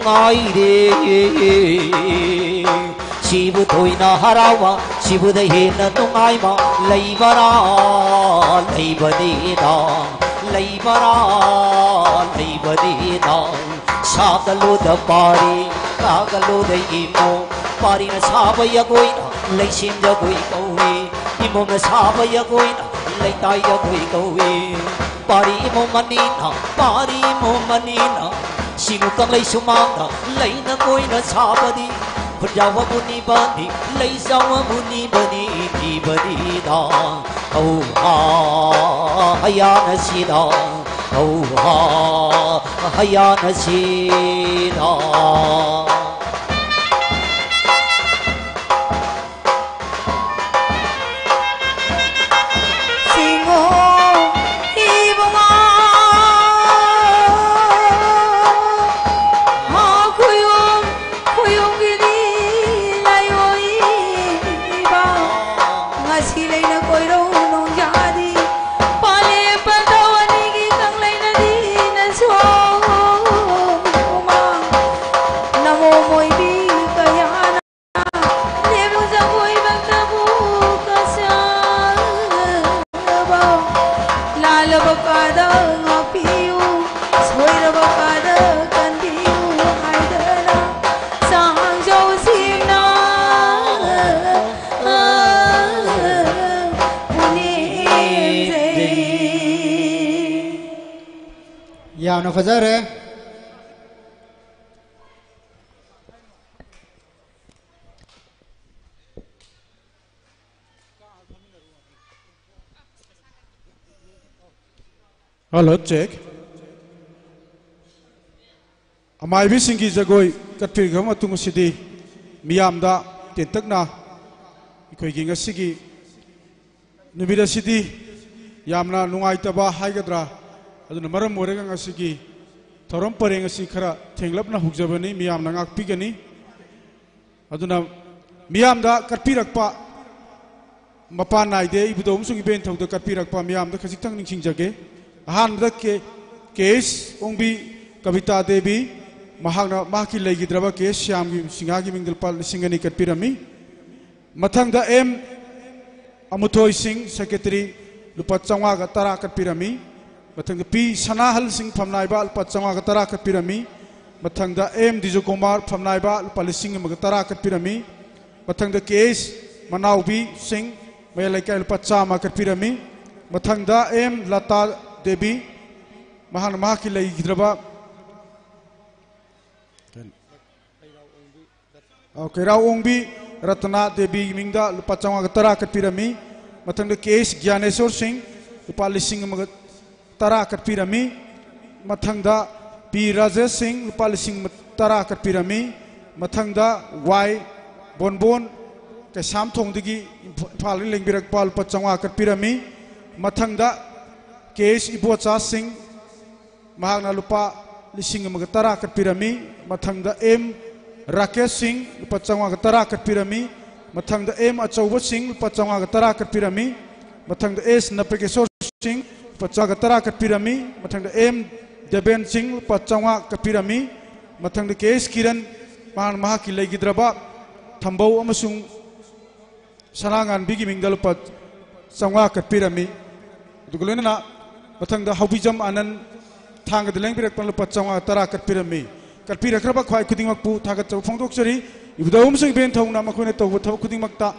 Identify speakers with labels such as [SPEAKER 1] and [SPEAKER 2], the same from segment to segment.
[SPEAKER 1] ai đi chibu tôi na harawa chibu đây hiện là tung ai mà lấy bani đó lấy bani đó sagalu da pari kagalu da imo pari na sabaya koi na lấy sim da koi koi imo na sabaya koi na lấy tai da koi koi pari imo manina sinu kang lấy sumang na lấy na koi na sabadi Jawa muni bani lấy Jawa muni bani di bani da oh ha hayana si da oh ha hayana si da
[SPEAKER 2] Nó phải rồi.
[SPEAKER 3] Hello, check. Amai bi singi jagoi katpir gama tungu sidi miyam da tentak na ikoi ginga sigi nubida sidi yamna nungai taba haigadra aduna maram morega ngasigi thorom pareng asi khara thenglapna hugjabani miyam na ngak pigani aduna miyam da katpirakpa mapan naide ibudom sungi ben thauda katpirakpa miyam da khajitang ningsing jage ahan da case ongbi kavita devi mahagna mahki legidraba case syam gi singagi mingdal pal singani katpirami mathang da m amuthoi singh secretary lupa changwa ga tara katpirami mathang P Sanahal Singh Phamnaiba lupa changwa ga tara katpirami mathang da M Diju Kumar Phamnaiba lupa lising ma ga tara katpirami mathang da KS Manaubi Singh mayalaikai lupa chama katpirami mathang da M Lata Devi mahana mahaki lai gidraba Kairau Ongbi Ratna Devi mingda lupa changwa ga tara katpirami mathang da KS Gyaneswar Singh lupa lising ma tara katpirami mathangda P Rajesh Singh lupa lising tara katpirami mathangda Y Bonbon Kasam Thongdagi Imphal lengbirak pal lupa changwa katpirami mathangda KS Ibocha Singh mahagna lupa lising tara katpirami mathangda M Rakesh Singh lupa changwa tara katpirami mathangda M Achauba Singh lupa changwa tara katpirami mathangda S Napekeswar Singh Pachaga tara katpirami mathangda M Deben Singh pachangwa katpirami mathangda KS Kiran mahan mahaki legidraba thambau amasung sanangan bigi mingdal pachangwa katpirami dugulena mathangda Haubijam Anand thanga deleng birak pan pachangwa tara katpirami katpirakraba khwai khudingmakpu thagat chaw phongdoksari ibudawum sing ben thongna makhone tawba thab khudingmakta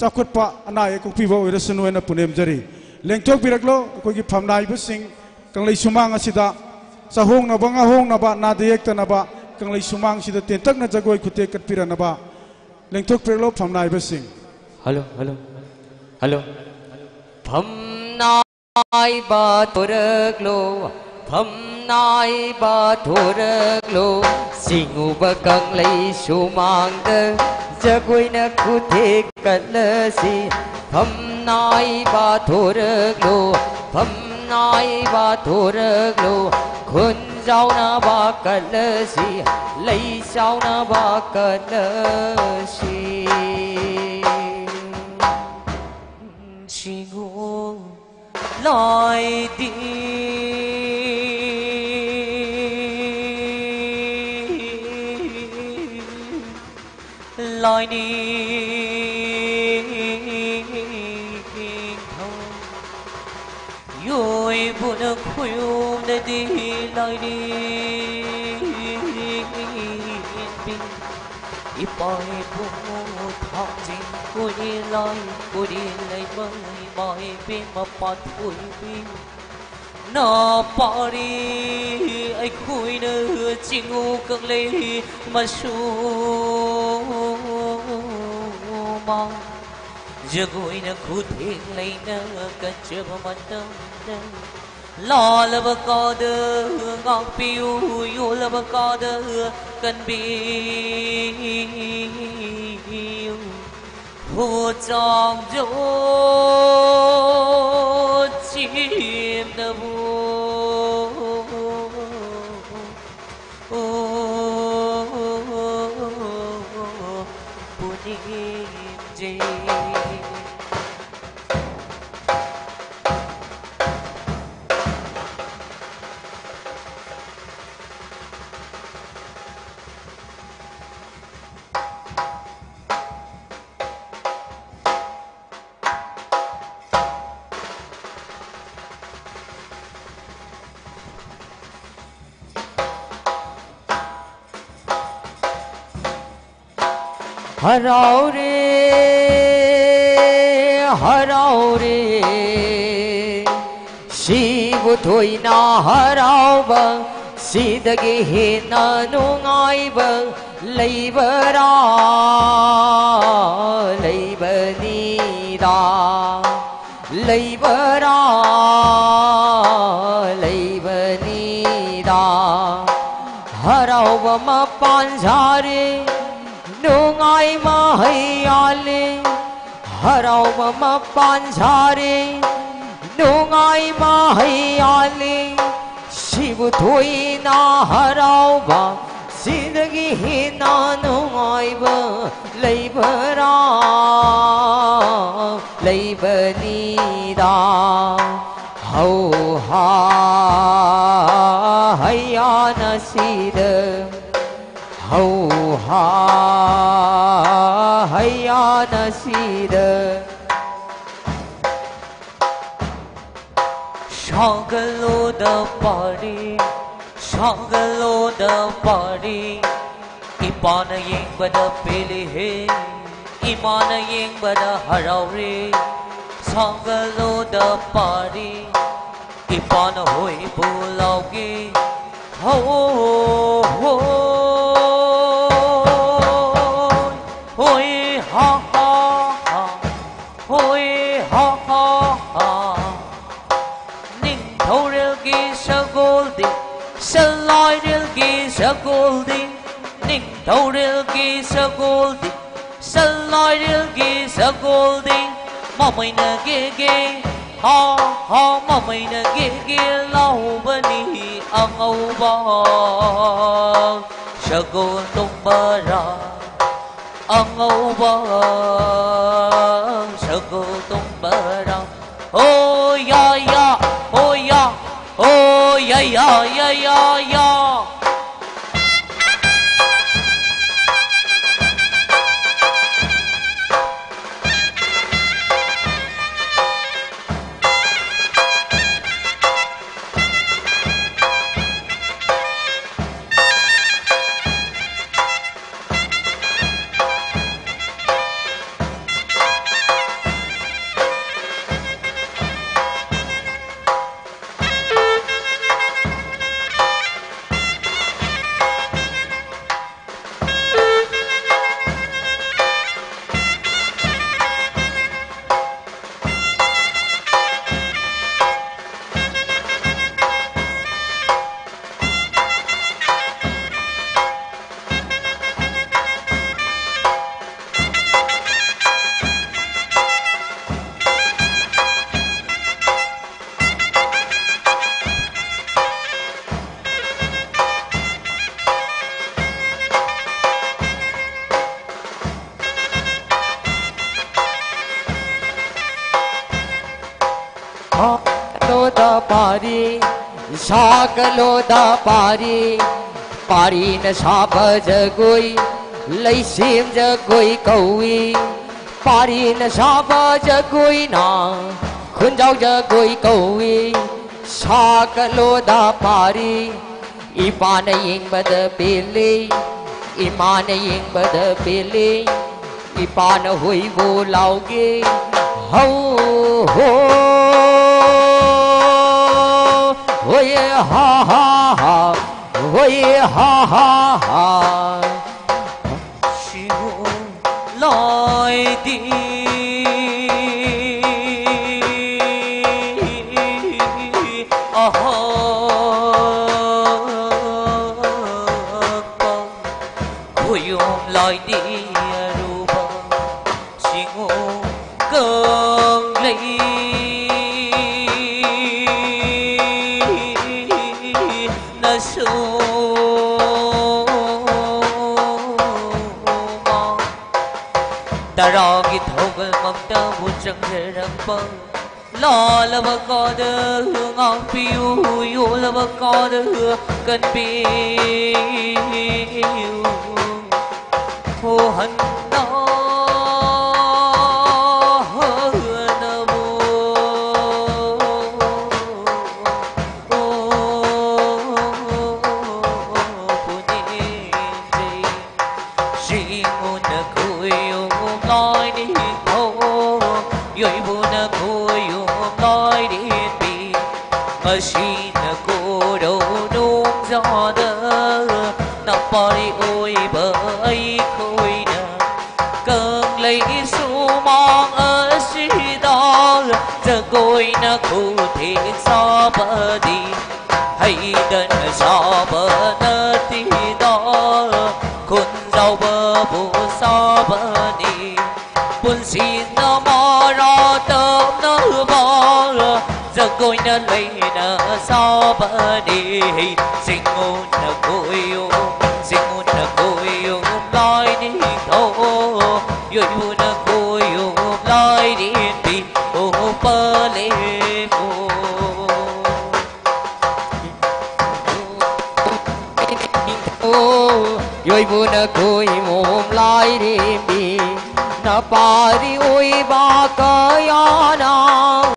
[SPEAKER 3] chakhotpa anai kokpiba oirasunu ena punemjari lengthok biraklo kogi phamnai busing kanglei sumang asida sahong na banga hong na ba na deyek ta na ba kanglei sumang sida tentak na jagoi khute katpira na ba lengthok biraklo phamnai busing
[SPEAKER 1] hello phamnai ba toraklo singu ba kanglei sumang da jagoi na khute katlasi Phamnai ba thoraglo khun jau na ba kalasi lấy sau na ba kalasi singu lại đi lại đi rồi buồn khuya để đi lại đi ít bài buồn thang chính cô đi lại với bài bên mà bắt vui bên nó bỏ đi ai khui nữa chỉ ngu cực lê mà su mong giờ vui nó khu thiên lấy nó cần chưa mà đâu lo là bà có đơ ngọc piu yêu là bà có đơ cần biu hồ trong gió chim nở buồn đêm gì
[SPEAKER 4] haro re sivu thôi na haro ba sidagi he na nungai ba lei ba ni da lei ba ni da haro ba ma pan jare nungai ma hayale harau ma panjare nungai ma hayale shiv thoi na harau ba zindagi hi na nungai ba lei bani da hau ha hayya nasid hau ha hayya nasid
[SPEAKER 1] shagalo da pari ipana yeng bada pele he imana yeng bada harau re shagalo da pari ipana hoi bulau ge ho hoi ha ha ha hoi ha ha ha ning thâu rel gi sa goldi sa loi rel gi sa goldi ning thâu rel gi sa goldi sa loi rel gi sa goldi ma mai na ge ha ha ma mai na ge lau bani ang au ba sa gol tung ba ra ang au ba sa gol tung ba ra oh ya ya oh ya oh ya ya ya ya ya
[SPEAKER 4] Sagalo da pari pari na sabaj goi lấy sim giờ gối cầu Paris na sapa giờ gối na khun giao giờ gối cầu sa kalo da Paris Ipana ying bada pili Imana ying bada pili Ipana hui vô lao gi Ho ho Ôi ha ha ha Ôi ha ha ha
[SPEAKER 1] Chiều lại đi lại đi ru bờ chiều cơn lấy na su ta rò cái thâu cái mong ta buồn chẳng thể làm bờ lo là bờ có đỡ ngon phiêu yêu là bờ có đỡ cần phiêu hồ hân đó hân bố chỉ muốn là cười ôm nói đi thâu rồi buồn là cười ôm nói đi bị mà chỉ là cô đâu nung gió đỡ nằm bỏ đi ôi bờ ấy khôi nè cơn lấy su mong ở xí đó giờ gối nè cụ thể so bờ đi hay đơn so bờ nơ tí đó khôn giàu bờ bù so bờ đi buồn xin nó mò rò tớm nó bò giờ gối nè lấy nè so bờ đi xin ngôn nè côi xin ngôn nè côi loi đi thâu rồi buồn nè côi loi đi bị ô bờ lê bù
[SPEAKER 4] rồi buồn nè côi mồm loi đi bị na pa đi ôi ba cái nào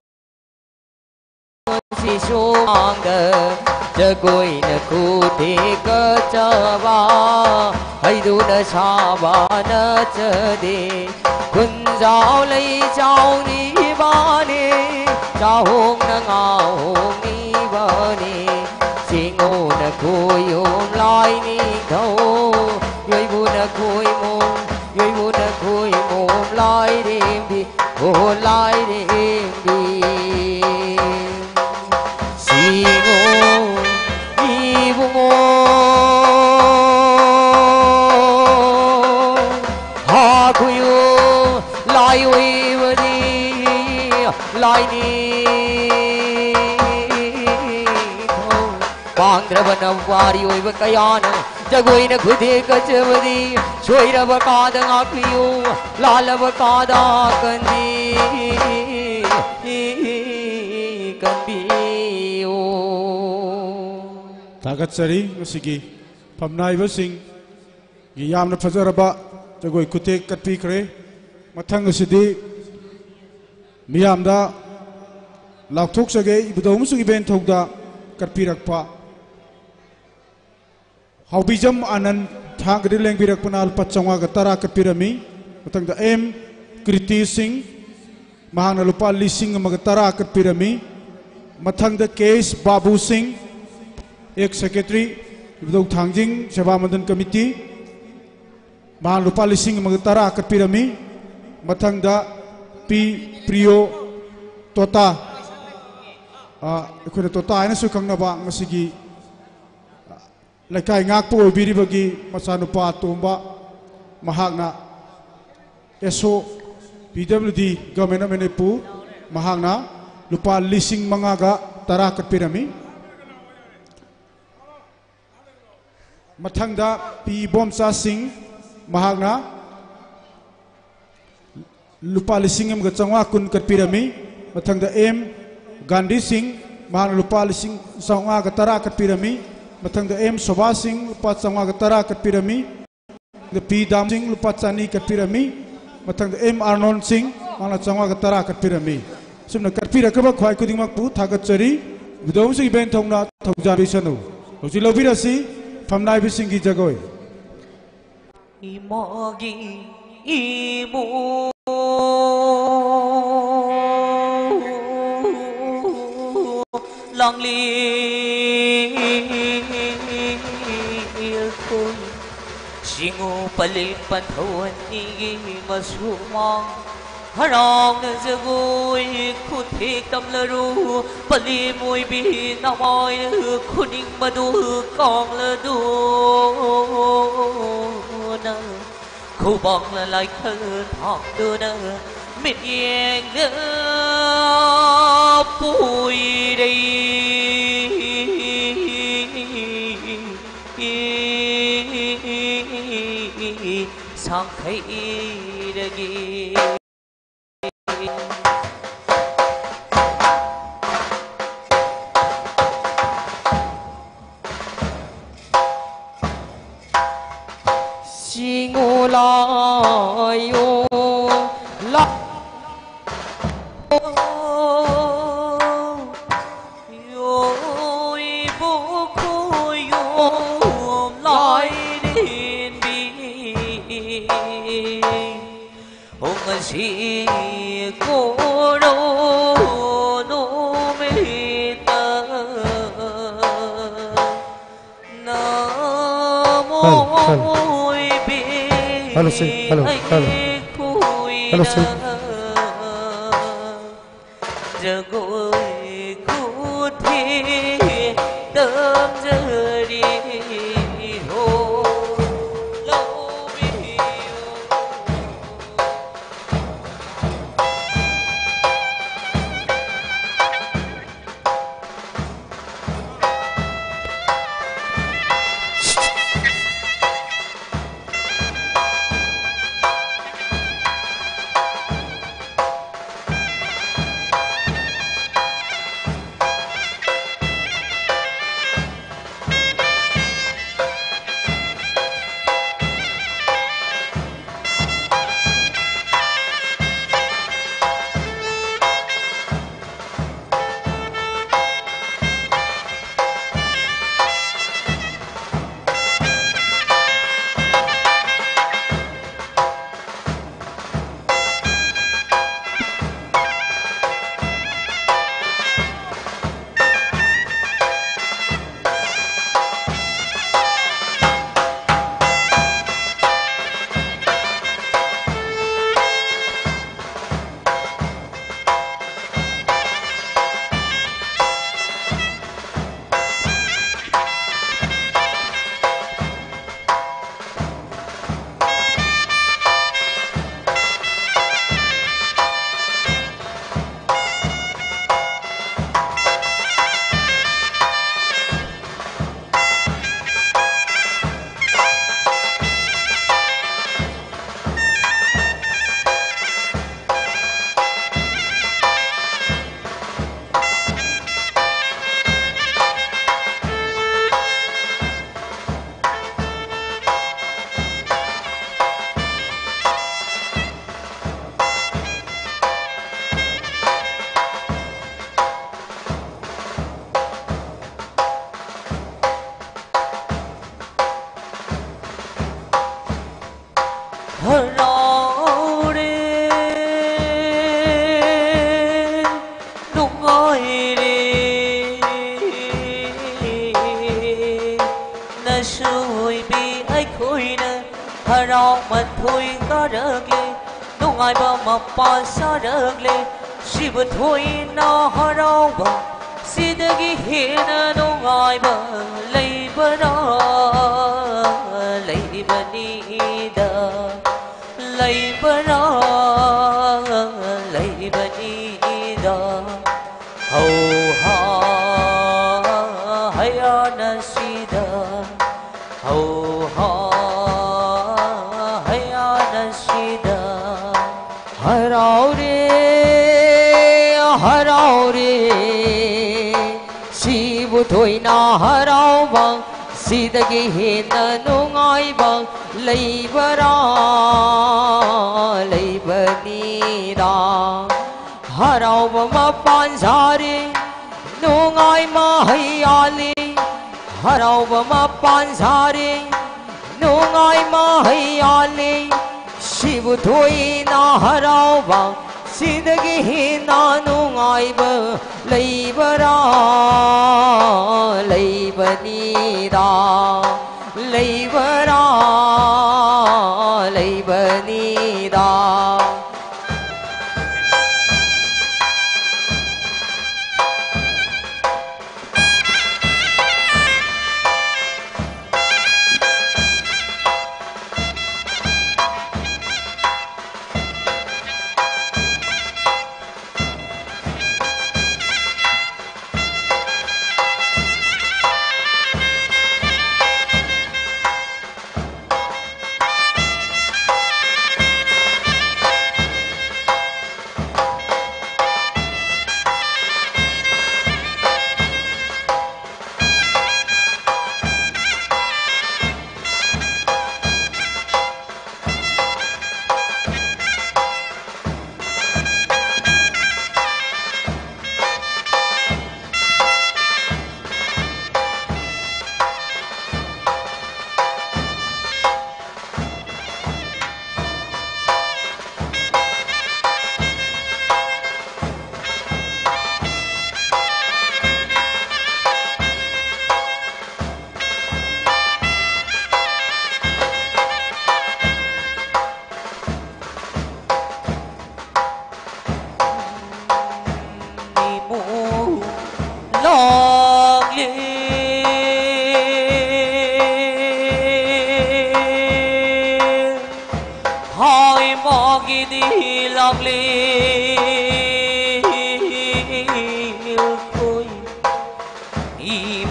[SPEAKER 4] si số mang đờ giờ gối nè cụ thì cơ chờ ba hay du nè sa ba nè chờ đi quân giáo lấy cháu ni ba ni cháu hùng nè ngào hùng ni ba ni si ngô nè cùi ôm lai ni thâu rồi bu nè cùi mồm rồi bu nè cùi mồm lai đêm đi ô lai đêm đi si ngô đi bu ngô ha cùi ô lai uy bờ đi lai đi Bang Drabana Vari Oi Bakayana Jagoina Kudhe Kachavadi Shoira Bakada Akliyo Lala Bakada Kandi Kandiyo
[SPEAKER 3] Tagat Sari Masigi Pamnai Vasing Giyam na Fajaraba Jagoi Kute Katpi Kre Matang Sidi Miyamda Laktuk Sage Ibudom Sugi Ben Thogda Katpi Rakpa Haubijam Anan Thangri Leng Birak Panal Pachangwa Gatara Kapirami Matang da M Kriti Singh Mahana Lupa Lising Magatara Kapirami Matang da Case Babu Singh Ek Secretary Ibudog Thangjing Seva Mandan Committee Mahana Lupa Lising Magatara Kapirami Matang da P Priyo Tota Ikuna Tota Aina Sukang Naba Masigi Laikai ngak po biribagi masanupa tumba mahagna eso PWD government menepu mahagna lupa lising mangaga tarakat pirami mathangda P Bomsa Singh mahagna lupa lising am gachangwa kun kat pirami mathangda M Gandhi Singh mahagna lupa lising sangwa ga tarakat pirami Matang da M Soba Singh lupa sangwa gatara kat pirami P Dam Singh lupa chani katpirami mathang M Arnold Singh mana changwa gatara katpirami sumna katpira kaba khwai kudingmak pu thagat chari budom si ben thongna thongja bisanu hoji lobirasi famnai bisingi jagoi
[SPEAKER 1] Imagi imu lang li khôi singu palil panthauan ni masumang harang jagoi khuthi tamlaru pali moi bi namoi khuning madu kong la du na khu bong la lai khơ thong du na mít yên bụi đi sang thấy đi
[SPEAKER 4] si ngô la yo la
[SPEAKER 1] si cô đâu nô mê ta nam mô bi hello jagoi khu thi đơm giờ đi ho lâu bi
[SPEAKER 4] ꯁꯤꯗꯒꯤ ꯍꯦꯟꯅ ꯅꯨꯡꯉꯥꯏꯕ ꯂꯩꯕꯔꯥ ꯂꯩꯕꯅꯤꯗ ꯍꯔꯥꯎꯕ ꯃꯄꯥꯟ ꯁꯥꯔꯤ ꯅꯨꯡꯉꯥꯏ ꯃꯍꯩ ꯌꯥꯜꯂꯤ ꯍꯔꯥꯎꯕ ꯃꯄꯥꯟ ꯁꯥꯔꯤ ꯅꯨꯡꯉꯥꯏ ꯃꯍꯩ ꯌꯥꯜꯂꯤ ꯁꯤꯕꯨ ꯊꯣꯏꯅ ꯍꯔꯥꯎꯕ ꯁꯤꯗꯒꯤ ꯍꯦꯟꯅ ꯅꯨꯡꯉꯥꯏꯕ ꯂꯩꯕꯔꯥ ꯂꯩꯕꯅꯤꯗ ꯂꯩꯕꯔꯥ ꯂꯩꯕꯅꯤꯗ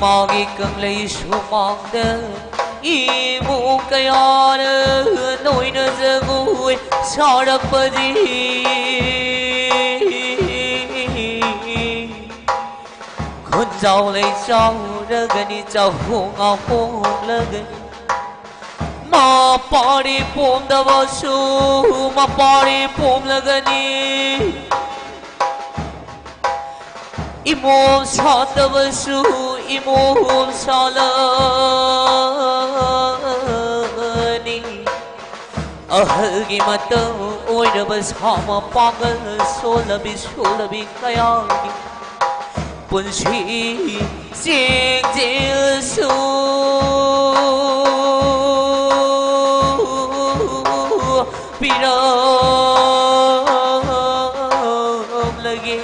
[SPEAKER 1] Magi kang lay sumangda Imo kaya na Noy na zaguy Sarap pa di Kung zao lay zao ra gani zao hong ao hong la gani Ma pari pom da basu Ma pari pom la gani Imom sa tabasu imom salani Ahagi mata oy na basama pagal solabi kayagi Punsi sing su Piram lagi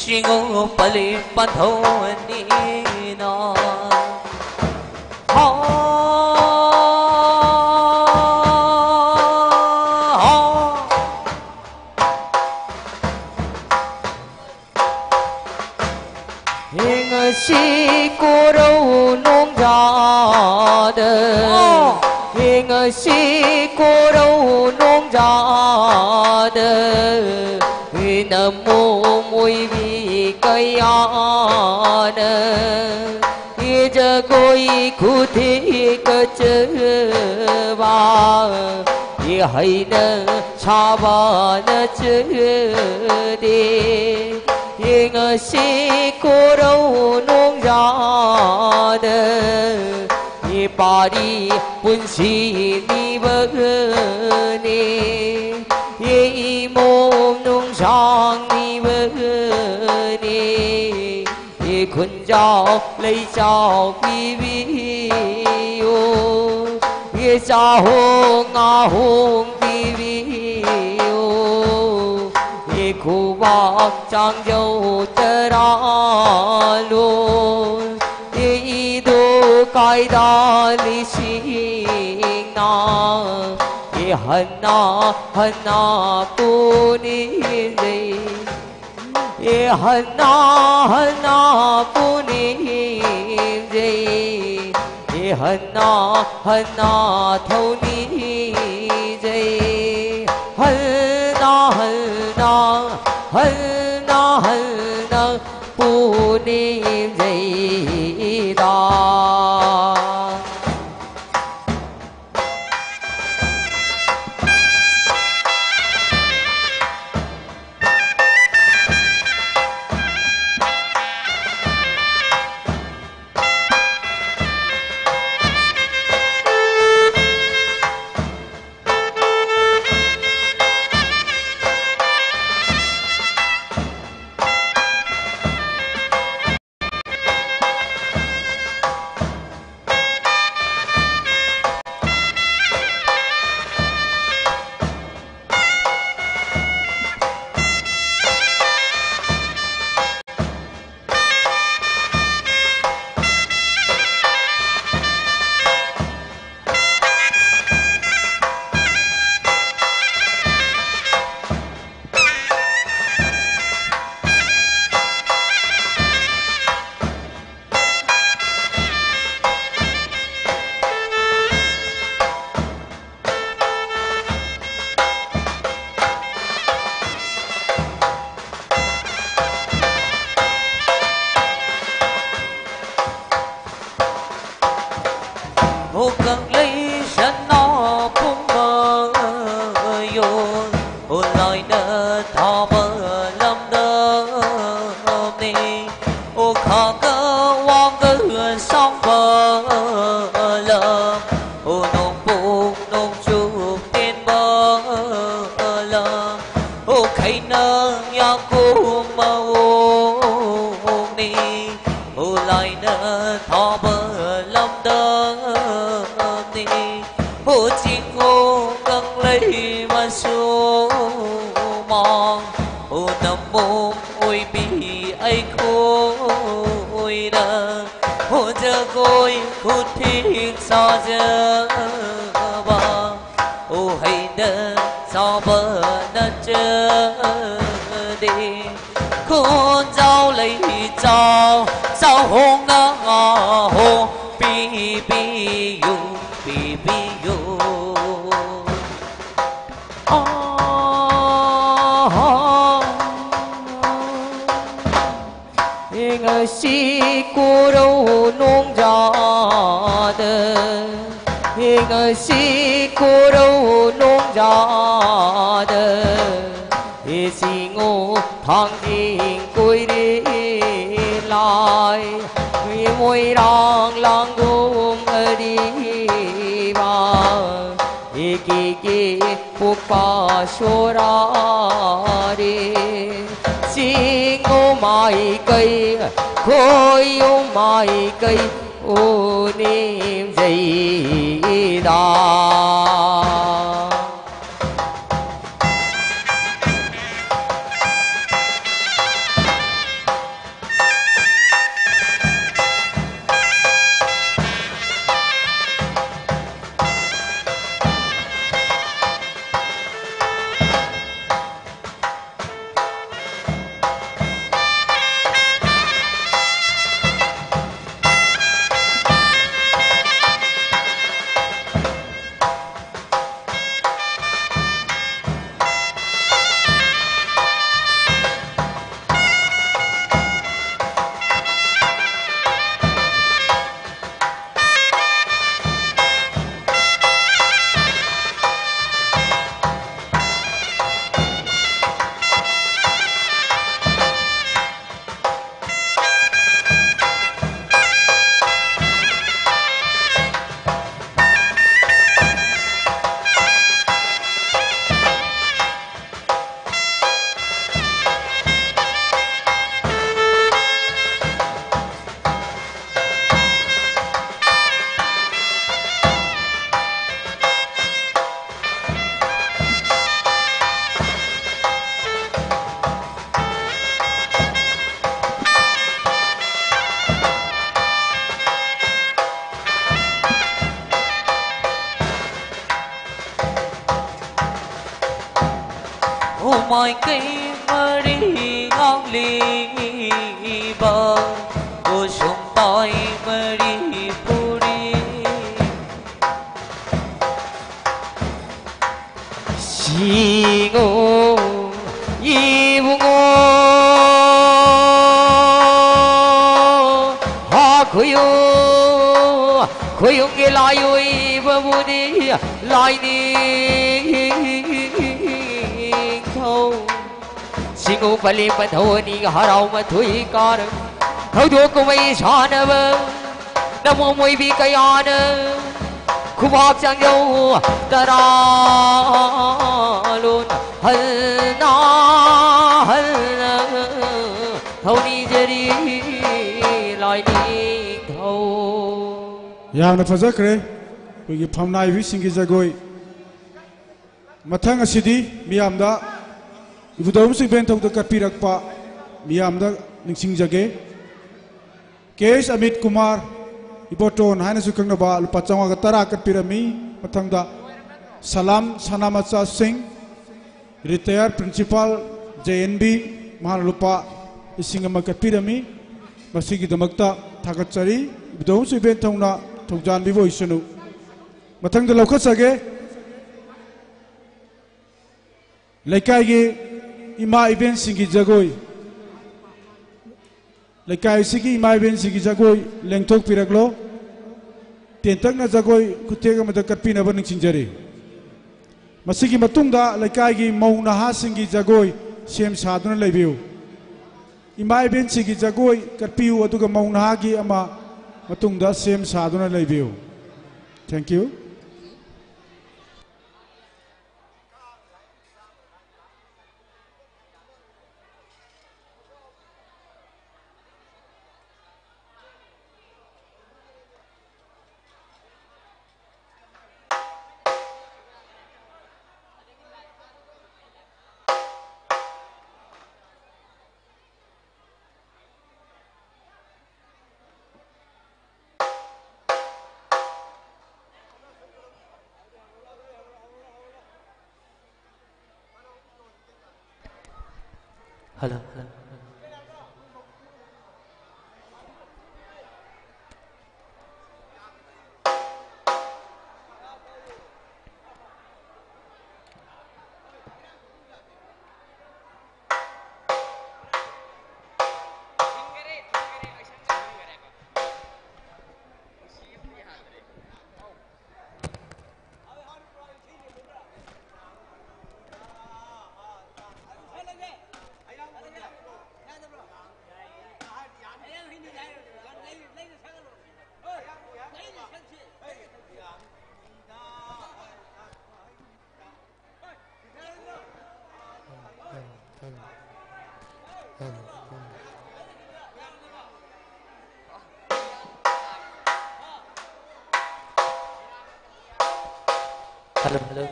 [SPEAKER 1] Singo palipan honi na
[SPEAKER 4] Hình si cô đâu nông ra đời Hình si cô đâu nông ra đời Nam mô mùi vi cây an Ye ja koi khu thi cơ chơ ba Ye hay na cha ba na chơ đi Ye ngờ si cô đâu nông ra đời Ye ba đi bun si ni bơ ni Ye mồm nông sang ni bơ ni Ye khun chào lấy chào vi vi yo Ye cha hong a hong vi vi yo Ye khu bạc trang dâu tơ ra luôn Ye đô cai đa li sinh na Ye hana pu ni dây Ye hana pu ni dây Ye hana thâu ni dây Hana pu ni dây da
[SPEAKER 1] ô cần lấy sân nó cũng mơ yôn ô lời nơ thọ mơ lâm đơ đi ô khó cơ wang cơ song bờ lơ ô nông bụng nông chụp tiên bờ lơ ô khay nơ ya cung mơ ô đi ô lời nơ thọ mơ lâm đơ đi ô chinh ô cần lấy mà số mong ô nằm mông ôi bị ai khôi đờ ô giờ côi hút thiên sao giờ bờ ô hay đờ sao bờ nó chờ đi con dao lấy dao hông ngơ hồ bi bi yu bi bi yu
[SPEAKER 4] ngờ si cô đâu nông già đờ ngờ si cô đâu nông già đờ si ngô thang thiên côi đi lại môi đang lang gom đi vào ki phúc pa sora đi si ngô mai cây khôi ô mai cây ô niệm dây đà
[SPEAKER 1] mọi cây mơ đi ngang ly bờ ô sông toi mơ đi phu đi
[SPEAKER 4] si ngô y bu ngô ha khuyêu cái lai ơi bơ bu đi lai đi si ngô phải liêm phải thua ni họ đâu mà thui có được thôi thua cô mấy sao nữa bơ nam mô mười vị cây on khu vực sang dâu ta ra luôn hân na hân thâu ni giờ đi lại đi thâu
[SPEAKER 3] yang na fazak re kogi phamnai vi singi jagoi mathang asidi miyam da ibudom sing ben thok da kapirak pa miyam da ningsing jage kes amit kumar iboton haina su kangna ba lupa changa ga tara kapirami mathang da salam sanamacha singh retired principal JNB mahal lupa ising ama kapirami masigi damakta thakachari ibudom sing ben thongna thokjan bibo isunu mathang da lokha sage laikai ge ima event singi jagoi laikai sigi ima event singi jagoi lengthok piraklo tentakna jagoi kutek amada katpinaba ningsingjari masigi matungda laikai mau naha singi jagoi sem saduna leibiu ima event sigi jagoi katpiu aduga mau naha gi ama matungda sem saduna leibiu. Thank you.
[SPEAKER 1] Hello, hello. Hello, hello.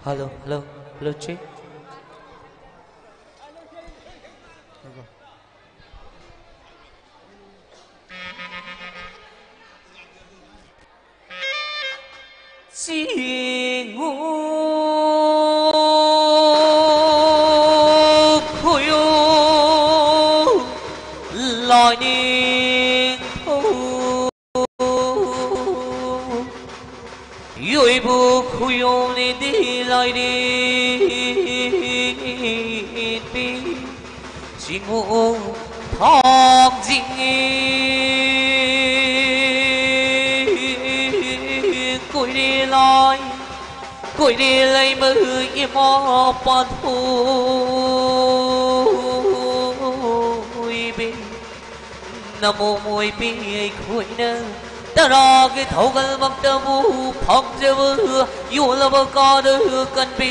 [SPEAKER 1] Hello, hello, hello, Chi. Chi ngu khuyo lại niên thu yui bu khuyo ni đi lại đi bi chi ngu thong jing cội đi lấy mơ im mò pan hôi bên nam mô môi bi cội nơ ta ra cái thấu gần bằng ta vu phong giờ vừa yêu là bao co đưa cần biêu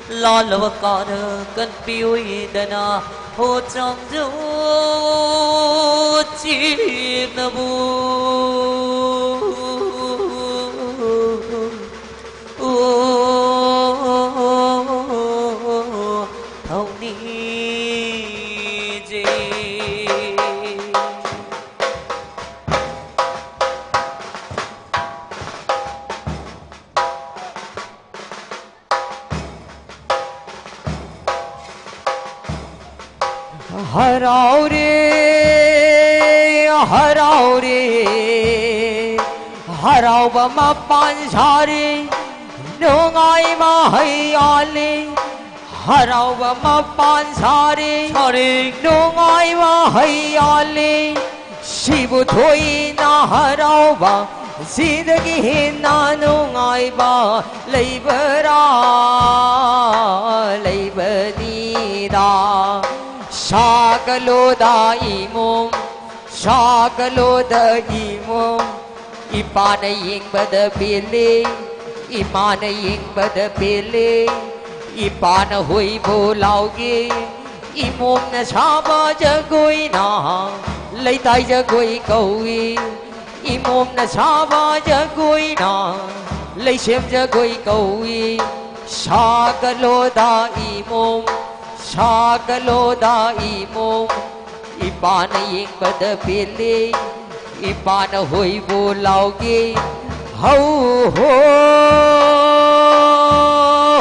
[SPEAKER 1] lo là bao co đưa cần biêu đàn à hồ trong dấu chim na bu thâu ni gì harau re harau ba ma pan sari no ngai ma hai ali harau ba ma pan sari no ngai ma hai ali shivu thoi na harau ba zindagi na no ngai ba leibani da Shagalo da imum Ipana ying bada pili Imana ying bada pili Ipana hui bo laugi Imum na chaba jagoi na Lấy tay jagoi kaui Imum na chaba jagoi na Lấy xem jagoi kaui Shagalo da imum Shagalo da imum Ipana ying bada pili Ipana hui bu laugi Hau ho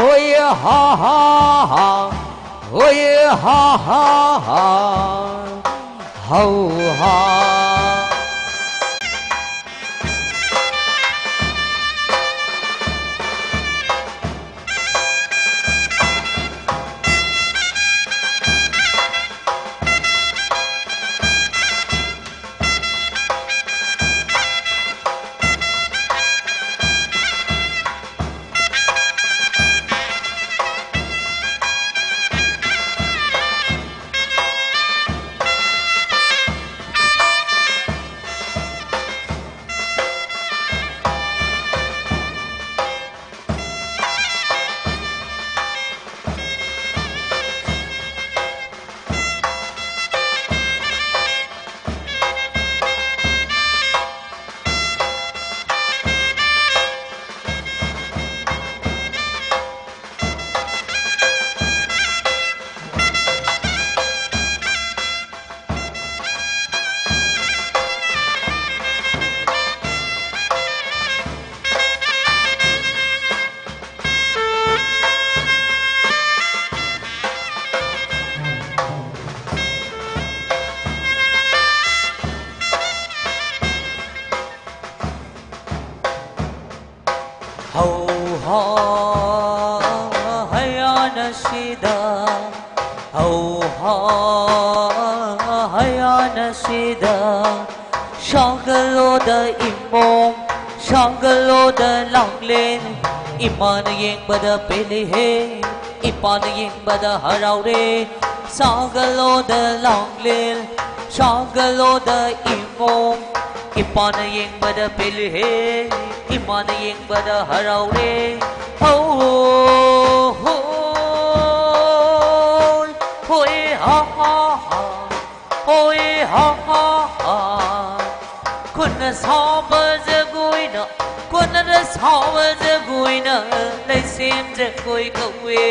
[SPEAKER 1] Hui ha ha ha Hui ha ha ha Hau ha hầu ho hay na sida hầu ho hay na sida shangalo da imom shangalo da lang lên iman yeng bada pele he ipan yeng bada harau re shangalo da lang lên shangalo da imom ipan yeng bada pele he iman yeng bada harau re ho ho hoi ha ha hoi ha ha kun sabar jagoina kun sabar jagoina lấy xem jagoi kawe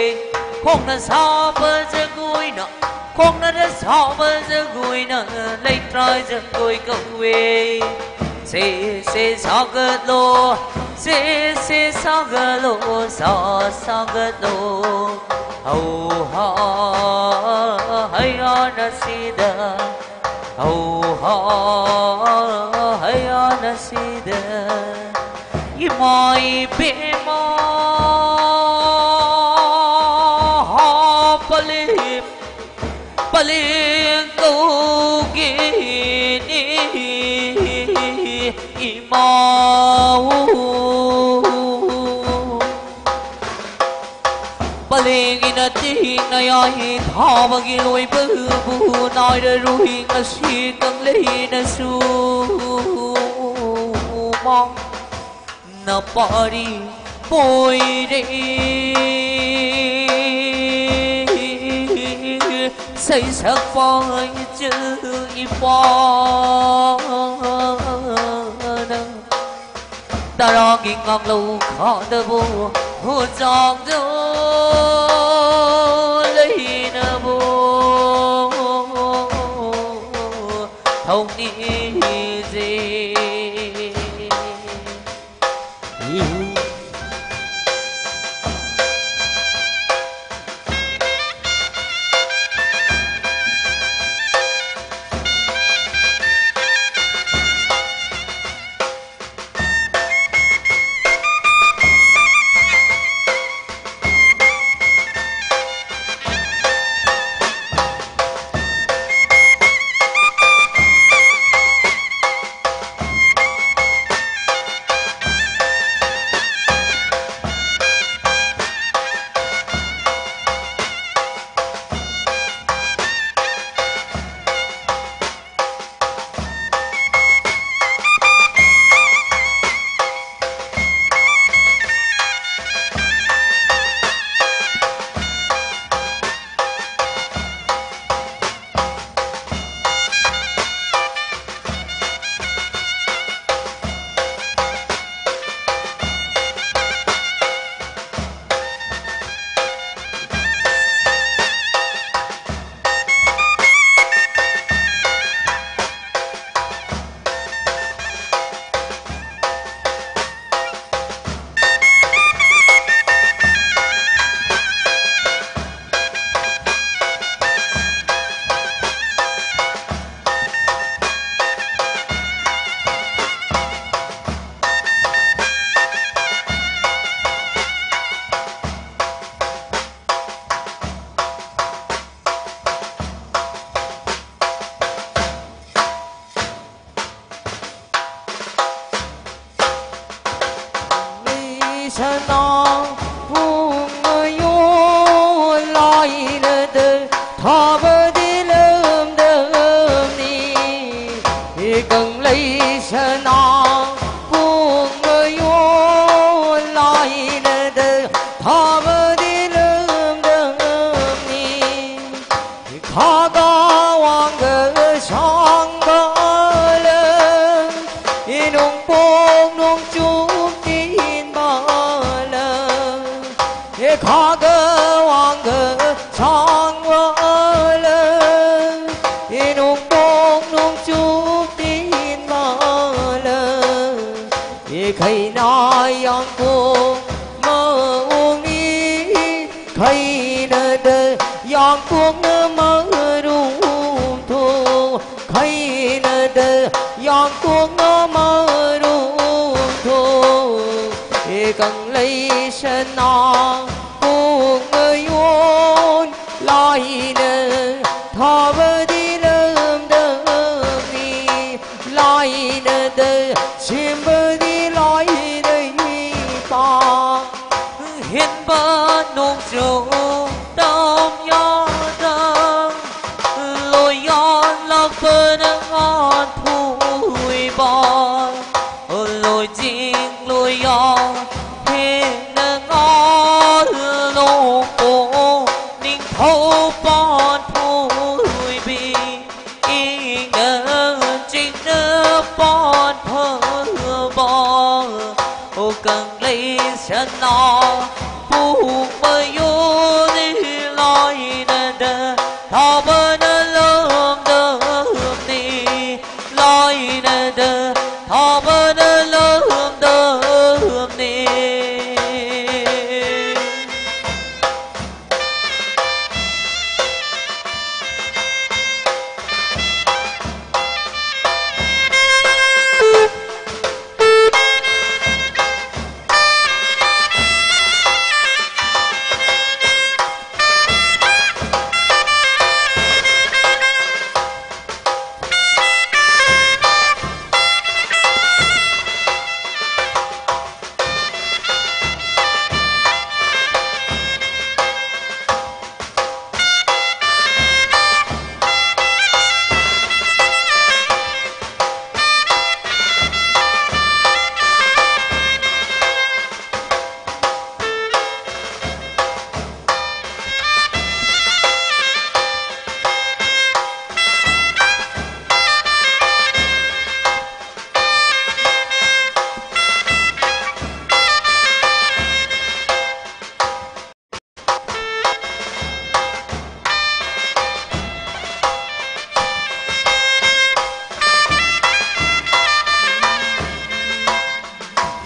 [SPEAKER 1] không sabar jagoina không sabar jagoina lấy trai jagoi kawe se sagalo se sagalo sagalo hầu ha hay na sida hầu ha hay na sida imai bema ha paling kau gini imau paling inati nayai thawagi loi bu nai de ruhi ngasi kang lei na su mong na pari poi re say sắc phai chữ ipa ta ra kinh ngang lâu khó tơ bu hốt giang dô lấy na bu thông ni gì
[SPEAKER 4] khay na yang ko mơ uống đi khay na de yang ko mơ ru thu khay na de yang ko mơ ru thu cần lấy sơn non buông người uốn lại nè thọ bơ đi lơm đơm đi lại nè đơ chim bơ đi lại đây ta
[SPEAKER 1] hiên bơ nung rượu đom gió đơm lôi gió lọc bơ ngon thui bò lôi chiên lôi gió hiên ngon lô cổ ninh thâu bò thui bi yên trên nước bò thơ bò cần lấy sân nó buông bơi vô đi loi nè thọ bơ nè lơm đơm đi loi nè thọ bơ nè lơm đơm đi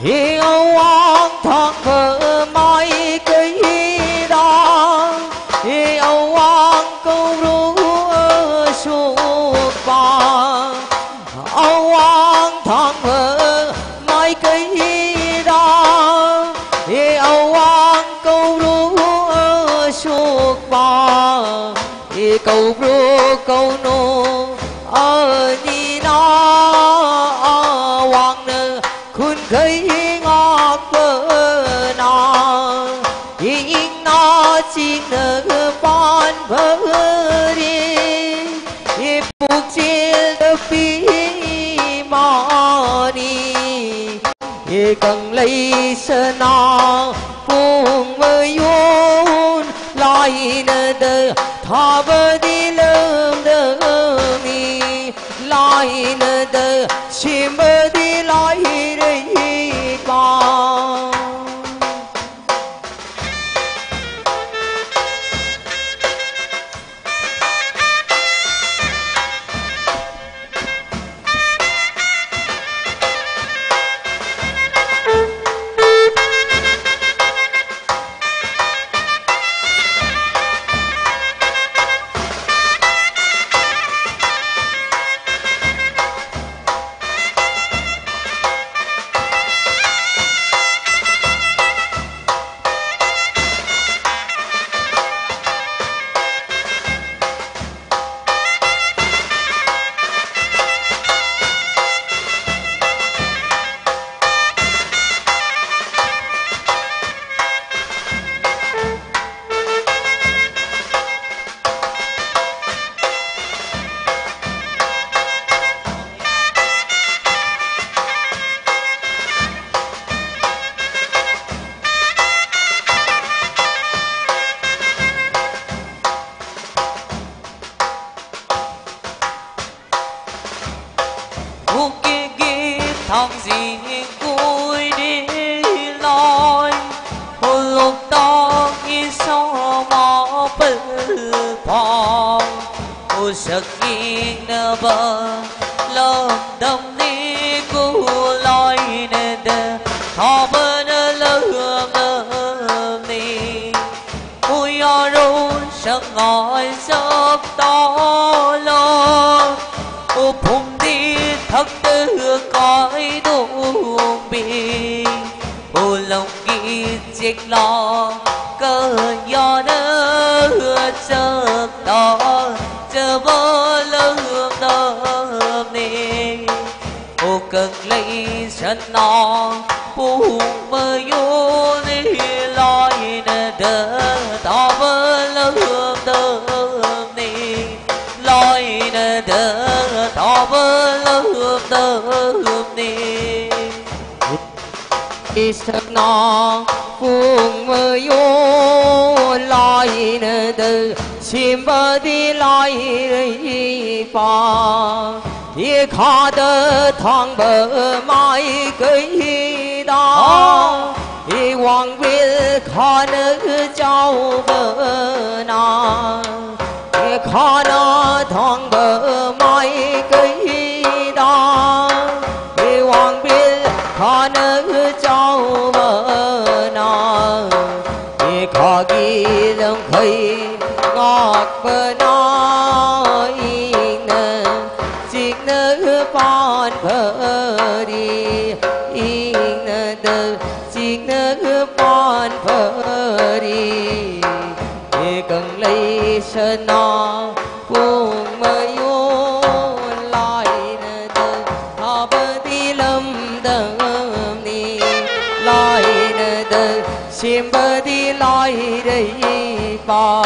[SPEAKER 4] Hiểu oan thằng vợ mai cây đa hiểu oan câu ru suốt ba âu oan thằng vợ mai cây đa hiểu oan câu ru suốt ba câu ru câu nô ở đi nó hoàng nơ khôn khơi ngọt bơ nọ yên nó chỉ nở bon bơ đi buộc chia đôi phi mò đi cần lấy sơn nó buông mới uốn lại nở đơ thọ bơ đi lơm đơm đi lại nở đơ chim bơ đi lại đây con
[SPEAKER 1] thằng gì vui đi loi hồi lúc đó nghĩ sao mà bự phong hồi sắc nghiêng nơ bờ lầm đâm đi cu loi nè đờ thọ bơ nơ lơ đi ôi ở đâu sắc ngồi giấc to lo ô phum đi thắc tư coi đủ bị ô lòng ghi chiếc lo cơ gió nữa chợt đó chờ vô lương đơm nê ô cần lấy sân nó buông mơ vô đi loi nè đỡ tỏ vô lương đơm nê loi nè đỡ tỏ vô lương đơm nê
[SPEAKER 4] sân nó buông mơ vô loi nè đỡ chim bơ đi loi phà ye khá đỡ thang bờ mai cây đó ye hoàng biết khá nữ cháu bờ na ye khá nó thang bờ mai cây đó ye hoàng biết khá nữ cháu bờ na ye khá ghi lòng khơi ngọt bờ na nơ con phở đi in nơ chiếc nơ con phở đi để cần lấy sơn nó cùng mơ vô lại nơ họ bơ đi lâm đầm đi lại nơ chim bơ đi lại đây ba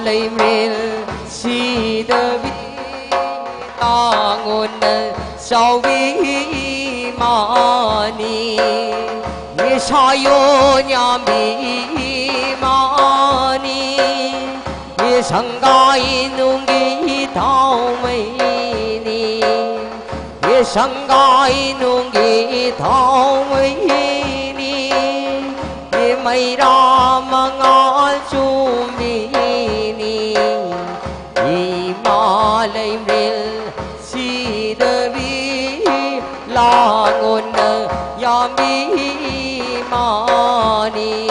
[SPEAKER 4] lấy men si đơ vi ta ngôn sau vi ma ni ye sa yo nya mi ma ni ye sang gai nung gi thao mây ni ye sang gai nung gi thao mây ni ye mây ra ma ngõ chu mi ni ye ma lấy men si đơ vi la ngôn ya mi ma ni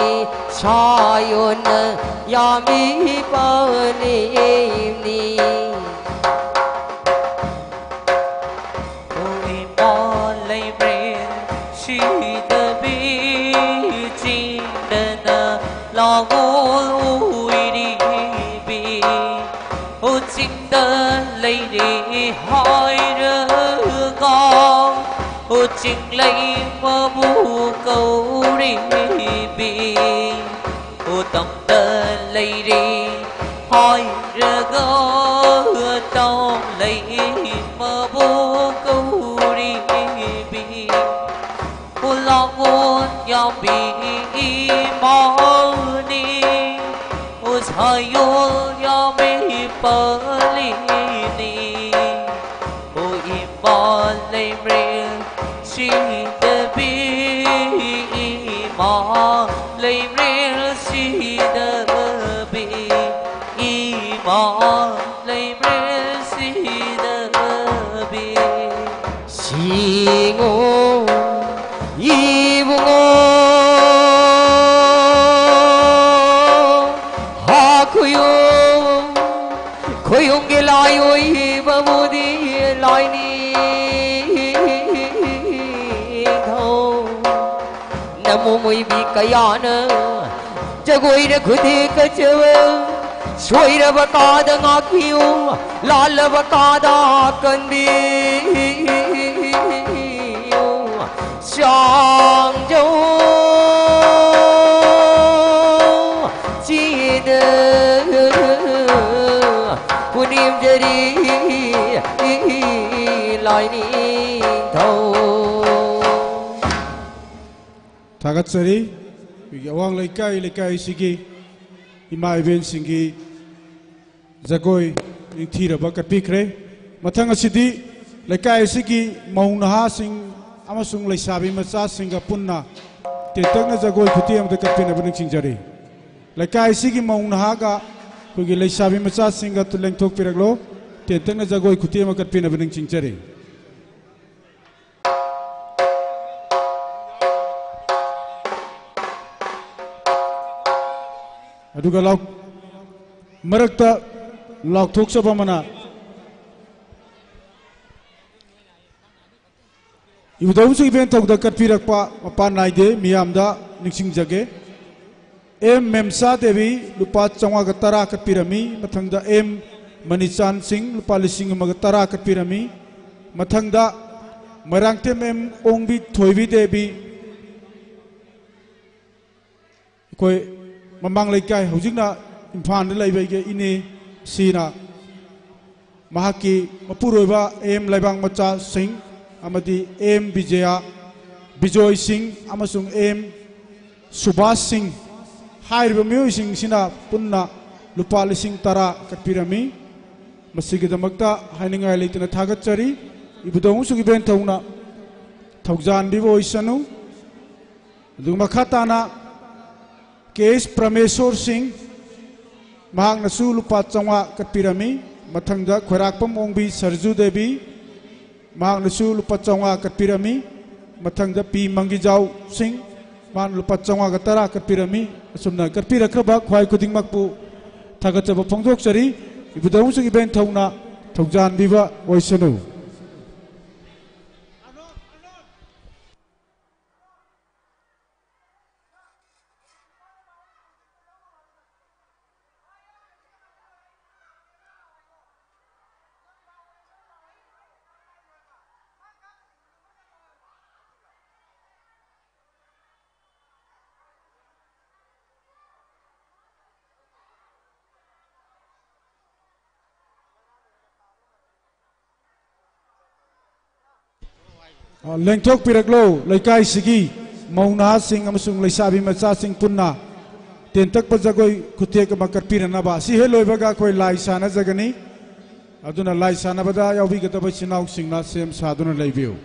[SPEAKER 4] sa yon ya mi pa ni ni
[SPEAKER 1] ôi ma lấy men si đơ vi chi đơ na la ngôn ui đi bi ô chính đơ lấy đi hỏi đơ con ô chính lấy mơ bu câu đi bi ô tâm đơ lấy đi hỏi đơ gỡ tao lấy mơ bu câu đi bi ô lo ngôn ya bi ma ni ô sai yo ya mi pa li ni ô ima lấy men si đơ bi ma lấy men si đơ bi ima lấy men si đơ bi
[SPEAKER 4] si ngô y bu ngô lai ôi bờ mù đi lai ni thâu nam mô mười vị cây ana jagoi na khudi ka chwe suy ra ba ka da ngak hiu lal ba ka da kandi sang dâu chi đơ niệm jadi lai ni thâu
[SPEAKER 3] Thagat sari awang laikai sigi imai ben singi jagoi thira ba kapikre mathang asidi laikai sigi maungnaha sing amasung laisabi macha singa punna tetangna jagoi khuti amda kapina bning singjari laikai sigi maungnaha ga kugi laisabi macha singa tulengthok piraglo tetangna jagoi khuti am kapina bning singjari aduga lauk marakta lauk thok sabamana ibudawsu event thokda katpirakpa mapan naide miyamda ningsing jage em memsa devi lupa changwa gatara katpirami mathangda em manichan singh lupa lising magatara katpirami mathangda marangtem em ongbi thoibi devi koi mamang laikai hujingna imphal da laibage ine sina mahaki mapuroiba em laibang macha singh amadi em bijoy singh amasung em subhas singh hairiba miyoi singh sina punna lupa lising tara katpirami masigidamakta hainingai leitana thagatchari ibudong sugi ben thongna thokjan bibo isanu aduma khatana case परमेश्वर सिंह महांग नसु लुपा चंगा कटपिरमी मथंगदा खोराकपम ओंबी सरजू देवी महांग नसु लुपा चंगा कटपिरमी मथंगदा पी मंगिजाव सिंह महांग लुपा चंगा गतरा कटपिरमी असुमना कटपिरख्रबा ख्वाई खुदिंगमकपु थागतबा फोंदोकचरी इबुदौसुगी बेन थौना थौजान बिबा ओइसनु lengthok piraklo laikai sigi mauna sing amasung laisabi macha sing punna tentak pajagoi khutek makat pirana ba si heloi baga koi lai sana jagani aduna lai sana bada yawi gata ba sinau singna sem saduna laibiu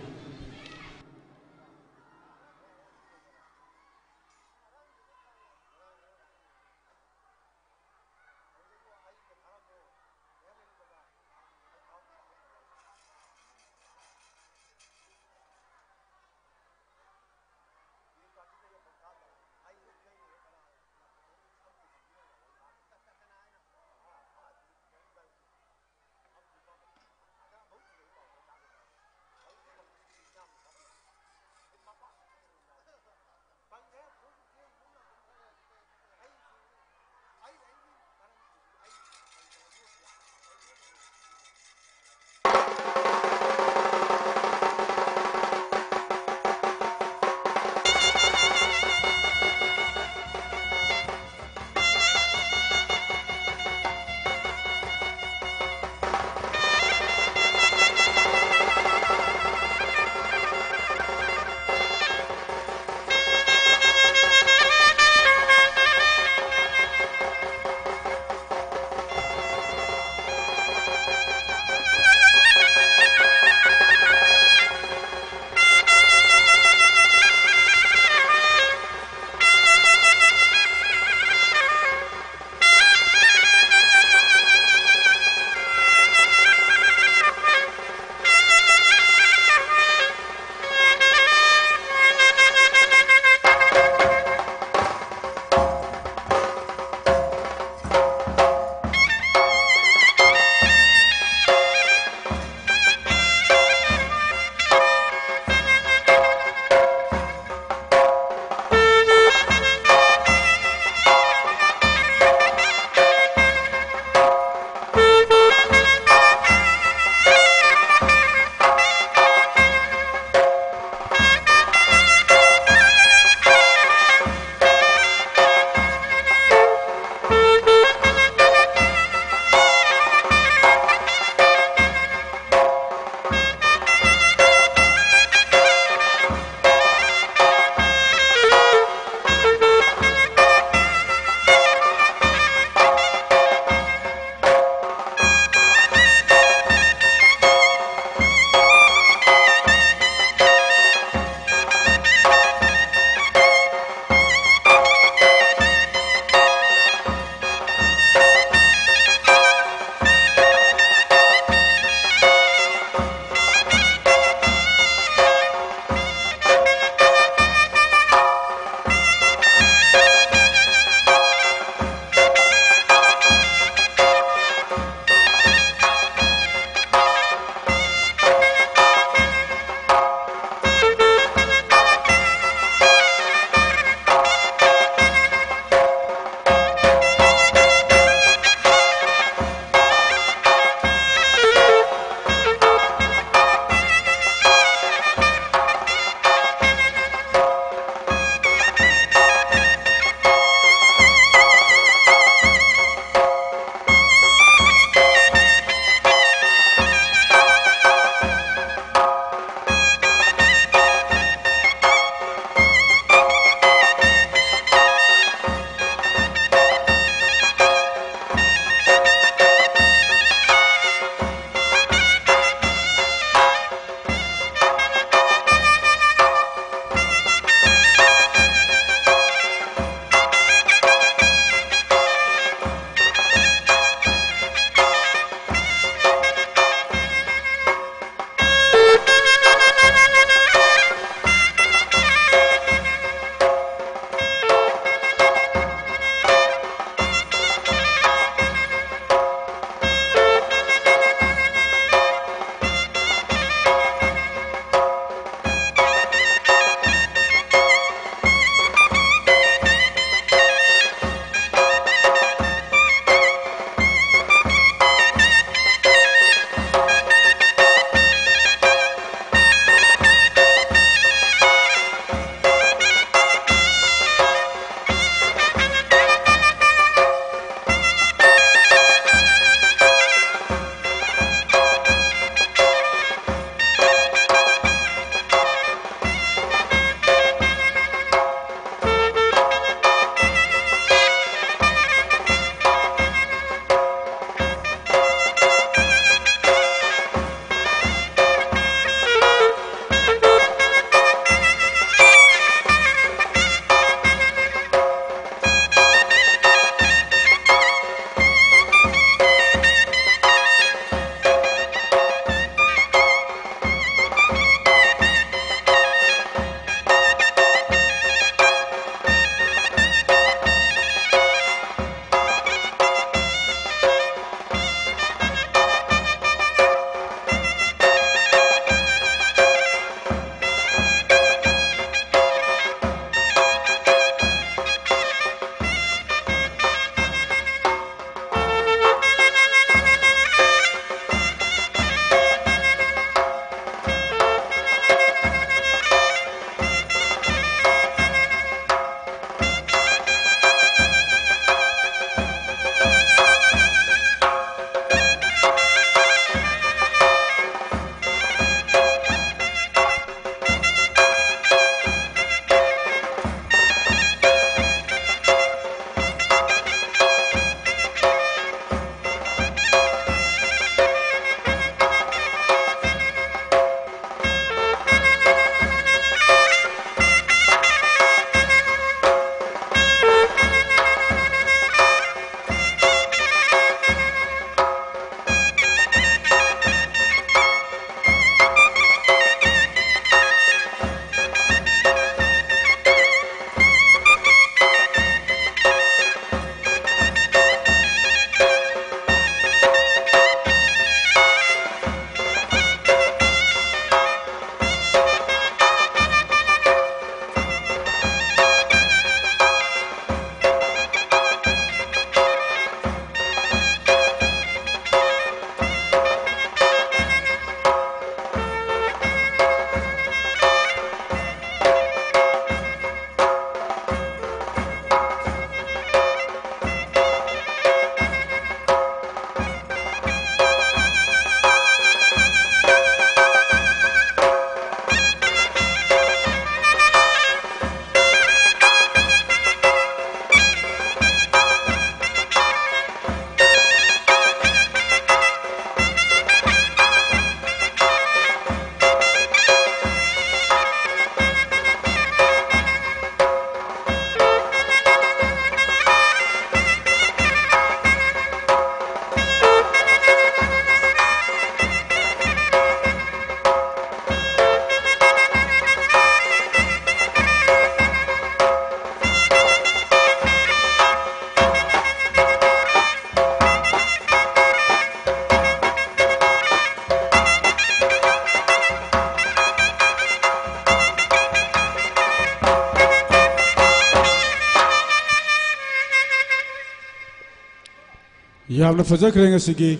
[SPEAKER 3] yamna fajakre ngasigi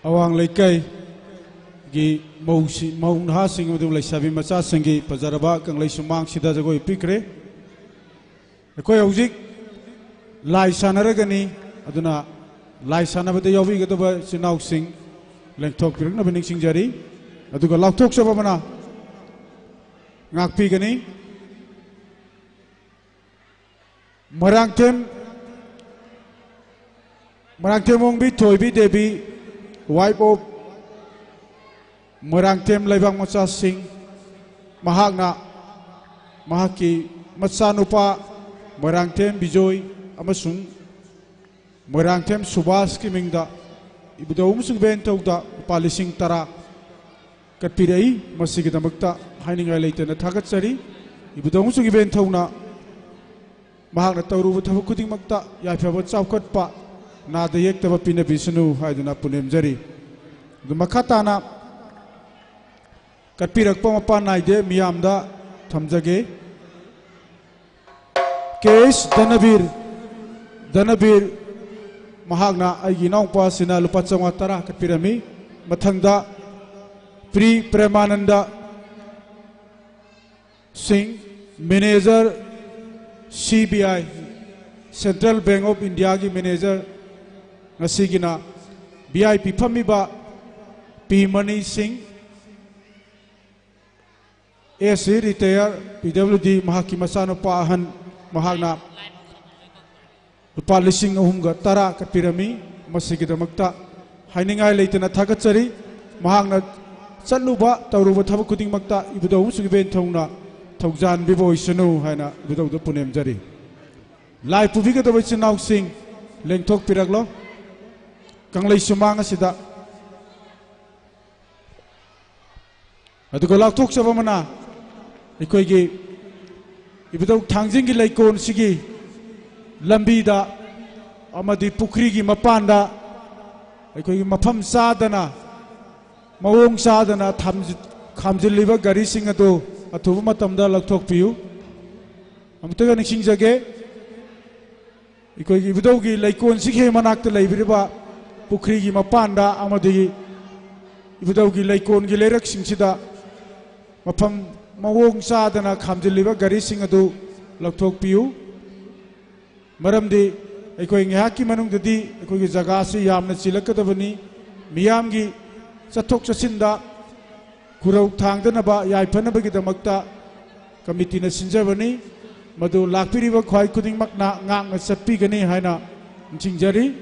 [SPEAKER 3] awang leikai gi mausi maunha sing madu leisabi macha singi pajaraba kanglei sumang sida jagoi pikre ekoi hojik lai sanaragani aduna lai sanabade yobi gadaba sinau sing lengthok pirna bening singjari aduga lakthok sabamana ngakpi gani Marangtem ongbi thoibi debi wife of Marangtem laibang macha sing mahakna mahaki machanupa Marangtem Bijoy amasung Marangtem Subas ki mingda ibudawum sugben tawda palising tara katpirei masigidamagta hainingai leitana thagatsari ibudawum sugben tawna mahakna tawrubu thabuk khudingmakta yaifaba chawkatpa nada yektaba pina bisnu haiduna punemjari dumakhatana katpirakpa mapa naide miyamda thamjage case Danabir mahakna aigi nongpa sina lupa chawga tara katpirami mathangda Pri Premananda Singh manager CBI Central Bank of India ki manager ngasigina BIP phamiba P Mani Singh AC retire PWD mahaki masano pahan mahakna lupa lising ahumga tara katpirami masigidamakta hainingai leitana thagatsari mahakna Saluba tawruba thabuk khudingmakta ibudawum sugiben thongna thogjan biboisanu haina ibudawda punemjari lai pubigadaba chinau sing lengthok piraglo kanglei sumang asida aduga lakthok sabamana ikoigi ibudaw thangjingi laikon sigi lambida amadi pukrigi mapanda ikoigi mafam sadana mawong sadana khamjiliba gari sing ado athuba matamda lakthok piu amtaga nixingjage ikoigi ibudawgi laikon sighe manakta leibiriba pukrigi mapanda amadi ibudawgi laikon gi lerak singsida mafam mawong sadana khamjiliba gari sing ado lakthok piu maramdi ikoi ngaki manungdadi ikoigi jaga si yamna chilakadabani miyamgi Sathok Sasinda Kurau Thangdanaba Yaifanabagidamagta Committee na Sinjabani Madu Lakpiriba Khwai Khudingmakna Ngang Satpigani haina Chingjari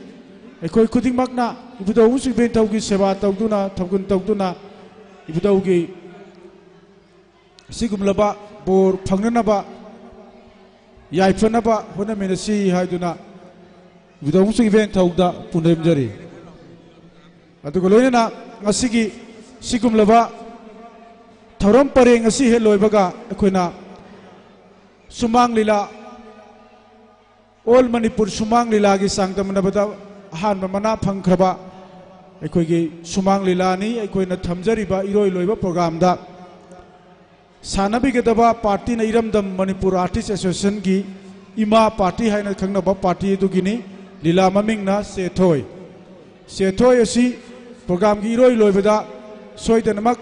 [SPEAKER 3] Ekoi Khudingmakna Ibudawum Sugben Tawgi Seba Tawduna Tawgun Tawduna Ibudawgi Sigumlaba Bor Phangnanaba Yaifanaba Honamenasi haiduna Ibudawum Sugben Tawda Punemjari Adugoloina ngasigi sigumlaba thoram pareng asi he loibaga akoina sumang lila all Manipur sumang lila gi sangdamnabada han mana phangkhraba akoigi sumang lila ni akoina thamjariba iroi loiba program da sanabigedaba party na iramdam Manipur Artist Association gi ima party haina khangnaba party dugini lila mamingna sethoi asi program gi roi loibada soidanamak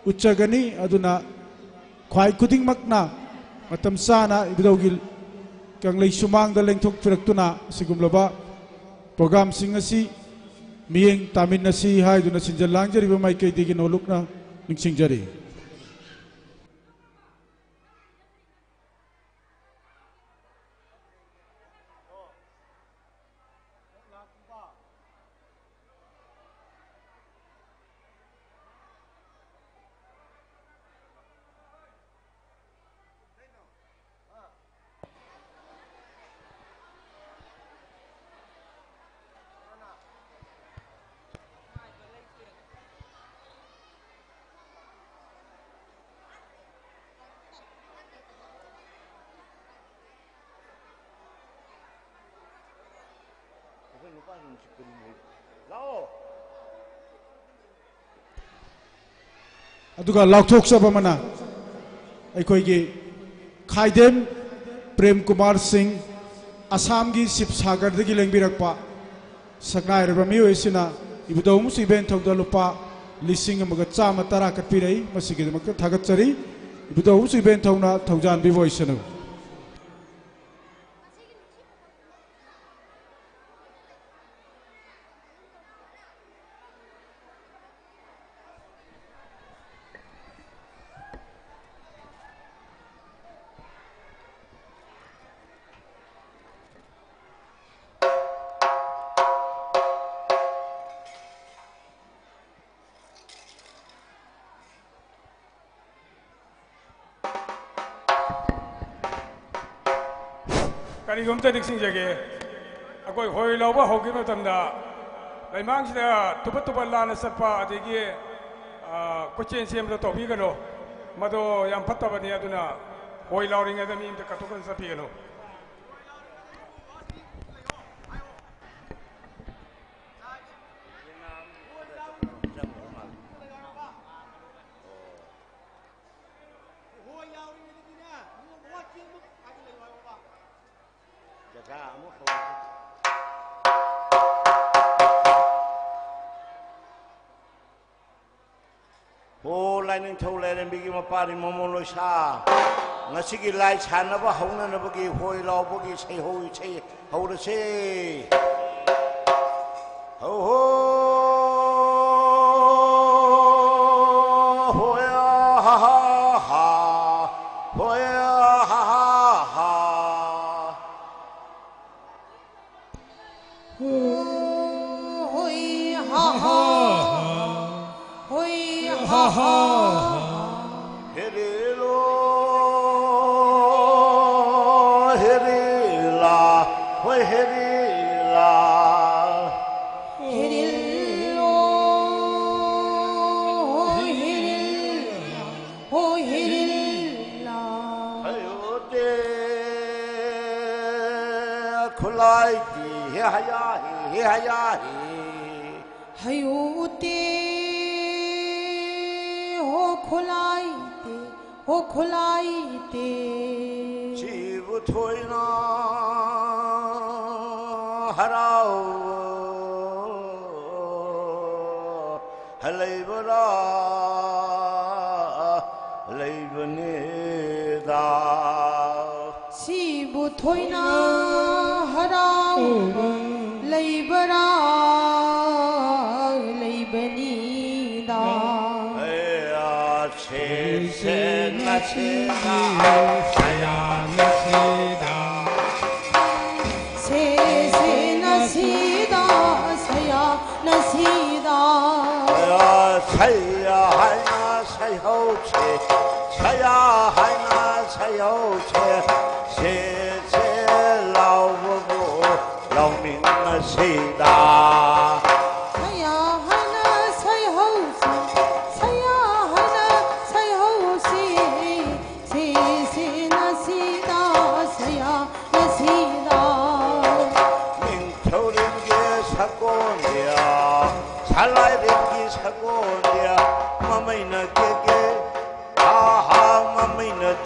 [SPEAKER 3] uchagani aduna khwai khudingmakna matam sana ibidawgi kanglei sumangda lengthok piraktuna sigumlaba program singasi miyeng taminasi haiduna sinjalangjariba maikei digi nolukna ningsingjari aduga lakthok sabamana aikoigi Khaidem Prem Kumar Singh Assam gi Sipsagar dagi lengbirakpa สักนายระมีไว้สินะอิบุตรมุสีเบนทองดลุปะลิสิงห์มกจ้ามาตรากัดปีไรมาสิกิดมกทักจรีอิบุตรมุสีเบนทองนะทองจานบิโวยสนุ
[SPEAKER 5] การที่ผมจะดึกสิ่งเจเกะก็หอยเราว่าหกินมาทำได้ในมังสิเนี่ยทุบลานสัตว์ป่าที่เกี่ยก็เช่นเสียมตัวตัวพี่กันโนมาดูยังพัฒนาเนี่ยตัวน่ะหอยเราเรื่องอะไรมีแต่กระตุกกันสัตว์พี่กันโน
[SPEAKER 6] โอ้ลายนึงเท่าไรนั่นบิกิมาปาริมมโลชางั้นสิกิลายฉันนะว่าเขานั่นนะบิกิหอยเราบิกิใช้หอยใช้หอยใช้โอ้โหหอยฮ่าฮ่าฮ่าหอยฮ่าฮ่าฮ่า
[SPEAKER 7] หอยฮ่าฮ่าหอยฮ่าฮ่า
[SPEAKER 6] เฮริโลเฮริลาหอยเฮริลา
[SPEAKER 7] เฮริโลหอยเฮริหอยเฮริลา
[SPEAKER 6] เฮ้ยโอเดคุไลตีเฮฮายาเฮฮายาเฮ
[SPEAKER 7] เฮยโอเดโฮคุไลตีโฮคุไลตี
[SPEAKER 6] ชีบุถอยนาฮาราวฮัลเลบราเลบเนดา
[SPEAKER 7] ชีบุถอยนาฮาราวเลบราเลบนีดา
[SPEAKER 6] เชเซนาเชดาสยานาเชดา
[SPEAKER 7] เชเซนาเชดาสยานาเชดา
[SPEAKER 6] ใช่ให้นาใช่เขาเชใช่ให้นาใช่เขาเชเชเชเราบุเรามิงนาเชดา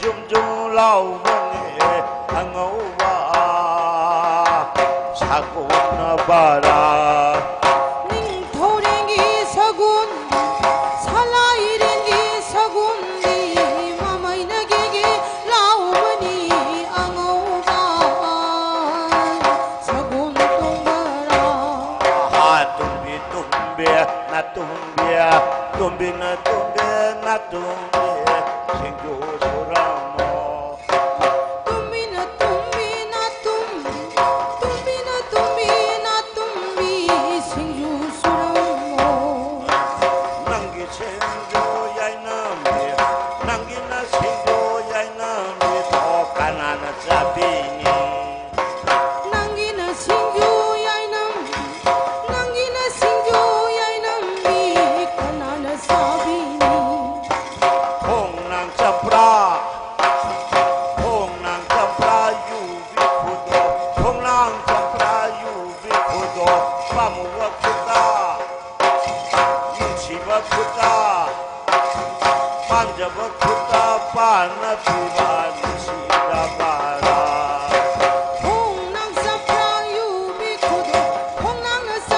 [SPEAKER 6] จุ่มจุ่มเล่ามันเอ๋อังเอาว่าสักวันบารา
[SPEAKER 7] นิ่งเท่าเรื่องกีสักุนสลายเรื่องกีสักุนดีมาไม่นักกีเล่ามันนี่อังเอาว่าสักุนตุงบารา
[SPEAKER 6] ฮาตุมบีนาตุมเบียตุมบีนาตุมเบียนาตุมเบียสิงโต
[SPEAKER 7] 红浪上飘有米苦多，红浪的心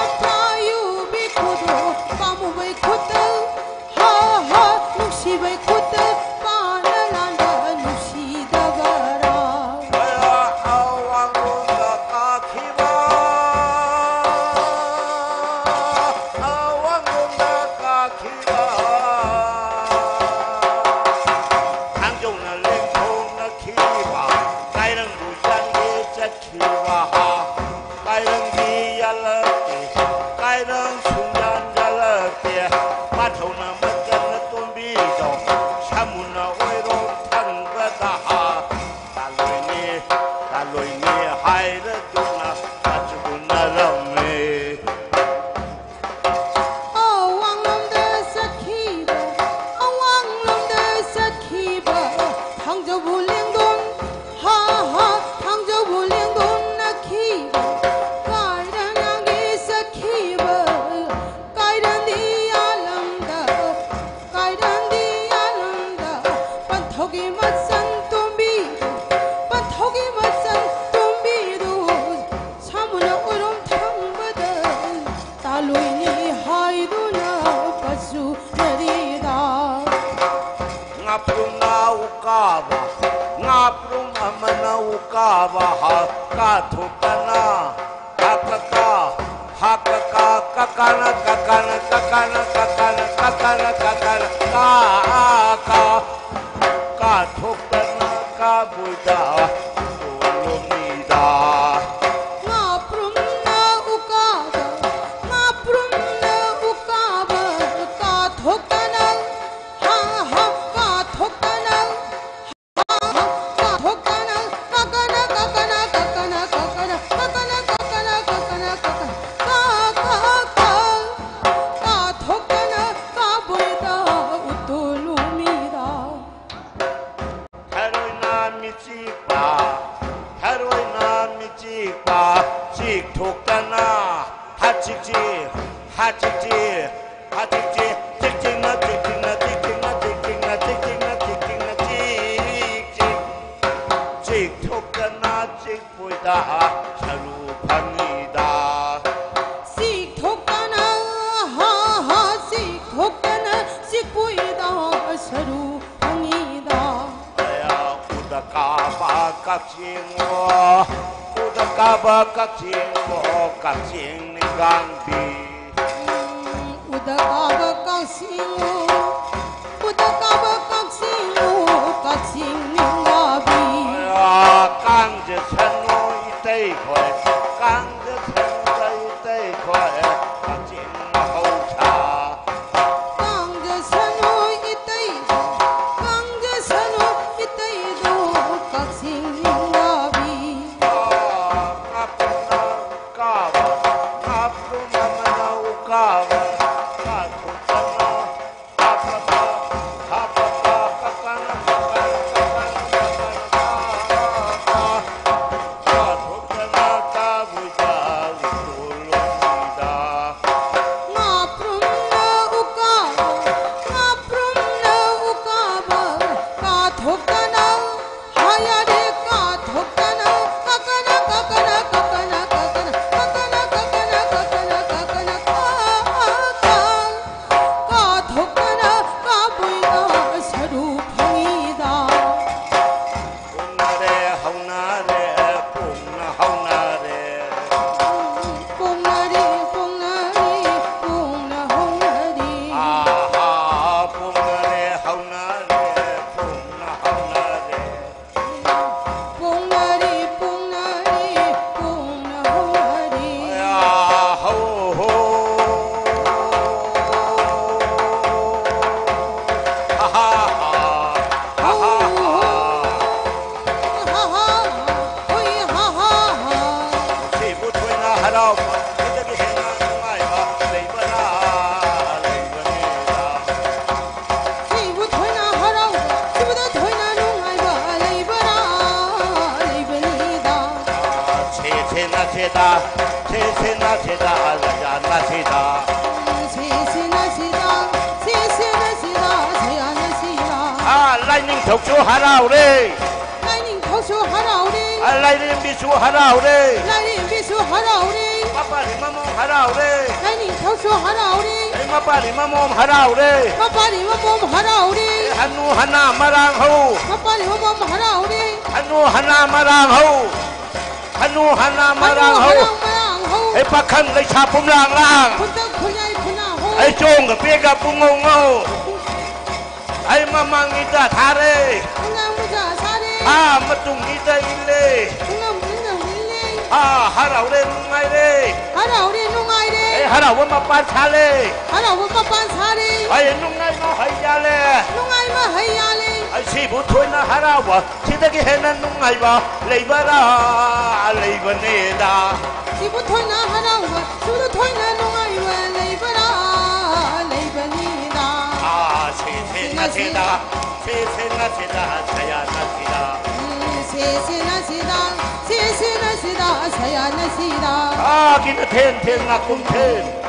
[SPEAKER 6] อ haraure nungai re
[SPEAKER 7] haraure nungai re
[SPEAKER 6] harawa mapan sale
[SPEAKER 7] harawa mapan sale
[SPEAKER 6] ai nungai ma hai ya le
[SPEAKER 7] nungai ma hai ya le
[SPEAKER 6] ai si bu thoi na harawa sidagi hena nungai ba leibara leibane da
[SPEAKER 7] si bu thoi na harawa sudu thoi na nungai ba leibara leibani da
[SPEAKER 6] se na se da saya na se da
[SPEAKER 7] se na se da saya na se da
[SPEAKER 6] kin ten na kum ten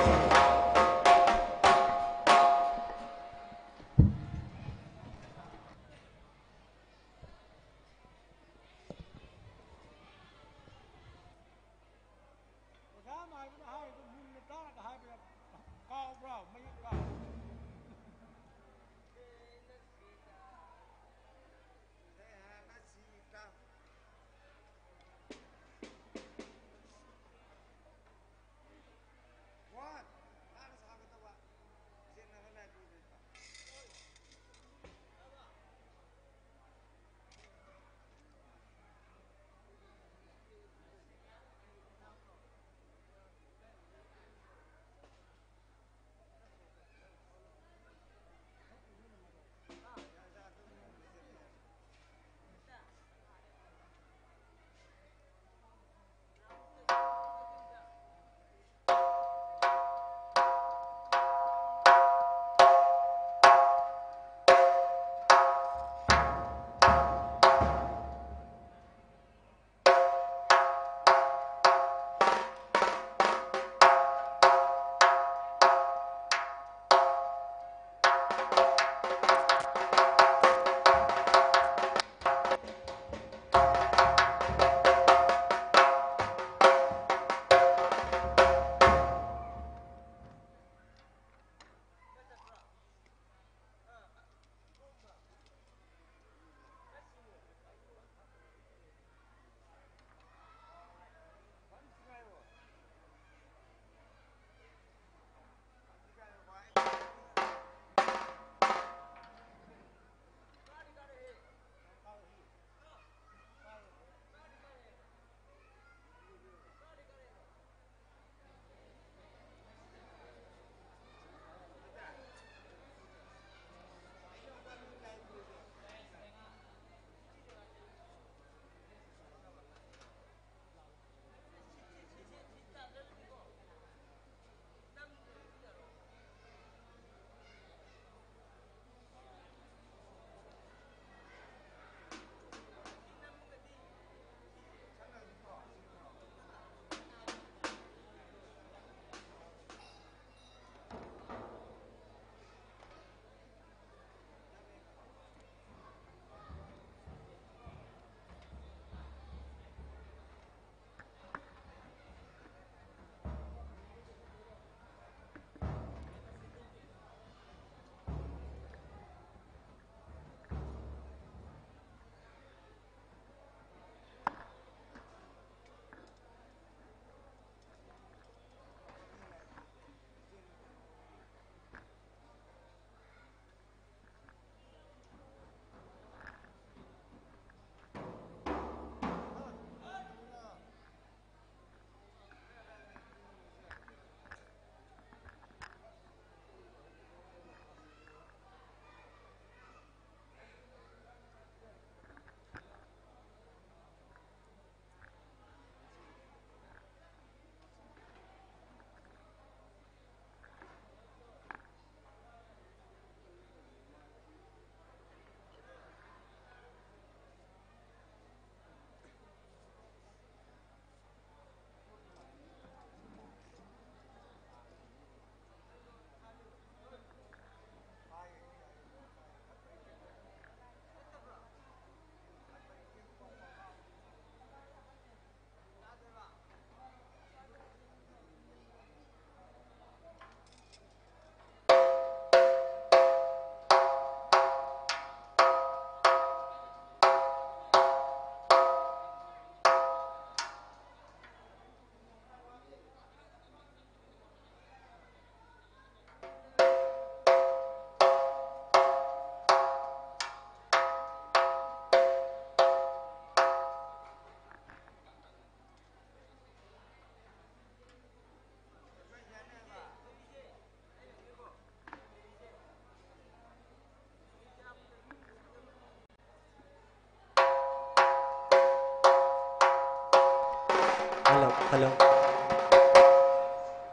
[SPEAKER 1] hello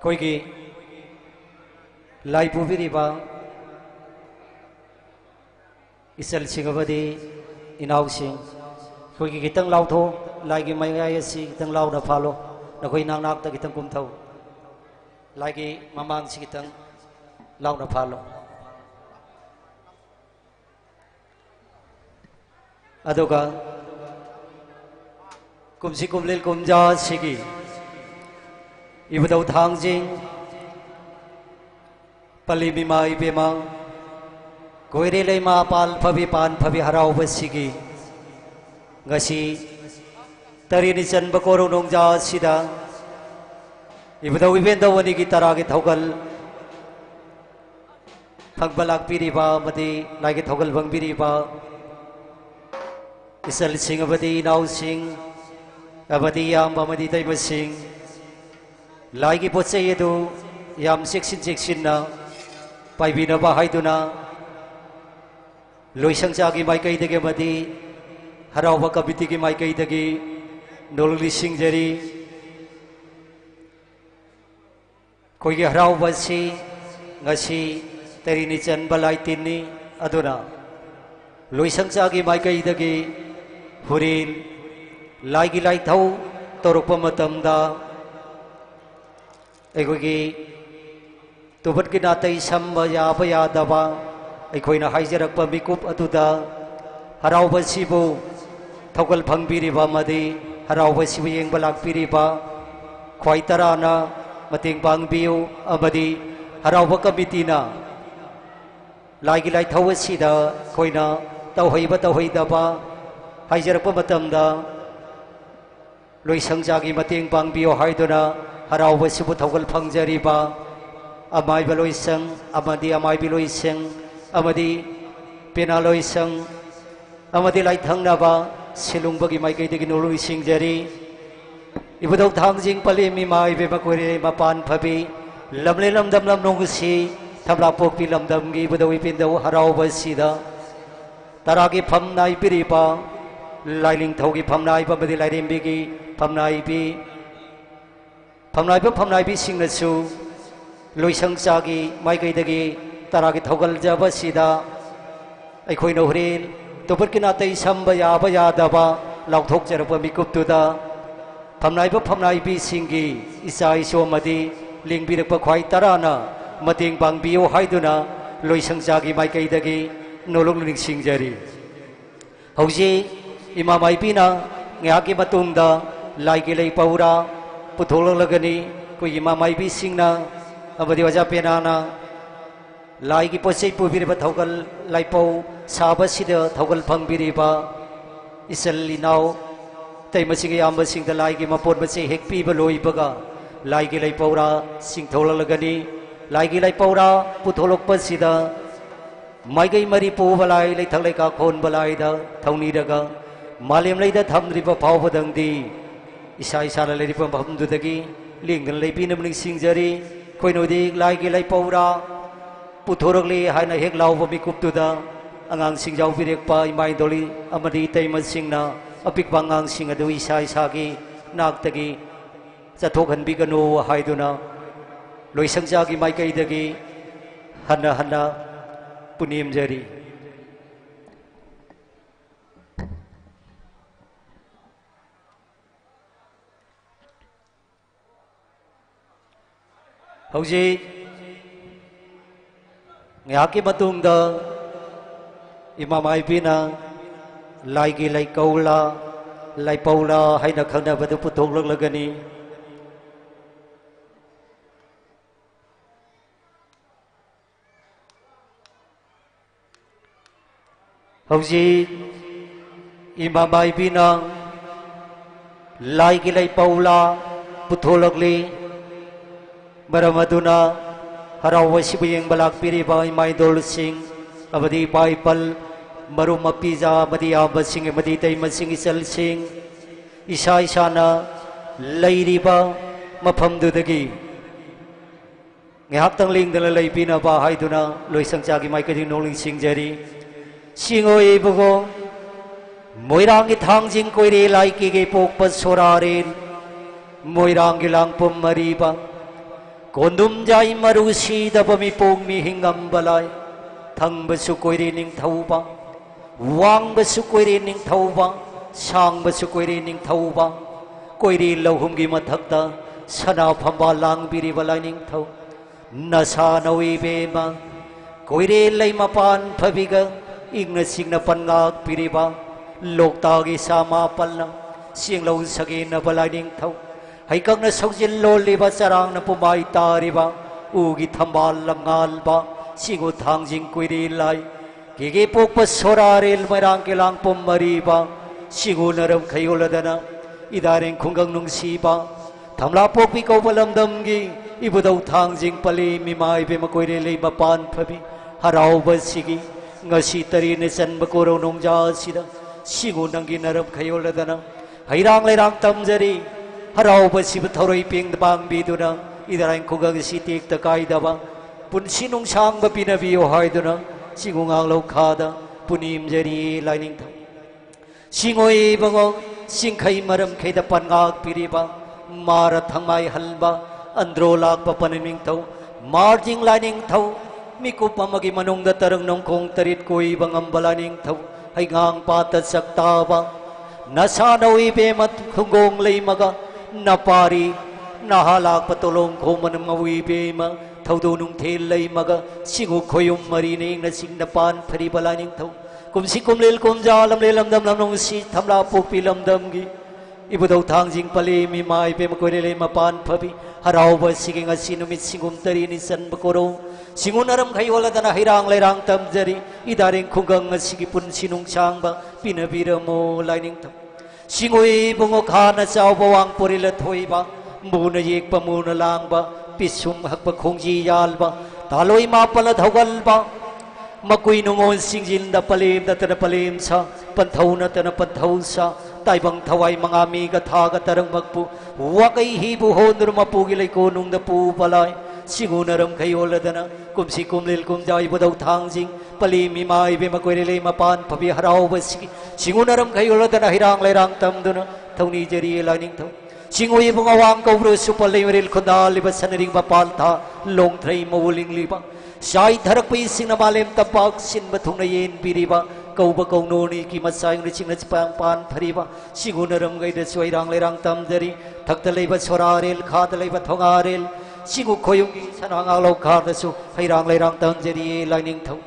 [SPEAKER 1] koi ki lai pubiriba isal singabadi inau sing koi ki kitang lau tho lai ki mai ai si kitang lau na phalo na koi nang nak ta kitang kum thau lai ki mamang si kitang lau na phalo aduga kumsi kumlil kumja sigi ibadau thangjing pali bimai bemang koire leima pal phabi pan phabi harau basigi ngasi tarini chan bakoro nongja sida ibadau ibenda wani gi tara gi thogal phagbalak piriba mati lagi thogal bang piriba isal sing abadi nau sing abadi yam amadi tai basing lagi poche yedu yam seksin na paibina ba haiduna loisang jagi mai kai dege madi harau ba kabiti gi mai kai dege nolli sing jari koi gi harau ba si ngasi terini chan balai tinni aduna loisang jagi mai kai dege hurin laigi lai thau torukpa matamda egogi tubat ki natai samba ya ba ya daba eikhoina haijarakpa mikup atuda harauba sibu thogal phangbiriba madi harauba sibu yengba lakpiriba khwai tarana mating pangbiu amadi harauba kamitina laigi lai thau asida khoina tauhaiba tauhaidaba haijarakpa matamda loisang jagi mating pangbiu haiduna harauba sibu thogal phangjariba amai baloisang amadi amai biloisang amadi penaloisang amadi lai thangnaba silungbagi mai kai degi nului singjari ibadau thangjing pali mi mai be bakore mapan phabi lamle lamdam lam nongsi thamla pokpi lamdam gi ibadau ipindau harauba sida taragi phamnai piripa lailing thogi phamnai ba badi lairembi gi phamnai bi singnasu loisang jagi mai kai degi taragi thogal jaba sida aikhoi no hrin topar kina tai samba ya ba ya daba lauthok jarapa mikup tuda phamnai bi singi isai somadi lingbi rakpa khwai tarana mating pangbiu haiduna loisang jagi mai kai degi nolong ling singjari hauji ima mai pina ngaki matungda laigi lei paura putholong lagani ko ima mai bi singna abadi waja penana laigi posei pubiriba thogal laipau saba sida thogal phangbiriba isal linau taimasiga yamba singda laigi mapon bache hekpi baloi baga laigi laipaura sing thola lagani laigi laipaura putholok pasida maigai mari pu balai lai thalai ka khon balai da thauni daga malem lai da thamriba phawbadangdi isai sala lai ripa bhamdu dagi lingan lai pinam ning singjari koinodi laigi laipaura puthorokli haina hek lauba mikup tuda angang singjau birekpa imai doli amadi taima singna apik bangang sing adu isai sagi naktagi chathokhan biganu haiduna loisang jagi mai kai dagi hana punim jari hauji ngaki matungda imam aibina laigi lai kaula lai paula haina khangna badu puthong lagani hauji imam aibina laigi lai paula putholakli maramaduna harau sibu yang balak piri bai mai dol sing abadi pai pal maru mapiza abadi abasing abadi tai masing isal sing isa isana lairiba mafam dudagi ngahak tang ling dala lai pina ba haiduna loisang chagi mai kading noling sing jari singoi bugo moirang ki thangjing koire lai ki ge pok pas sorarin moirang gilang pumariba kondum jai marusi da pami pong mi hingam balay thang basu koiri ning thauba wang basu koiri ning thauba sang basu koiri ning thauba koiri lohum gi mathakta sana phamba lang biri balay ning thau nasa nawi bema koiri lay mapan phabiga igna singna pangak piriba lokta gi sama palna sing lo sagi na balay ning thau hay kang na saujin loliba sarang na pumay tariba ugi thambal langal ba singo thang jing koiri lai gigi pokpa soraril marang kilang pumariba singo naram khayoladana idaring khunggang nung siba thamla pokpi ko balam damgi ibudau thang jing pali mimai be makoire lei mapan phabi harau basigi ngasi tari ne san bakoro nong ja sida singo nangi naram khayoladana hairang lerang tamjari harau basiba thoroi ping da bang biduna idaring khunggang sitik ta kaidaba punsi nung sang ba pinabiyo haiduna singo ngang lo khada punim jari lining tha singoi bango singkhai maram khaida pangak piriba mara thangmai halba andro lak pa paniming thau marjing lining thau miku pamagi manung da tarang nong khong tarit koi bangam balaning thau hai ngang pata sakta ba nasa nawi be mat khungong lei maga napari nahalak patolong khoman mawi be ma thau do nung thel lei maga singu khoyum mari ning na sing na pan phari balaning thau kum si kum lel kum ja lam le lam dam lam nong si thamla pok pi lam dam gi ibudau thang jing pali mi mai pe ma koire le ma pan phabi harau ba siging a sinumit singum tari ni san bakoro singun aram khai wala dana hirang le rang tam jari idaring khunggang a sigi pun sinung sang ba pinabira mo lining thau singoi bungo khana chaw bawang pori la thoi ba muna yek pa muna lang ba pisum hak pa khongji yal ba taloi ma pala thogal ba makui nungon singjin da palim da tana palim sa panthau na tana panthau sa taibang thawai mga mi ga tha ga tarang magpu wakai hi bu hondur mapugi lai ko nung da pu palai singunaram khayola dana kumsi kumlil kumjai budau thang jing palim mi mai be makoi le ma pan phabi harau basiki singunaram khayola dana hirang lai rang tam duna thoni jari lining thau singui bunga wang ko bro supal le ril khondal ba sanring ba pal tha long threi mawling liba sai dharak pi singna malem tapak sin bathung na yen piriba kau ba kau no ni ki masai ngi ching na chpang pan phariba sigunaram gai de soi rang le rang tam jari thak lei ba sorarel khat lei ba thongarel sigu khoyung gi sanang lo kha da su hai rang le rang tam jari lining thau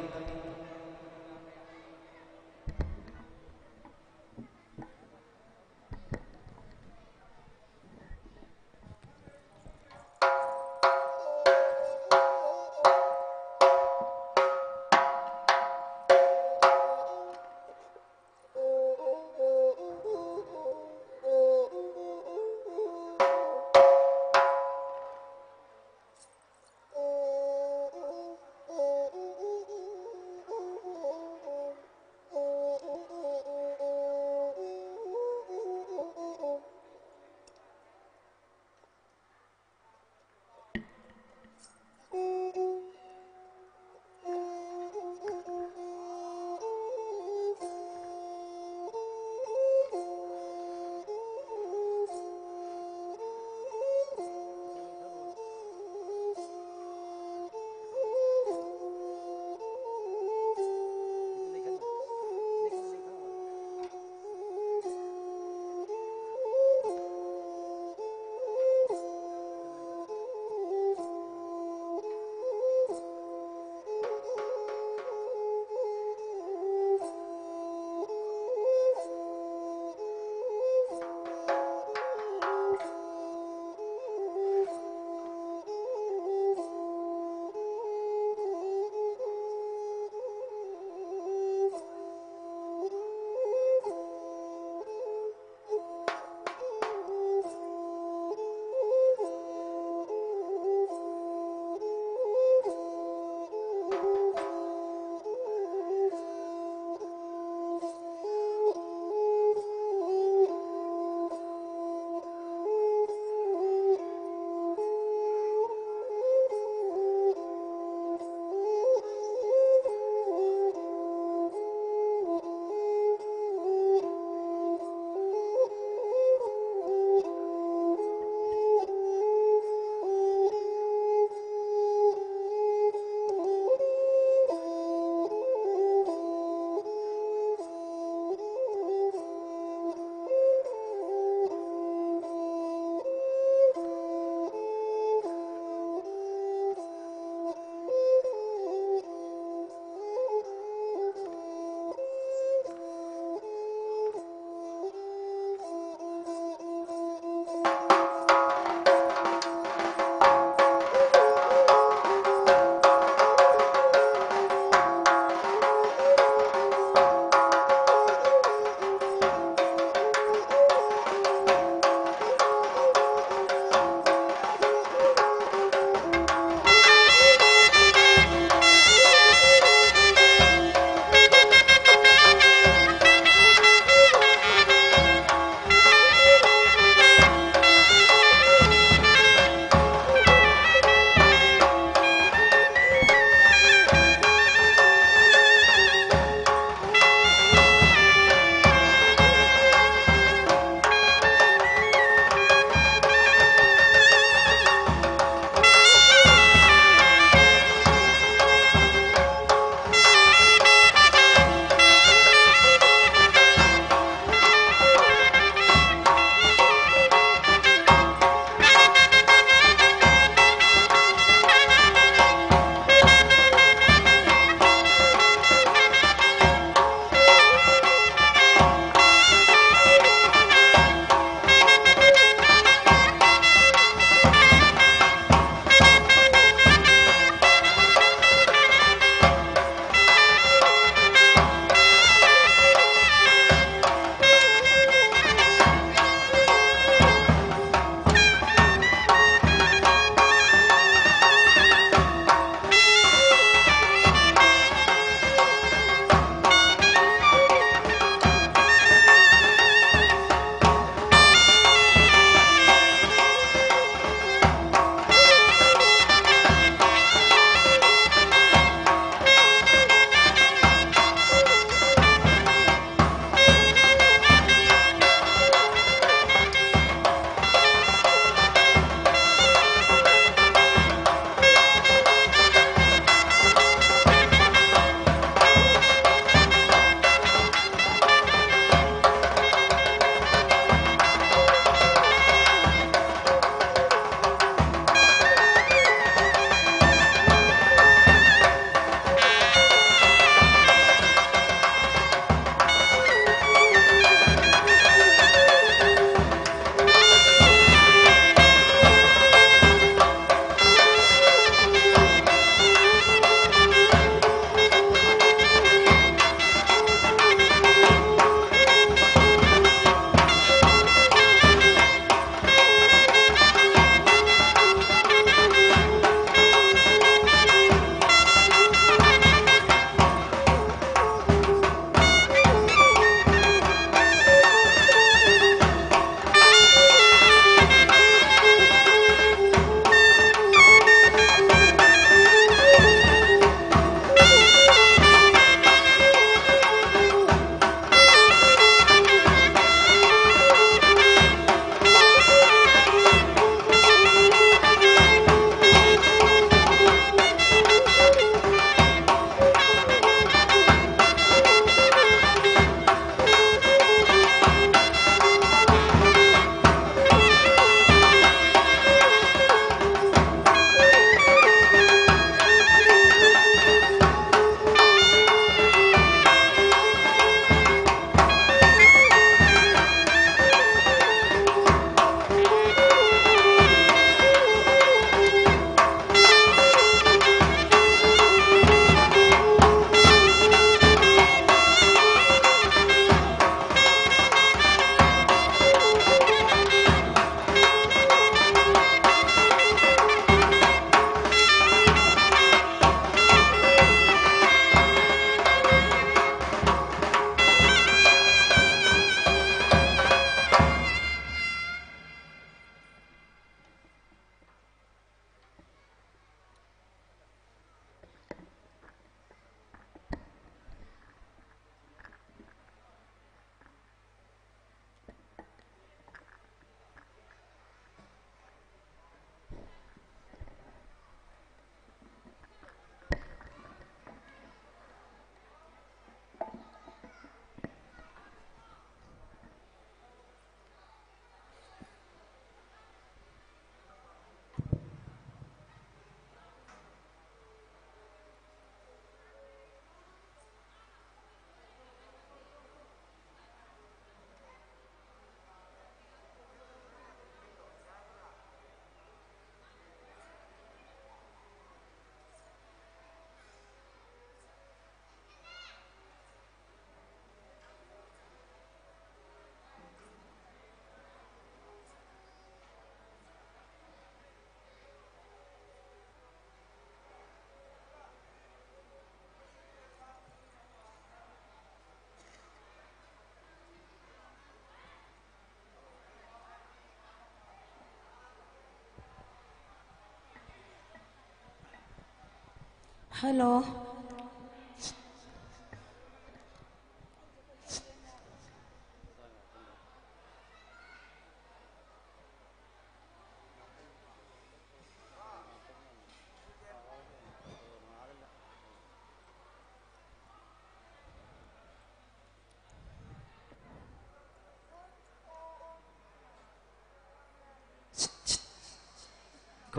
[SPEAKER 7] ฮัลโหล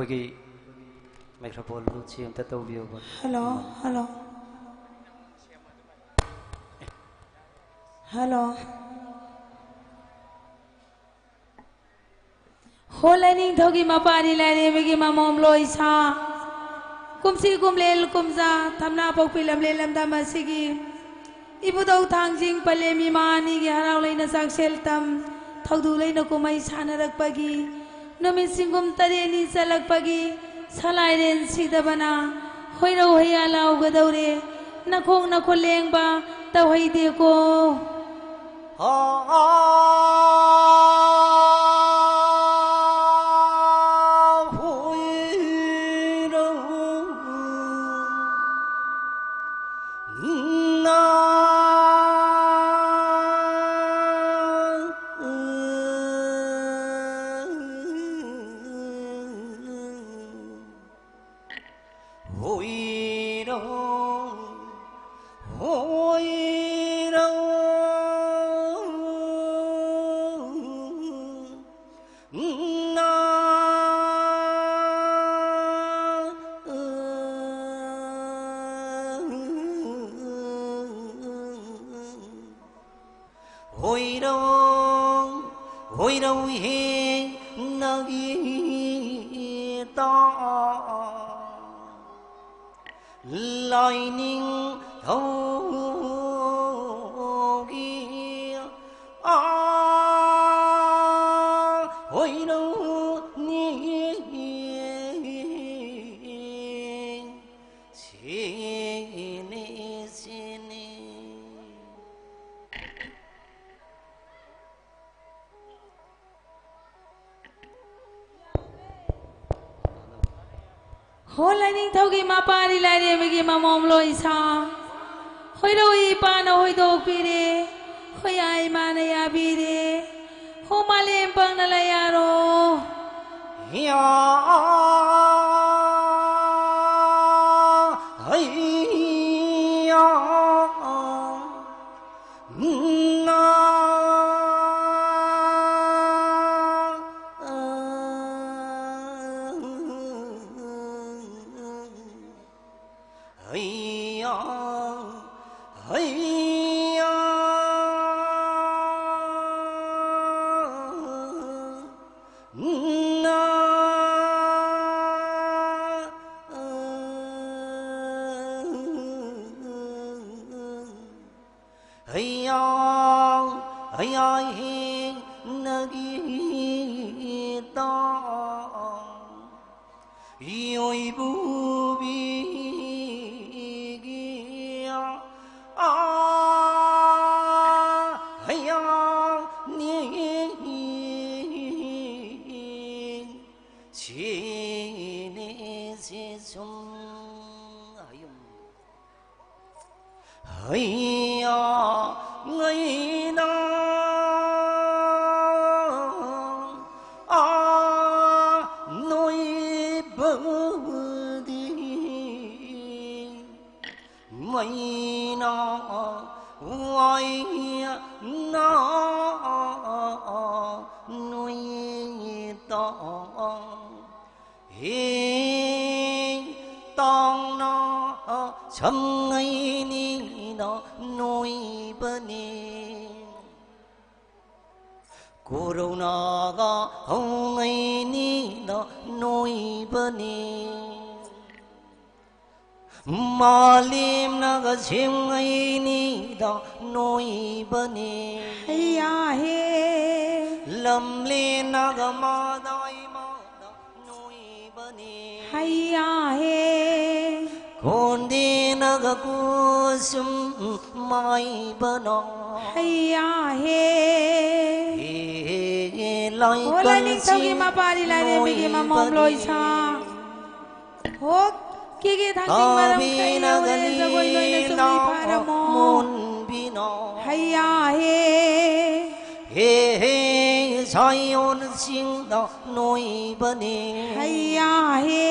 [SPEAKER 1] ꯑꯩꯈꯣꯏꯒꯤ ꯃꯥꯏꯀ꯭ꯔꯣꯐꯣꯟ ꯂꯨꯠꯁꯤ ꯑꯝꯇ ꯇꯧꯕꯤꯌꯨꯕ
[SPEAKER 7] ฮัลโหลฮัลโหลฮัลโหลโหไลนิ่งทกิมาปาดีไลเรบิกิมามอมลอยซากุมซีกุมเลลกุมซาทำนาปกปิลำเลลำดามาสิกิอิบุตเอาทางจิงปเลมีมานีกิฮาราวเลยนะสักเชลตัมทักดูเลยนะกุไม่ชานะรักปากีนมิสิงกุมตะเรนีสลักปากีสลายเรนสีดบนาหอยเราหอยอาลาวกระดาวเรนักคงนักคนเลงบาตะหอยเดียโกโหไลนิ่งทกิมาปาดีไลเรบิกิมามอมลอยซาหอยเราอีปานะหอยดอกปีเรหอยไอมานะยาปีเรโหมาเลมปังนะลายาโร
[SPEAKER 1] ยาเฮียนาเฮียเฮียนาเฮียเฮียเฮนกีตาโยบูบีเฮียไงนะหน่อยบดีไม่น่าไว้น่าหน่อยต้องเฮต้องน่าทำไงนี่น่ะน้อยบนีโคโรนากะเอาไงนี่น่ะน้อยบนีมาลิมนากะเชียงไงนี่น่ะน้อยบนี
[SPEAKER 7] เฮียเฮ
[SPEAKER 1] ลำเลนากะมาได้มาน่ะน้อยบนี
[SPEAKER 7] เฮียเฮ
[SPEAKER 1] คนดีนักกุศลไม่บนอ
[SPEAKER 7] เฮียเฮ
[SPEAKER 1] ลอยกันสิ
[SPEAKER 7] มาปาดีไลเรบิกิมามอมลอยซาโห Kiki thang maram kayo re jagoy noy na sumi para mo Haya he
[SPEAKER 1] He sayon sing da noi bani
[SPEAKER 7] Haya he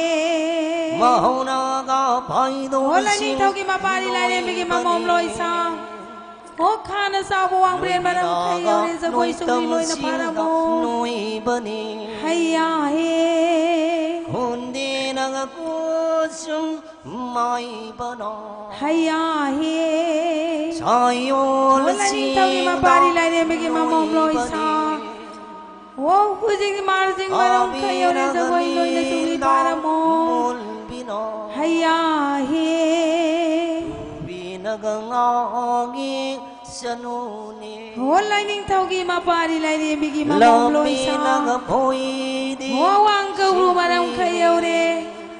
[SPEAKER 1] Mahona ga bhai do
[SPEAKER 7] Hola ni thau ki mapari lai re bigi mamom loi sa Ho khana sa buang brien maram kayo re jagoy sumi noy na para mo
[SPEAKER 1] noi bani
[SPEAKER 7] Haya he
[SPEAKER 1] Hundi na kusum mai bana
[SPEAKER 7] Haya he
[SPEAKER 1] sayon
[SPEAKER 7] Hola ni thau ki mapari lai re bigi mamom loi sa Ho hujing marsing maram kayo re jagoy noy na sumi para mo Haya he
[SPEAKER 1] Binagangi sanuni
[SPEAKER 7] Hola ning thau ki mapari lai re bigi mamom loi sa Ho wang ka ru maram kayo re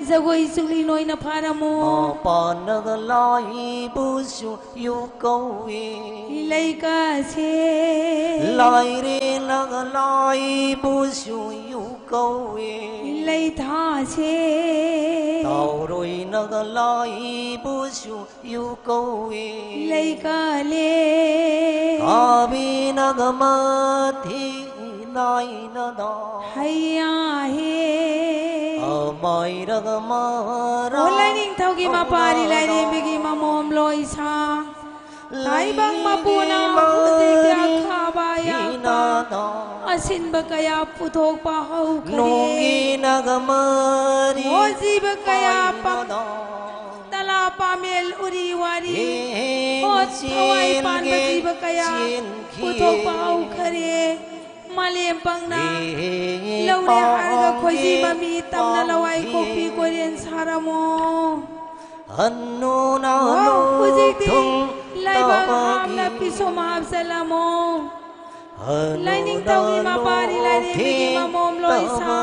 [SPEAKER 7] jagoy suli noy na para mo
[SPEAKER 1] Panagalai busu yu kawi
[SPEAKER 7] Ilay ka se
[SPEAKER 1] Lai re nagalai busu yu kawi
[SPEAKER 7] Ilay tha se
[SPEAKER 1] Tao roi nagalai busu yu kawi
[SPEAKER 7] Ilay ka le
[SPEAKER 1] Kabi nagamati nai nada
[SPEAKER 7] Haya he
[SPEAKER 1] Amai ragamara
[SPEAKER 7] Hola ning thau ki mapari lai re bigi mamom loi sa Tay bang mapuna Huzi kya khabaya pa Asin ba kaya puthok pa hau
[SPEAKER 1] Nungi
[SPEAKER 7] khare
[SPEAKER 1] nagamari
[SPEAKER 7] Hozi ba kaya pa Tala pa mel uri wari Hot hawai pan ba zi ba kaya Puthok pa hau khare Malem pang na Laure harga khoji mami tam na lawai kopi korean sara mo
[SPEAKER 1] Hannu na
[SPEAKER 7] Huzik di
[SPEAKER 1] lutung
[SPEAKER 7] Lai bang ham na piso mahab sala mo Lai ning tau ni mapari lai re bigi mamom loi sa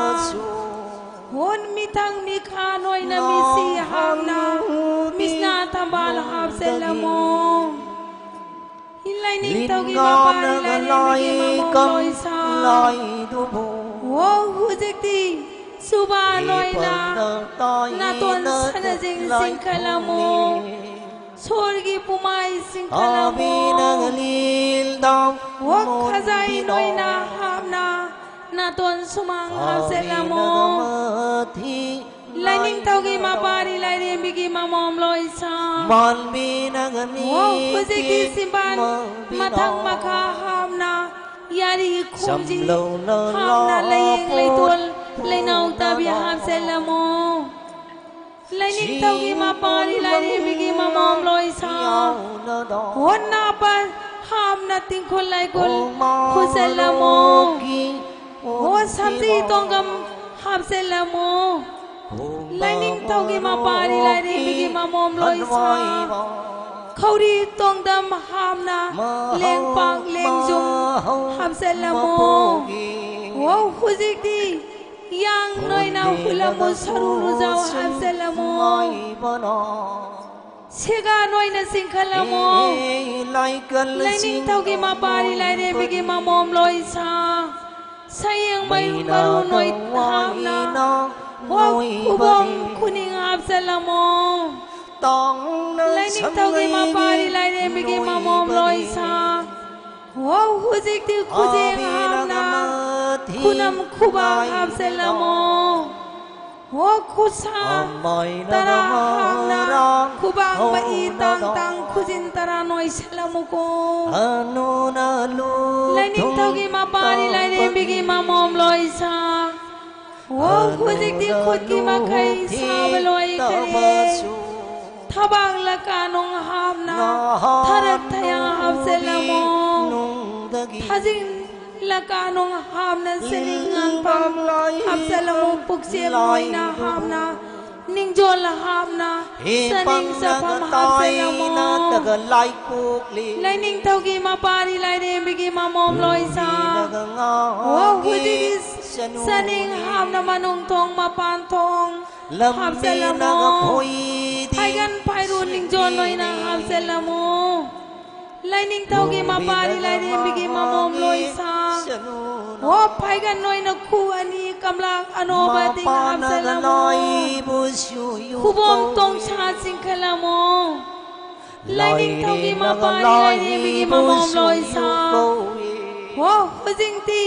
[SPEAKER 7] Hon mitang mikha noy na misi ham na Misna tambal hab sala mo Hilai ning tau ki mapari lai re bigi mamom loi sa
[SPEAKER 1] Lai dubu
[SPEAKER 7] Wo huzik di Suba noy na Na tuan sana jing sing kala mo Sorgi pumai sing kala
[SPEAKER 1] Abi
[SPEAKER 7] mo
[SPEAKER 1] nagalil daw
[SPEAKER 7] Wo khazai noy na ham na Na tuan sumang hab sala mo Lai ning tau ki mapari lai re bigi mamom loi sa
[SPEAKER 1] Malbi nagani
[SPEAKER 7] Wo huzik di simban Matang makha ham na Yari khum jing ham na layeng lay tuol Lay nau tabi ham sala mo Lai ning tau ki mapari lai re bigi mamom loi sa Hon na pa ham na ting khul lai kul khusala mo Ho samsi tongam ham sala mo Lai ning tau ki mapari lai re bigi mamom loi sa Khawri tongdam ham na leng pang leng zum ham sala mo Wo huzik di Yang noy na hula mo saruru jaw ham sala mo Sega noy na singkhala mo Lai ning tau ki mapari lai re bigi mamom loi sa Sayang may maru noy ham na Wo kubong kuning ham sala mo Lai ning tau ki mapari lai re bigi mamom loi sa Wo huzik di khujeng ham na Kunam kubang ham sala mo Wo kusa Tara ham na Kubang maitang tang kujin tara noy sala mo ko Lai ning tau ki mapari lai re bigi mamom loi sa Wo huzik di khud ki makai sa baloi kare Thabang lakanong ham na Tharak thayang ham sala mo Thajing lakanong ham na silingang pang Ham sala mo puksiem noy na ham na Ningjol ham na Saning sapam ham sala mo Lai ning tau ki mapari lai re bigi mamom loi sa Wo hujigis Saning ham na manung tong mapan tong Ham sala mo Paigan pairun ningjol noy na ham sala mo Lai ning tau ki mapari lai re bigi mamom loi sa Wo paigan noy na ku ani kamlang ano ba ting ham sala mo khu bom tong cha sing khala mo lai ning thau gi ma pa lai ni mi gi ma mom loi sa ho hu jing ti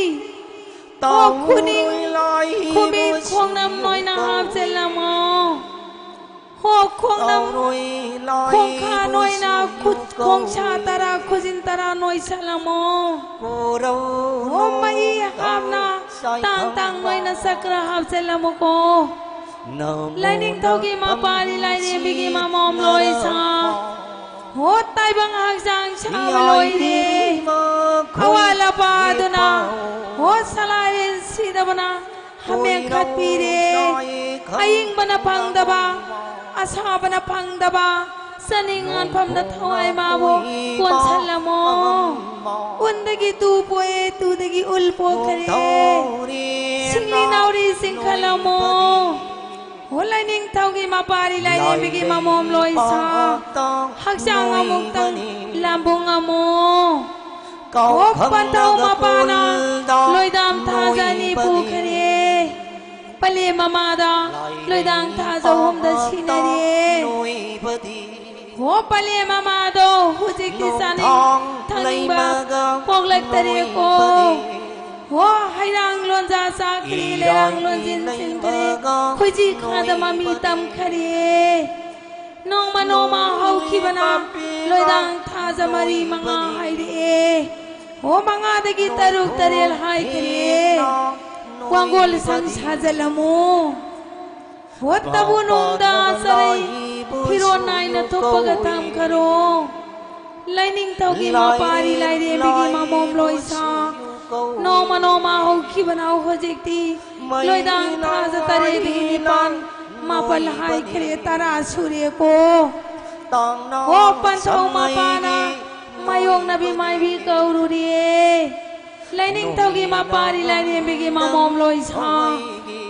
[SPEAKER 7] to khu ning khu mi khong nam noi na hap chen la mo ho khong nam khong kha noi na khut khong cha tara khujin tara noi sa la mo ho mai hap na tang tang noi na sakra hap chen la mo ko lai ning thau gi ma pa lai ni mi gi ma mom loi sa ho tai bang hak sang cha loi ni awala pa do na ho salarin si da bana hameng khat pi re aing bana phang da ba asa bana phang da ba saningan pham na thawai ma bo kon chala mo undagi tu poe tu dagi ul po khare singli nauri sing khala mo holai ning thau gi ma pari lai ne mi gi ma mom loi sa hak sang amuk tang lambung amo ko pan thau ma pa na loi dam tha jani pu khare pale mama da loi dang tha zo hom da sinare ho pale mama do hujik ti sani thang ba pok lek tare ko ho hai rang lon ja sa kri le rang lon jin sin kre khoi ji kha da ma mi tam khare nong ma hau khi bana loi dang tha ja mari manga hai re ho manga de gi taruk tarel hai kre wangol sang sa jalamu ho tabu nong da sarai phiron nai na thoppaga tham kharo laining thau gi ma pari lai re bi gi ma mom loi sa no ma ho khi banao ho jekti loi dang tha za tare bi ni pan ma pal hai khre tara sure ko ho pan thau ma pa na mayong na bi mai bi kauru re laining thau gi ma pari lai re bi gi ma mom loi sa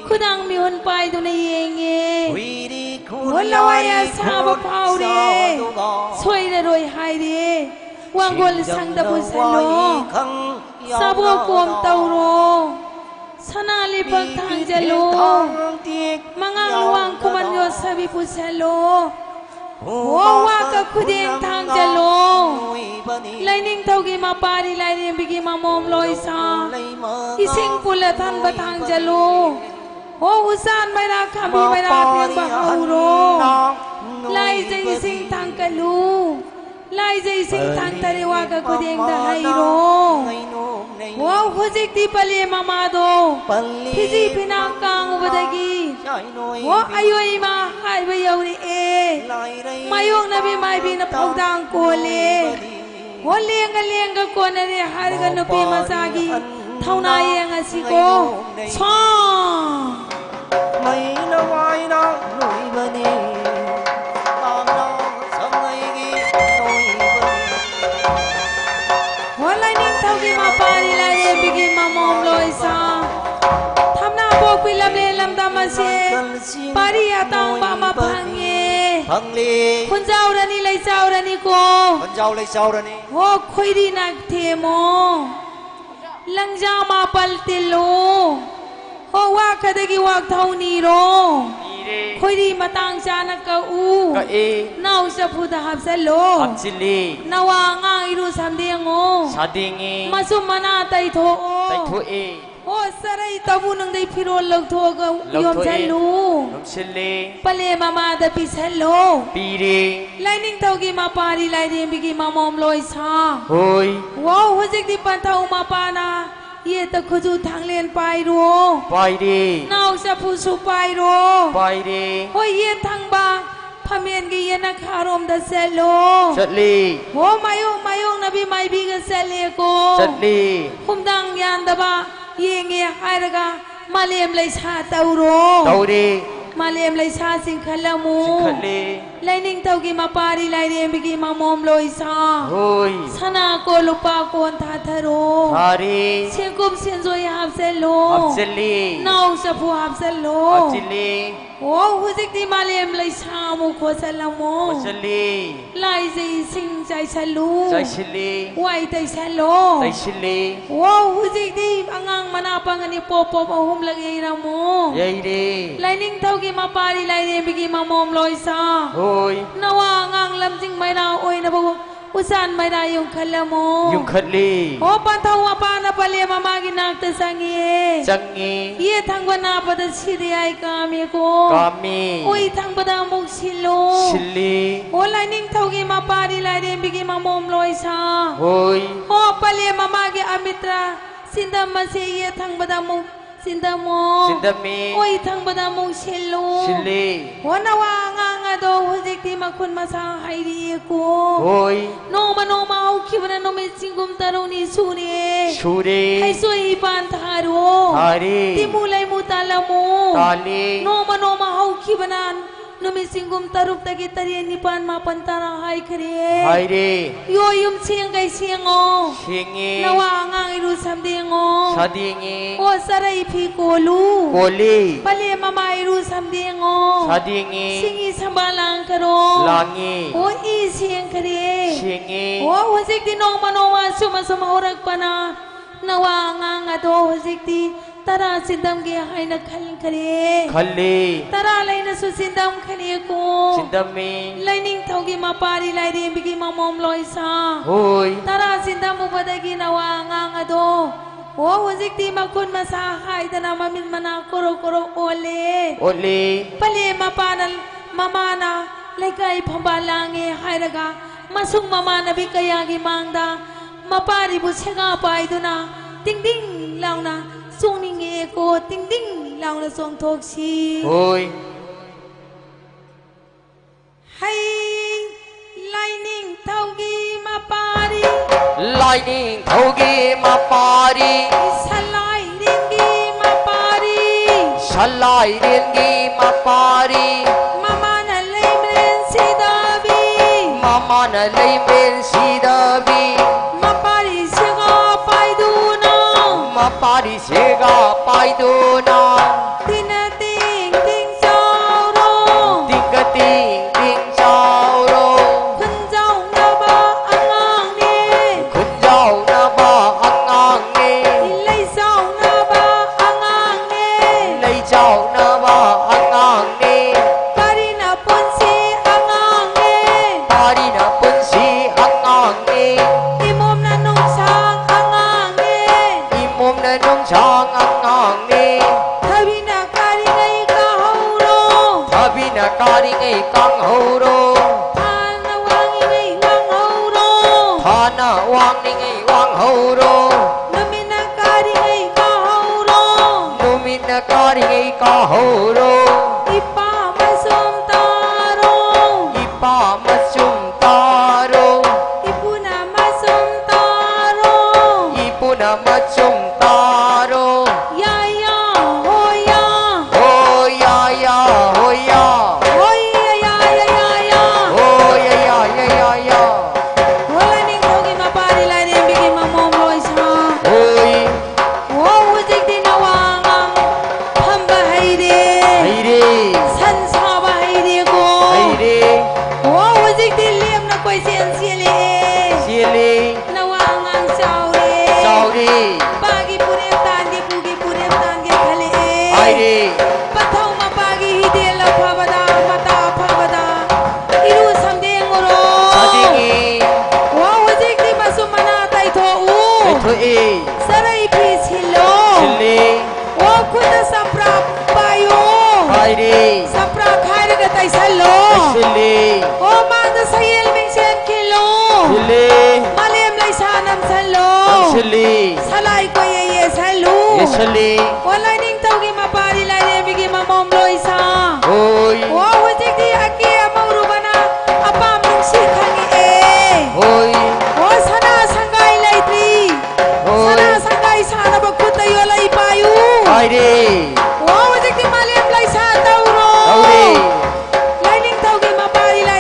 [SPEAKER 7] khudang mi hun pai du na yenge ho lawaya sa ba pau re soi re roi hai re wangol sang da bu salo sabo kom tauro sanali pag thang jalo mangang luang kuman yo sabi pu salo wa ka khudeng thang jalo laining thau gi ma pari laining bigi ma mom loi sa ising pula than ba thang jalo ho usan mai ra khabi mai ra theng ba hauro lai jai sing thang kalu lai jai sing thang tare wa ka khudeng da hairo wow hojik di pale mama do hiji pinang kang ubadagi wo ayoi ma hai ba yauri e mayong nabi mai bi na phaudang ko le wo lenga ko na re har ga no pi masagi thauna yang asiko sa mai na wai na noi bani pari la ye bigi ma mom loi sa thamna bo kui lam le lam da ma se pari atang ba ma phang le khun jau rani lai jau rani ko khun jau lai jau rani ho khoi ri na the mo lang ja ma pal te lo ho wa khadagi wa thau ni ro khoi ri matang cha na ka u ka e nau sa phu da hap sa lo hap chili nawa nga iru samdengo sadingi masum mana tai tho e ho sarai tabu nang dei phirol lok tho ga yom chalu yom chili pale mama da pi salo pi re lining thau gi ma pari lai de bi gi ma mom loi sa hoi wow hojik di pan thau ma pa na ye ta khuju thang len pai ro pai de nau sa phu su pai ro pai de hoi ye thang ba phamen gi ye na kharom da selo chatli ho mayong nabi mai bi ga sele ko chatli humdang yan da ba ye nge hai raga malem lai sa tau ro tau de malem lai sa sing khalamu sing khale ไลนิ่งเท่ากีมาปารีไลเรียนบิกีมามอมลอยซา
[SPEAKER 4] โอ้ย
[SPEAKER 7] สนาโกลุปาโกนทาทารุ
[SPEAKER 4] ทารี
[SPEAKER 7] เชียงกุมเชียงซวยฮับเซโล
[SPEAKER 4] อับเซลี
[SPEAKER 7] นาวสะพูฮับเซโล
[SPEAKER 4] อับจิลี
[SPEAKER 7] โอ้หุจิกดีมาเลียมไลชามุโคสลาโม
[SPEAKER 4] อับเซลี
[SPEAKER 7] ไลซีสิงใจชะลู
[SPEAKER 4] ใจชิลี
[SPEAKER 7] ไวใจชะโล
[SPEAKER 4] ใจชิลี
[SPEAKER 7] โอ้หุจิกดีอังอังมานาปังอันนี้ปอปอปะหุมละเอียราโม
[SPEAKER 4] ยัยดี
[SPEAKER 7] ไลนิ่งเท่ากีมาปารีไลเรียนบิกีมามอมลอยซา
[SPEAKER 4] โอ้ย
[SPEAKER 7] นาวางอังลำจิงไม่ดาวโอ้ยนะบัวอุสานไม่ได้ยุงขลโม
[SPEAKER 4] ยุงคัดลี
[SPEAKER 7] โอ้ปันทาวปานาปเลมามากินักตะสังเย
[SPEAKER 4] จังงี
[SPEAKER 7] เยทังวนาปะตะชิริไอกามีโก
[SPEAKER 4] กามี
[SPEAKER 7] โอ้ยทังปะดามุกชิโล
[SPEAKER 4] ชิลี
[SPEAKER 7] โอ้ไลนิ่งเท่ากีมาปารีไลเรียนบิกีมามอมลอยซา
[SPEAKER 4] โอ้ย
[SPEAKER 7] โอ้ปเลมามากิอามิตราสินดามาเสียทังปะดามุกสินดาโม
[SPEAKER 4] สินดามี
[SPEAKER 7] โอ้ยทังปะดามุกชิโล
[SPEAKER 4] ชิลี
[SPEAKER 7] โอ้นาวางอังอะโดหุจิกติมาคุณมาสาให้ดีโก
[SPEAKER 4] โอ้ย
[SPEAKER 7] โนมาเอาคิวนะโนเมซิงกุมตารุนีสูเน
[SPEAKER 4] ชูดี
[SPEAKER 7] ให้สวยปานทารุ
[SPEAKER 4] ทารี
[SPEAKER 7] ติมูไลมูตาลามู
[SPEAKER 4] ตาลี
[SPEAKER 7] โนมาเอาคิวนันโนเมซิงกุมตารุปตะกิตารีนิปานมาปันตาราให้ครี
[SPEAKER 4] ไฮดี
[SPEAKER 7] โยยุมเชียงไกเชียงโอ
[SPEAKER 4] เชียงงี
[SPEAKER 7] นาวางอังอิรุสัมเดียงโอ
[SPEAKER 4] ชาดีงี
[SPEAKER 7] โอสระอีพีโกลู
[SPEAKER 4] โกลี
[SPEAKER 7] ปะเลมามาอิรุสัมเดียงโอ
[SPEAKER 4] ชาดีงี
[SPEAKER 7] สิงีสัมบาลังกโร
[SPEAKER 4] ลางี
[SPEAKER 7] โออีเชียงครี
[SPEAKER 4] เชียงงี
[SPEAKER 7] โอ้หัวจิกดีน้องมาโนมาสุมาสมาอุรักปนานาวางางอโดหัวจิกดีตาราสินดำเกียให้นักขันคดี
[SPEAKER 4] คัลลี
[SPEAKER 7] ตาราไลนัสุสินดำคดีกู
[SPEAKER 4] สินดามี
[SPEAKER 7] ไลนิ่งเท่ากีมาปารีไลเรียนบิกีมามอมลอยซา
[SPEAKER 4] โอ้ย
[SPEAKER 7] ตาราสินดำอุปดกีนาวางางอโดโอ้หัวจิกดีมาคุณมาสาหายตนามามินมานาโคโรโคโรโอเล
[SPEAKER 4] โอลี
[SPEAKER 7] ปะเลมาปานัลมามานาไลกายพบาลางเงให้ระกามาสุงมามานาบิกายากิมังดามาปาริบุเชงาไปดูนะติ้งติ้งลาวนะส่งนิงเอโกติ้งติ้งลาวนะส่งทกชี
[SPEAKER 4] โอ้ย
[SPEAKER 7] ให้ไลนิ่งเท่ากีมาปาริ
[SPEAKER 4] ไลนิ่งเท่ากีมาปารี
[SPEAKER 7] สลายเรียนกีมาปาริ
[SPEAKER 4] ฉลายเรียนกีมาปารี
[SPEAKER 7] มามานะเลมเรนซีดาบี
[SPEAKER 4] มามานะเลยเป็นสีดาบี
[SPEAKER 7] มาปาริเชงาไปดูนะ
[SPEAKER 4] มาปารีเชกาไปดูนา
[SPEAKER 7] ตินาติงติงเจ้าโร
[SPEAKER 4] ติงกะติงติงเจ้าโร
[SPEAKER 7] คุณเจ้านาบาอังอังเน
[SPEAKER 4] คุณเจ้านาบาอังอังเง
[SPEAKER 7] เลยเจ้านาบาอังอังเน
[SPEAKER 4] เลยเจ้านาบาอังอังเง
[SPEAKER 7] ปารินาปนซีอังอังเน
[SPEAKER 4] ปารีนาปุนสีอังอังเง
[SPEAKER 7] อิมอมนานุงช้างอังอังเน
[SPEAKER 4] อีมุมนะน้องช้างอังอังเง
[SPEAKER 7] ทวินาการิไงกาโฮโร
[SPEAKER 4] ทาบินาการิงไอกังโฮโร
[SPEAKER 7] ทานวังไงวังโฮโร
[SPEAKER 4] ทานาวางนิงไอวังโฮโร
[SPEAKER 7] นมินาการิไงกาโฮโร
[SPEAKER 4] นุมินาการิงไอกาโฮโร
[SPEAKER 7] อิปามาสุมตาโร
[SPEAKER 4] อีป้ามาชุมตาโร
[SPEAKER 7] อิปุนามาสุมตาโร
[SPEAKER 4] อีปุนามาชุมตาโร
[SPEAKER 7] ยายาโฮยา
[SPEAKER 4] โฮยายาโฮยา
[SPEAKER 7] โฮยายา
[SPEAKER 4] โฮยายายายายา
[SPEAKER 7] Wala ning togi mapari la rin bigay mamomloy sa
[SPEAKER 4] โอ้ย
[SPEAKER 7] Wow ujik din nawangang Pambahay di
[SPEAKER 4] ไอ้ดี
[SPEAKER 7] San sa bahay di ko
[SPEAKER 4] ไอ้ดี
[SPEAKER 7] Wow ujik din liyam na ko'y siyan sili
[SPEAKER 4] เชียลี
[SPEAKER 7] Nawangang sauri
[SPEAKER 4] เจ้าดี
[SPEAKER 7] Pagi punem tangi pugi punem tangi kali
[SPEAKER 4] ไอ้ดี
[SPEAKER 7] Pataw mapagi hidi la pabada mata pabada Iru samdeng uro
[SPEAKER 4] ชาดิงี
[SPEAKER 7] Wow ujik din masumana tay to
[SPEAKER 4] ไอ้ทุอี
[SPEAKER 7] Saray pisilo
[SPEAKER 4] ชิลี
[SPEAKER 7] Wow kuda sapra bayo
[SPEAKER 4] ไอ้ดี
[SPEAKER 7] Sapra kaya na tay salo
[SPEAKER 4] ไอ้ชิลี
[SPEAKER 7] Oh manda sa yelming sen kilo
[SPEAKER 4] ชิลี
[SPEAKER 7] Malim lay sanam salo
[SPEAKER 4] น้ำชิลี
[SPEAKER 7] Salay ko ye salo
[SPEAKER 4] เยชิลี
[SPEAKER 7] Wala ning tawgi mapari lay bigi mamomloy sa
[SPEAKER 4] โอ้ย
[SPEAKER 7] Wow wajik di aki amurubana apam nung sikhangi eh
[SPEAKER 4] โอ้ย
[SPEAKER 7] Oh sana sangay lay tri
[SPEAKER 4] โอ้ย
[SPEAKER 7] Sana sangay sana bagkutayo lay payu
[SPEAKER 4] ไอ้ดี
[SPEAKER 7] Wow wajik di malim lay sa tauro
[SPEAKER 4] เอาดี
[SPEAKER 7] Lining tawgi mapari lay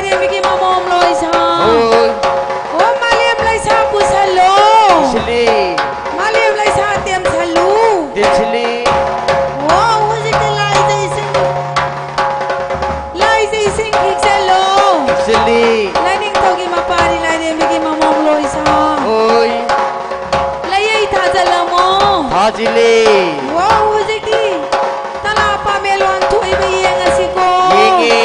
[SPEAKER 4] จิลี
[SPEAKER 7] ว้าวจิกดีตลาดปาเมลวันถุยไปยังอาศิโก
[SPEAKER 4] ยิงอี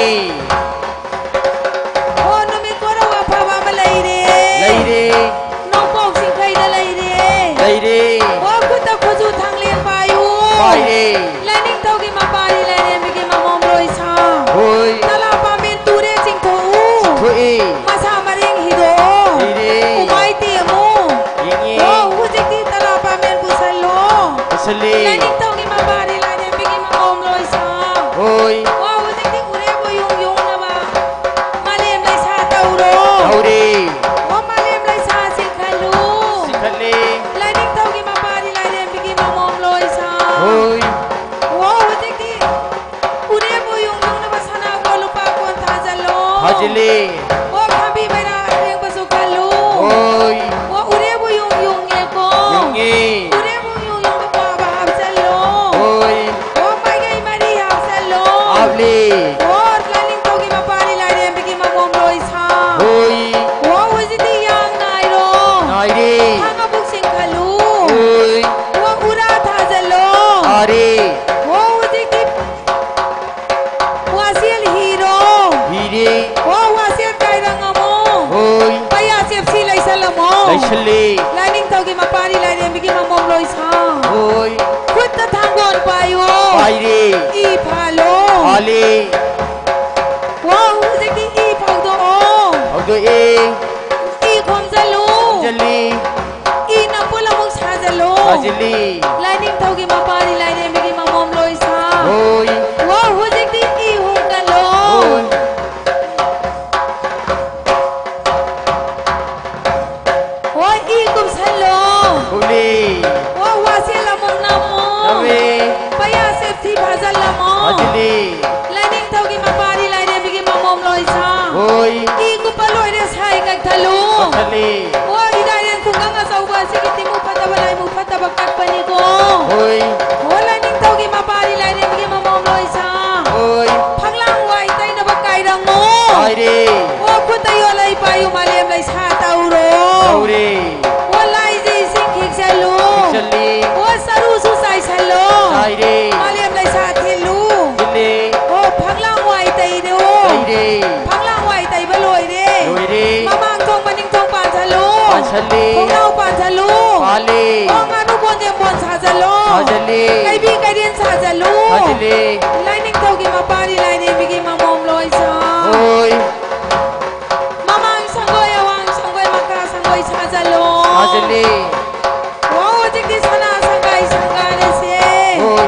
[SPEAKER 7] โอ้นุ่มก็เราพามาเลยเด้
[SPEAKER 4] เลยดี
[SPEAKER 7] น้องปอกสิใครได้เลยเด้
[SPEAKER 4] เลยดี
[SPEAKER 7] ว้าวคุณตาคุณจูทางเลี้ยงไปอยู่
[SPEAKER 4] ไปดี
[SPEAKER 7] และนิ่งเท่ากี่มาปาดีและเนี่ยมีกี่มามอมรอยชา
[SPEAKER 4] โอ้ย
[SPEAKER 7] ตลาดปาเมลตูเรจิงทู
[SPEAKER 4] ถุย
[SPEAKER 7] มาชามาเริงฮิโด
[SPEAKER 4] ดีดี
[SPEAKER 7] อุไมเตียมู
[SPEAKER 4] ยิงอี
[SPEAKER 7] ว้าวจิกดีตลาดปาเมลกุศลโล
[SPEAKER 4] สลี
[SPEAKER 7] และนิ่งเท่ากี่มาปาดีและเนี่ยมีกี่มามอมรอยชา
[SPEAKER 4] โอ้ย
[SPEAKER 7] ว้าวจิกดีอุเรบยุงยุงนะมามาเลียมไรชาเตาโร
[SPEAKER 4] เอาดี
[SPEAKER 7] ว่ามาเลียมไรชาสิคันลู
[SPEAKER 4] สิคลี
[SPEAKER 7] และนิ่งเท่ากี่มาปาดีและเนี่ยมีกี่มามอมรอยชา
[SPEAKER 4] โอ้ย
[SPEAKER 7] ว้าวจิกดีอุเรบยุงยุงนะมาชนะกอลุปาคนทาจัลโล
[SPEAKER 4] ฮาจิลี
[SPEAKER 7] ว่าคำพี่ไปนะเรียงประสบการณ์ลู
[SPEAKER 4] โอ้ย
[SPEAKER 7] ว่าอุเรบยุงยุงเงโก
[SPEAKER 4] ยิงอี
[SPEAKER 7] อุเรบยุงยุงปะปะอับจัลโล
[SPEAKER 4] โอ้ย
[SPEAKER 7] ว่าไม่ไงมาดีอับจัลโล
[SPEAKER 4] อับลี
[SPEAKER 7] ว่าและนิ่งเท่ากี่มาปาดีและเนี่ยมีกี่มามอมรอยชา
[SPEAKER 4] โอ้ย
[SPEAKER 7] ว้าวจิตยังไงโร
[SPEAKER 4] นายดี
[SPEAKER 7] ทางกับบุกสิงคลู
[SPEAKER 4] โอ้ย
[SPEAKER 7] ว้าวอุราทาจัลโล
[SPEAKER 4] อาดี
[SPEAKER 7] ว้าวจิตว่าเสียลฮีโร่
[SPEAKER 4] ดีดี
[SPEAKER 7] ว้าวว่าเสียไกรังอโม
[SPEAKER 4] โอ้ย
[SPEAKER 7] ไปยาเสียบซีไลซาลโม
[SPEAKER 4] เลยชลี
[SPEAKER 7] ไลนิ่งเท่ากี่มาปาดีไลเนี่ยมีกี่มามอมรอยชา
[SPEAKER 4] โอ้ย
[SPEAKER 7] พุทธทางบนไปโอ
[SPEAKER 4] ไปดี
[SPEAKER 7] อีพาโล
[SPEAKER 4] อาลี
[SPEAKER 7] ว้าวจิตอีพาวโตโอ
[SPEAKER 4] เอาตัวเอง
[SPEAKER 7] อีความจะลู
[SPEAKER 4] จะลี
[SPEAKER 7] อีนับบุลมุกชาจะลู
[SPEAKER 4] ฮาจิลี
[SPEAKER 7] ไลนิ่งเท่ากี่มาปาดีไลเนี่ยมีกี่มามอมรอยชา
[SPEAKER 4] โอ้ย
[SPEAKER 7] ว้าวจิตอีหุงกันโล
[SPEAKER 4] โอ้ย
[SPEAKER 7] ว้าวอีกุมสันโล
[SPEAKER 4] โอลี
[SPEAKER 7] ว้าววาเสียละมุงนาโม
[SPEAKER 4] นาเว
[SPEAKER 7] ไปยาเสพที่พาจันละโม
[SPEAKER 4] ฮาจิลี
[SPEAKER 7] ไลนิ่งเท่ากี่มาปาดีไลเนี่ยมีกี่มามอมรอยชา
[SPEAKER 4] โอ้ย
[SPEAKER 7] อีกุปะลอยเดสไฮกันทะลุ
[SPEAKER 4] ชลี
[SPEAKER 7] ว้าวอีได้เรียนคุงกังอาสาวกันสิกิติมุพัตตะบะไลมุพัตตะบักกัดปะนิโก
[SPEAKER 4] โอ้ย
[SPEAKER 7] ว้าวไลนิ่งเท่ากี่มาปาดีไลเนี่ยมีกี่มามอมรอยชา
[SPEAKER 4] โอ้ย
[SPEAKER 7] พังล่างไว้ใต้นบักไก่ดังโม
[SPEAKER 4] ไปดี
[SPEAKER 7] ว้าวคุณตายอะไรไปอยู่มาเลียมไรชาเตาโร
[SPEAKER 4] เอาดี
[SPEAKER 7] ว้าวไลจีสิงคิกเซลู
[SPEAKER 4] ชลี
[SPEAKER 7] ว้าวสารุสุไซเซโล
[SPEAKER 4] ไปดี
[SPEAKER 7] มาเลียมไรชาเทลู
[SPEAKER 4] ชลี
[SPEAKER 7] โอ้พังล่างไว้ไตเดียว
[SPEAKER 4] ไปดี
[SPEAKER 7] พังล่างไว้ไตบะลอยเด้
[SPEAKER 4] โดยดี
[SPEAKER 7] มามังทงมานิ่งทงปานทะลุ
[SPEAKER 4] ปานทะลุ
[SPEAKER 7] ของเราปานทะลุ
[SPEAKER 4] ปาลี
[SPEAKER 7] โอ้งานทุกคนเตรียมบนชาจะลุ
[SPEAKER 4] ฮาจิลี
[SPEAKER 7] ไก่พี่ไก่เดียนชาจะลุ
[SPEAKER 4] ฮาจิลี
[SPEAKER 7] ไลนิ่งเท่ากี่มาปาดีไลนิ่งมีกี่มามอมลอยชา
[SPEAKER 4] โอ้ย
[SPEAKER 7] มามังสังกอยวังสังกอยมากาสังกอยชาจะลุ
[SPEAKER 4] ฮาจิลี
[SPEAKER 7] ว้าวจิกดิสนาสังกายสังกายเสีย
[SPEAKER 4] โอ้ย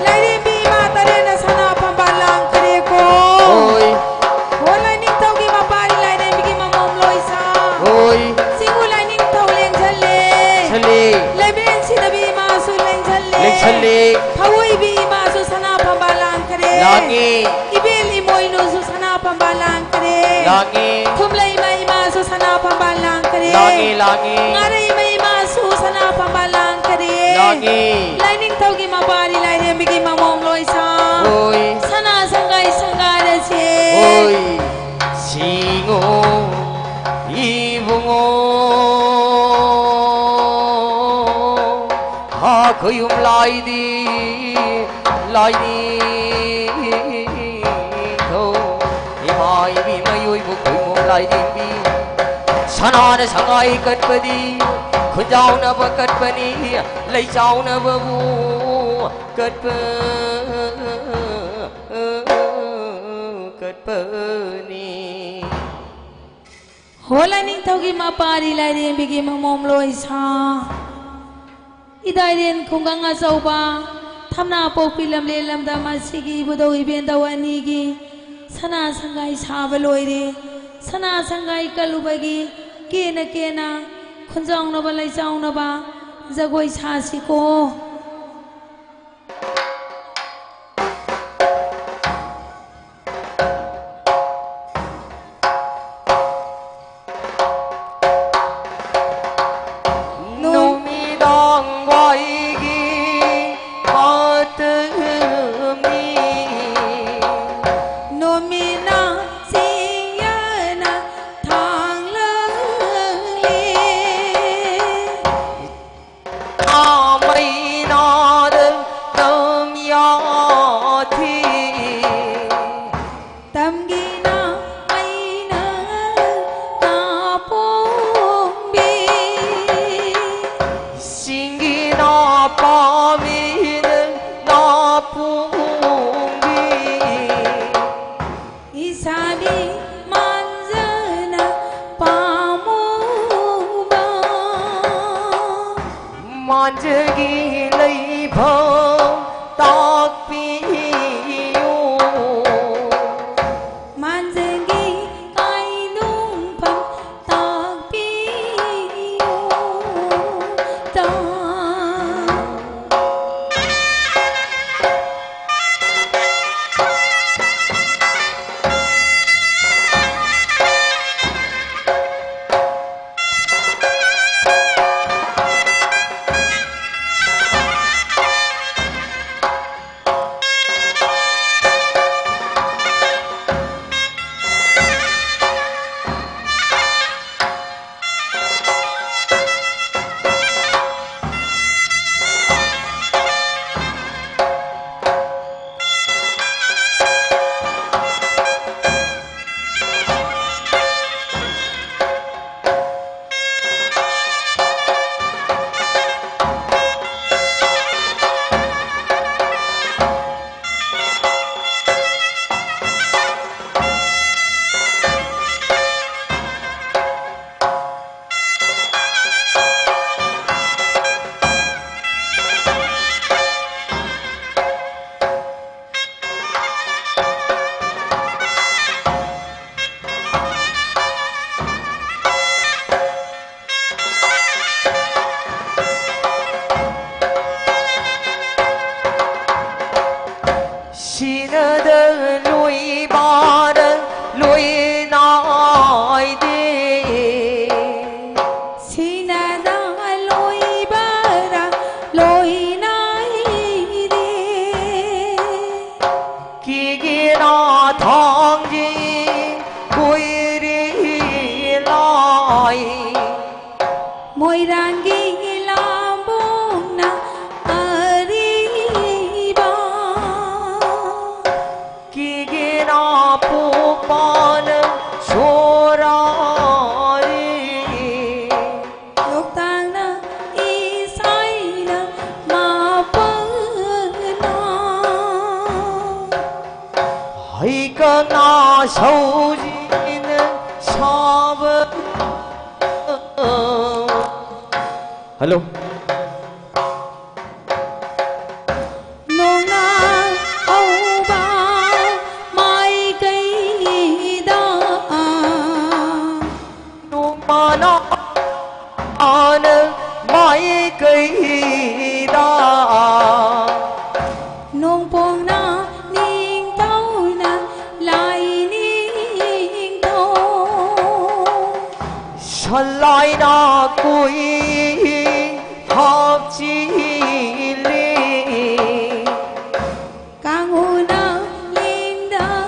[SPEAKER 7] ไลนิ่งมีมาตะเรนสนาพัมบาลังคเรโก
[SPEAKER 4] โอ้ย
[SPEAKER 7] โอ้ไลนิ่งเท่ากี่มาปาดีไลนิ่งมีกี่มามอมลอยชา
[SPEAKER 4] โอ้ย
[SPEAKER 7] สิงูไลนิ่งเท่าเลี้ยงทะเล
[SPEAKER 4] ชลี
[SPEAKER 7] เลเบนสิตบีมาสุเลี้ยงทะเล
[SPEAKER 4] เล็กชลี
[SPEAKER 7] พาวุยบีมาสุสนาพัมบาลังคเร
[SPEAKER 4] ลางี
[SPEAKER 7] อิเบลิโมยนุสุสนาพัมบาลังคเร
[SPEAKER 4] ลางี
[SPEAKER 7] ทุมเลยไม่มาสุสนาพัมบาลังคเร
[SPEAKER 4] ลางีลางี
[SPEAKER 7] งาเรไม่มาสุสนาพัมบาลังคเร
[SPEAKER 4] ลางี
[SPEAKER 7] ไลนิ่งเท่ากี่มาบารีไลนิ่งมีกี่มามองลอยชา
[SPEAKER 4] โอ้ย
[SPEAKER 7] สนาสังกายสังกายเดเช
[SPEAKER 4] โอ้ยสิงโออีบุงโอหาเคยยุ่มลายดีลายดีโธ่อีหายบีมายุยบุกเคยมุมลายดีบีสนานสังไอกัดปดีคุณเจ้านะบกัดปนีเลยเจ้านะบบูกัดปกัดปนี
[SPEAKER 7] โหไลนิ่งเท่ากี่มาปารีไลนิ่งมีกี่มามองลอยชาอีได้เรียนคงกังอาเซาบาทำนาปกพิลำเลลำดามาสิกีบุตรวิเบนตะวันนี้กีสนาสังกายชาบลอยเดสนาสังกายกลุบกีเกนะคุณจองนบะไลจองนบะจะกวยชาสิโก
[SPEAKER 4] ไม่ lùi ba đơn lùi nói đi
[SPEAKER 7] xin ra lối ba ra lối nói đi
[SPEAKER 4] kia nó thong gì cùi đi lòi
[SPEAKER 7] môi ran ghi làm bông na ở đi ba
[SPEAKER 4] kia nó phụ con số ra đi
[SPEAKER 7] lúc tang na y sai na mà bơ na
[SPEAKER 4] hay cơ nó sâu gì so với hello
[SPEAKER 7] nông na âu ba mai cây đa
[SPEAKER 4] nung mà nó anh mai cây đa
[SPEAKER 7] nông buông na ninh tâu na lại ninh tâu
[SPEAKER 4] sân lại na cùi hợp chi li
[SPEAKER 7] càng hồ na linh đa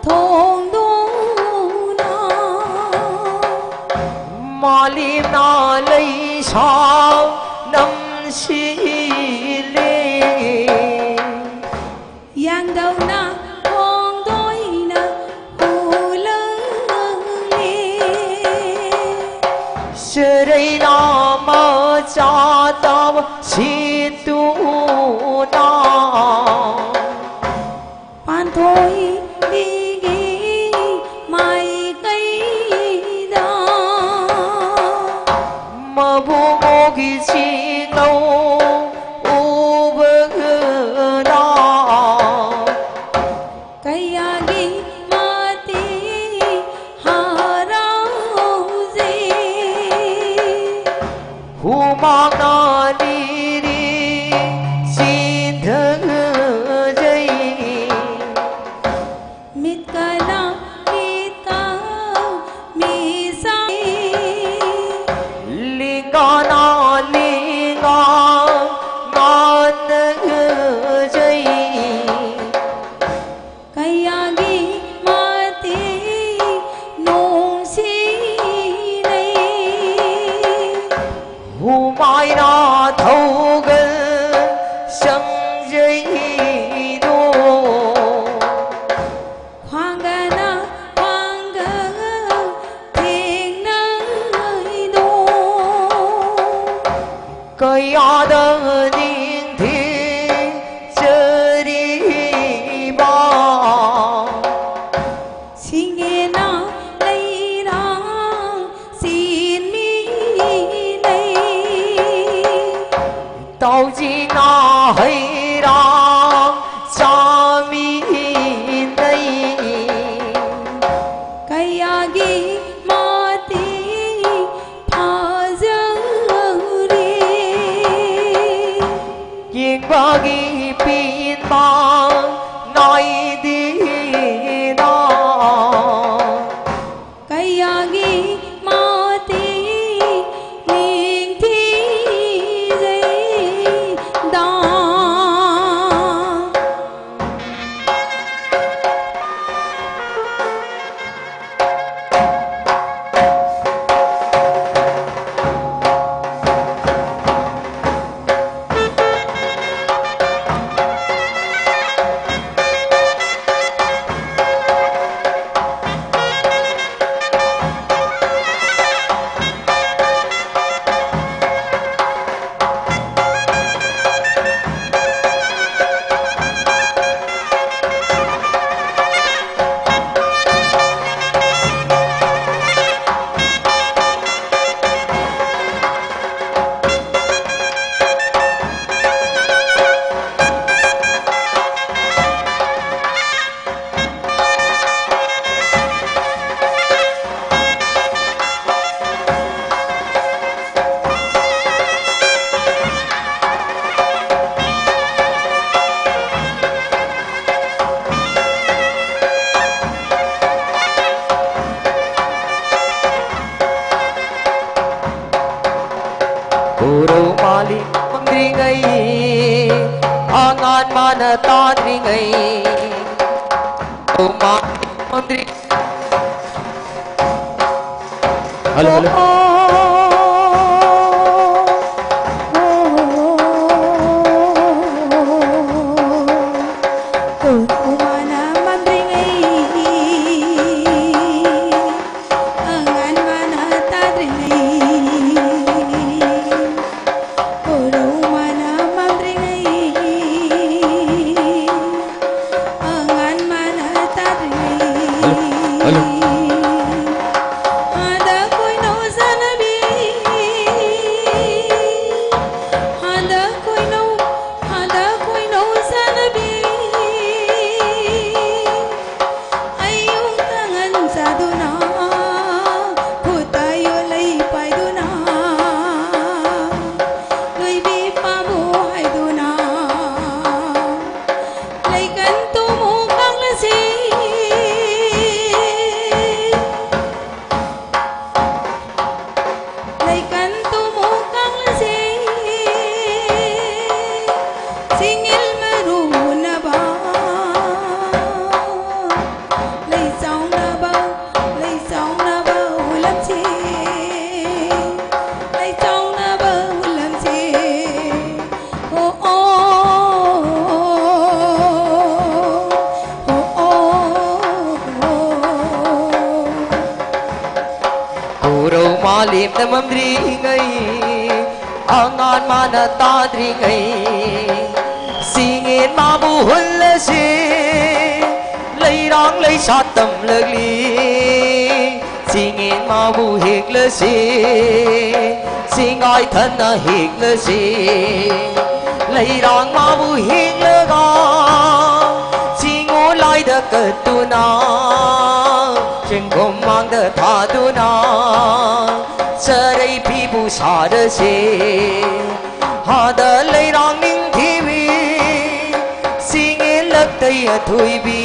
[SPEAKER 7] thôn đô na
[SPEAKER 4] mà lim na lấy sao năm xí li
[SPEAKER 7] yang đầu na con đôi na hồ lưng li
[SPEAKER 4] giờ đây nó mơ cho tao si tu nó
[SPEAKER 7] pan thôi đi ghi mai cây đa
[SPEAKER 4] mà bu mô kỳ chi đâu u bơ đó
[SPEAKER 7] cây ghi ma ti hà rau gì
[SPEAKER 4] hu mang nó đi đi xin thơ dây
[SPEAKER 7] mít
[SPEAKER 4] Mandri. Halo, halo. Malim na mamdri ngay angan mana tadri ngay singin mabuhul la si lấy rong lấy sát tầm lực li singin mabuhik la si singai thân na hik la si lấy rong mabuhik la ga singu lai da tu na trên gom mang da tha tu na sarai phi bu sa da se ha da lấy rong ning thi vi singin lak tay thui vi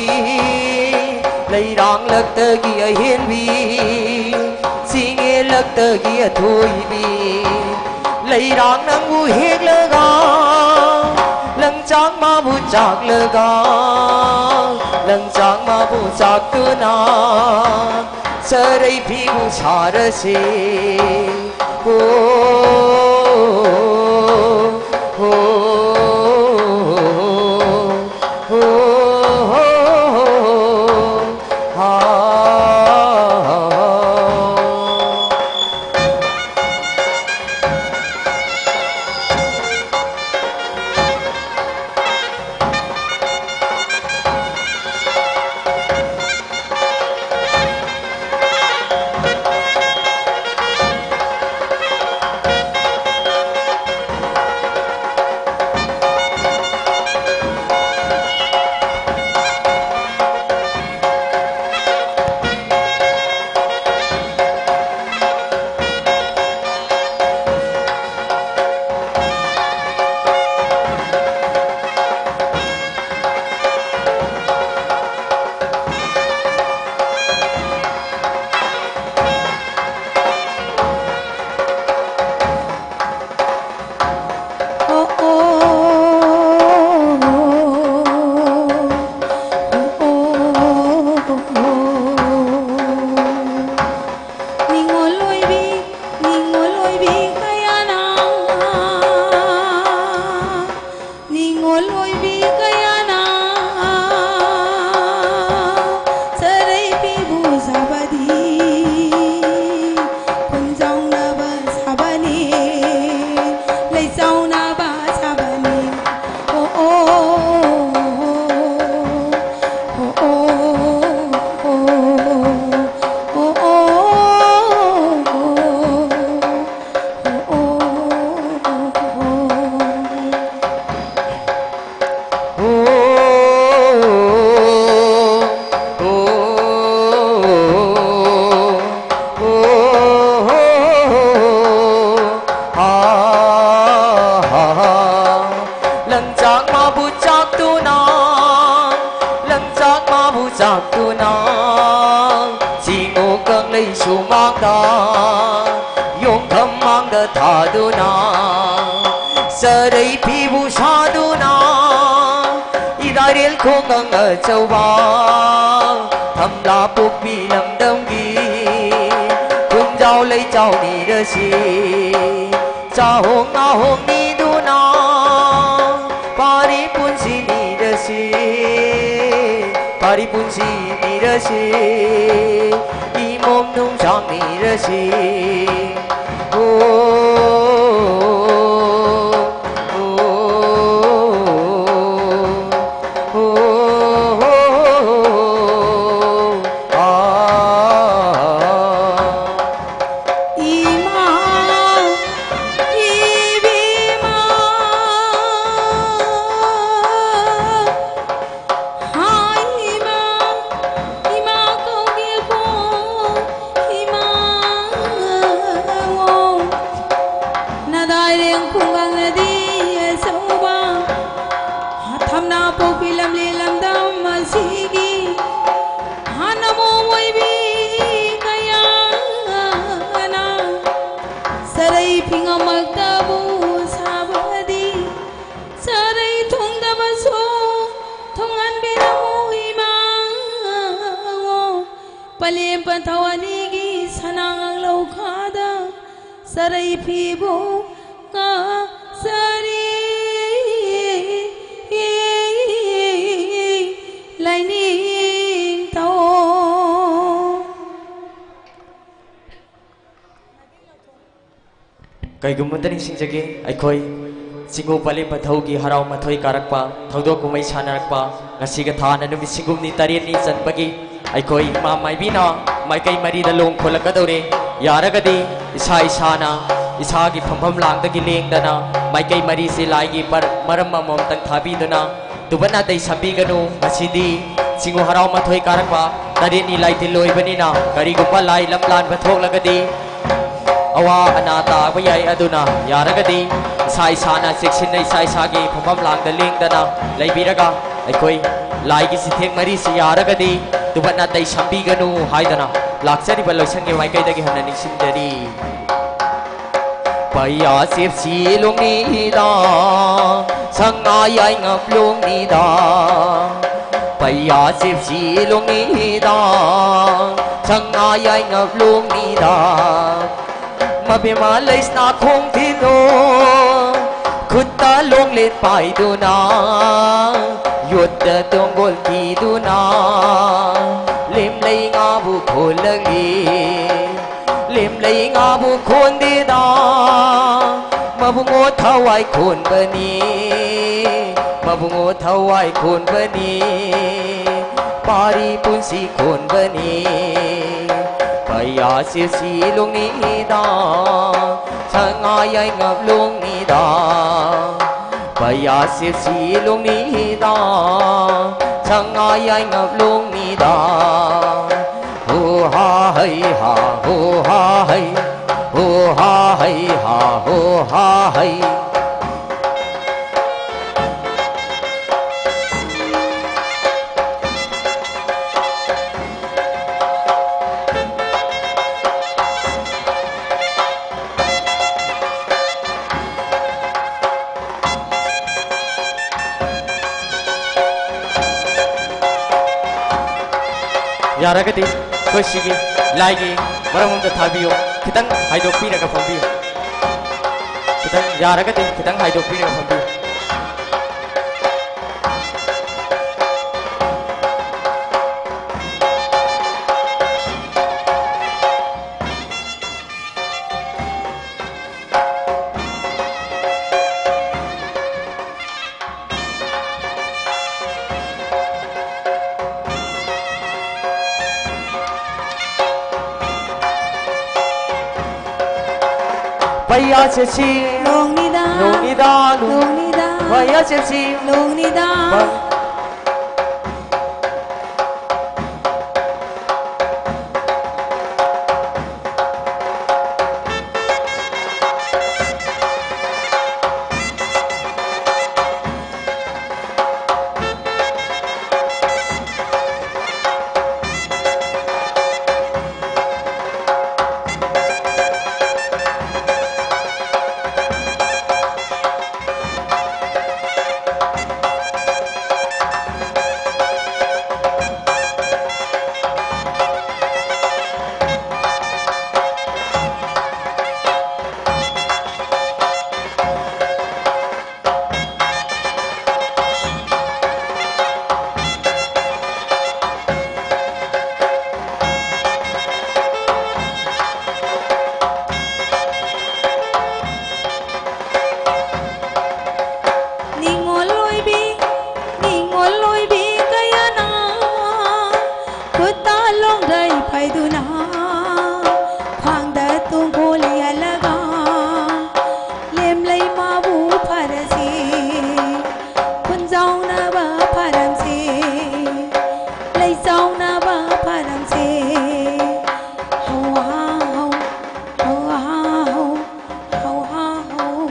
[SPEAKER 4] lấy rong lak ta kia hiền vi singin lak ta kia thui vi lấy rong nang bu hiek la ga lăng tráng ma bu chak la ga lăng tráng ma bu chak tu na sarai phi bu sa da se Sarai phi bu sa du na idaril ko ngang châu ba thầm là buộc vì lầm đông ghi quân giao lấy cháu đi đỡ xì cha hông na hông ni đu na pari pun si ni đỡ xì pari pun si ni đỡ xì đi mồm nung sang ni đỡ xì
[SPEAKER 7] Sarai pibu ka sari lightning tao
[SPEAKER 4] kai gumantani singjage aikhoi singu pali pathau gi harau mathoi karakpa thaudo kumai sanarakpa ngasiga thana numi singum ni tarian ni janbagi aikhoi ma mai bina mai kai mari da long kholakadore yaragadi isa isana isa gi phampham lang da gi lengdana mai kai mari se lai gi par maram mamom tang thabi duna tubana dai sabi ganu asidi singu harau mathoi karakpa tarian ni lai ti loi bani na kari gupa lai lamlan bathok lagadi awa anata bayai aduna yaragadi isa isana section nei isa isa gi phampham lang da lengdana lai biraga aikoi lai gi sithek mari se yaragadi tubana dai sabi ganu haidana lakchari baloisan ge mai kai da gi hanna ningsim dari paya sip si lung ni da sanga yai ngap lung ni da paya sip si lung ni da sanga yai ngap lung ni da ma be ma lais na khong thi no khut ta lung let pai du na yut da tong gol ki du na lim lei nga bu khol lagi lim lei nga bu khon di da ma bu ngo thawai khon bani ma bu ngo thawai khon bani pari pun si khon bani paya si si lung ni da sanga yai ngap lung ni da paya si si lung ni da sanga yai ngap lung ni da ho ha hai ha ho ha hai ho ha hai ha ho ha hai yaragadi koshigi laigi maramumda thabiyo kitang haidok piraga phambiyo kitang yaragadi kitang haidok piraga phambiyo paya chepsi
[SPEAKER 7] long ni da
[SPEAKER 4] paya chepsi
[SPEAKER 7] long ni da lấy dâu na ba pha đằng xe hầu ha hầu hầu ha hầu hầu ha hầu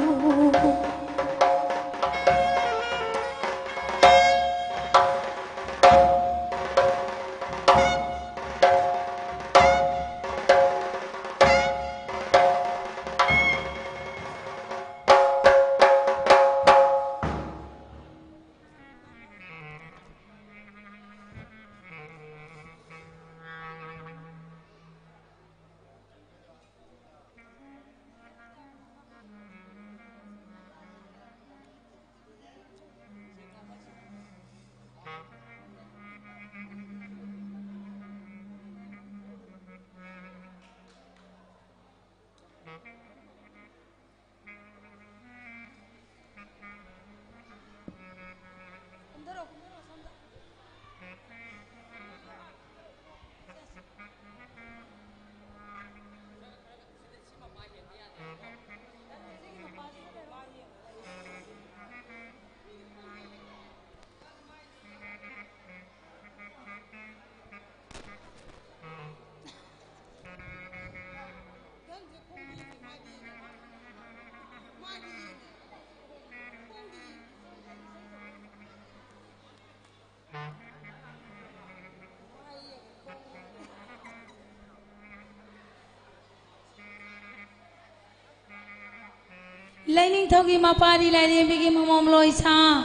[SPEAKER 7] Lining thogi mapari lining bigi mamom loisa.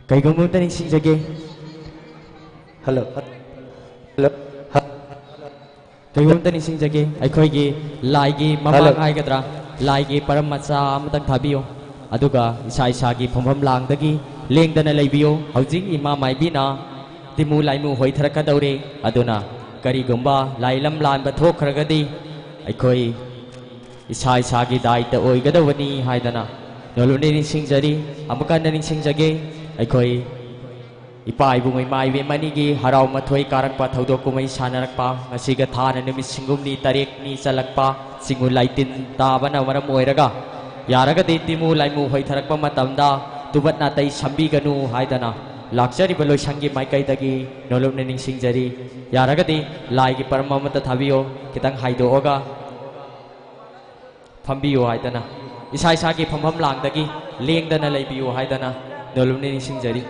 [SPEAKER 4] Kay gumunta ning sinjage. Hello. Hello. Kay gumunta ning sinjage. Ay koy gi lai gi mamang ai gadra. Lai gi paramacha amatang thabiyo. Aduga isa isa gi phompham lang dagi lengdana leibiyo. Haujing ima mai bina timu laimu hoi tharaka daure aduna kari gumba lailam lan ba thokhragadi ꯑꯩꯈꯣꯏ ꯏꯁꯥ ꯏꯁꯥꯒꯤ ꯗꯥꯏꯇ ꯑꯣꯏꯒꯗꯕꯅꯤ ꯍꯥꯏꯗꯅ ꯅꯣꯂꯨꯞꯅ ꯅꯤꯡꯁꯤꯡꯖꯔꯤ ꯑꯃꯨꯛ ꯍꯟꯅ ꯅꯤꯡꯁꯤꯡꯖꯒꯦ ꯑꯩꯈꯣꯏ ꯏꯄꯥ ꯏꯕꯨꯡ ꯏꯃꯥ ꯏꯕꯦꯝ ꯑꯅꯤꯒꯤ ꯍꯔꯥꯎ ꯃꯊꯣꯏ ꯀꯥꯔꯛꯄ ꯊꯧꯗꯣꯛ ꯀꯨꯝꯍꯩ ꯁꯥꯟꯅꯔꯛꯄ ꯉꯁꯤꯒ ꯊꯥꯅ ꯅꯨꯃꯤꯠ ꯁꯤꯡꯒꯨꯝꯅꯤ ꯇꯔꯦꯠꯅꯤ ꯆꯜꯂꯛꯄ ꯆꯤꯡꯎ ꯂꯥꯏꯇꯤꯟ ꯇꯥꯕꯅ ꯃꯔꯝ ꯑꯣꯏꯔꯒ ꯌꯥꯔꯒꯗꯤ ꯇꯤꯃꯨ ꯂꯥꯏꯃꯨ ꯍꯣꯏꯊꯔꯛꯄ ꯃꯇꯝꯗ ꯇꯨꯕꯠ ꯅꯥꯇꯩ ꯁꯝꯕꯤꯒꯅꯨ ꯍꯥꯏꯗꯅ ꯂꯥꯛꯆꯔꯤꯕ ꯂꯣꯏꯁꯪꯒꯤ ꯃꯥꯏꯀꯩꯗꯒꯤ ꯅꯣꯂꯨꯞꯅ ꯅꯤꯡꯁꯤꯡꯖꯔꯤ ꯌꯥꯔꯒꯗꯤ ꯂꯥꯏꯒꯤ ꯄꯔꯝ ꯑꯃꯇ ꯊꯥꯕꯤꯌꯣ ꯈꯤꯇꯪ ꯍꯥꯏꯗꯣꯛꯑꯒ ꯐꯝꯕꯤꯌꯣ ꯍꯥꯏꯗꯅ ꯏꯁꯥ ꯏꯁꯥꯒꯤ ꯐꯝꯐꯝ ꯂꯥꯡꯗꯒꯤ ꯂꯦꯡꯗꯅ ꯂꯩꯕꯤꯌꯣ ꯍꯥꯏꯗꯅ ꯅꯣꯂꯨꯞꯅ ꯅꯤꯡꯁꯤꯡꯖꯔꯤ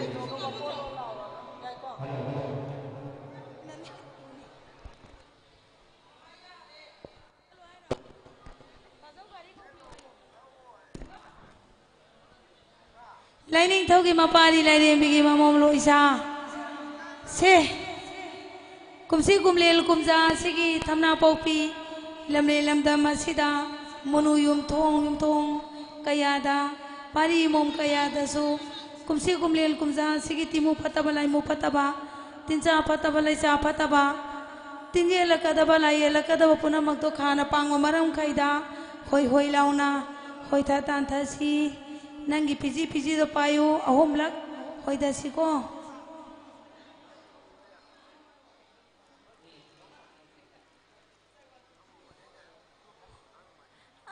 [SPEAKER 7] Lining thogi mapari lining bigi mamom loisa. Se kumsi kumlel kumza sigi thamna paupi lamle lamdam asida monu yum thong kayada pari mom kayada su kumsi kumlel kumza sigi timu pataba lai mu pataba tinja pataba lai sa pataba tinje lakadaba lai lakadaba puna magto khana pangwa maram khaida hoi hoi launa hoi tha tan tha si nangi piji piji do payu ahom lak hoi da si ko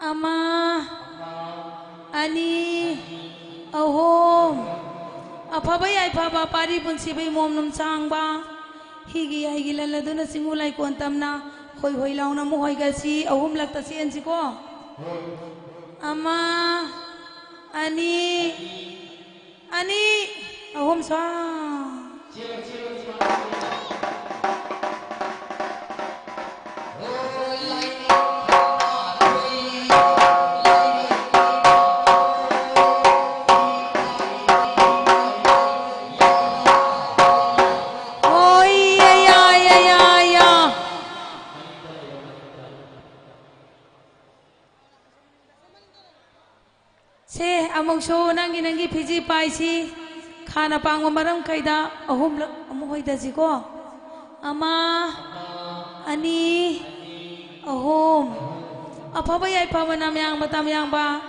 [SPEAKER 7] ama ani ahom aphaba yai phaba pari punsi bai mom num changba higi ai gilala duna singulai kon tamna hoi hoi launa mu hoi ga si ahom lak ta si en si ko ama ani ahom sa among show nangi piji pai si khana pangwa maram kaida ahum amu hoida ji ko ama ani ahum aphaba yai phaba nam yang batam yang ba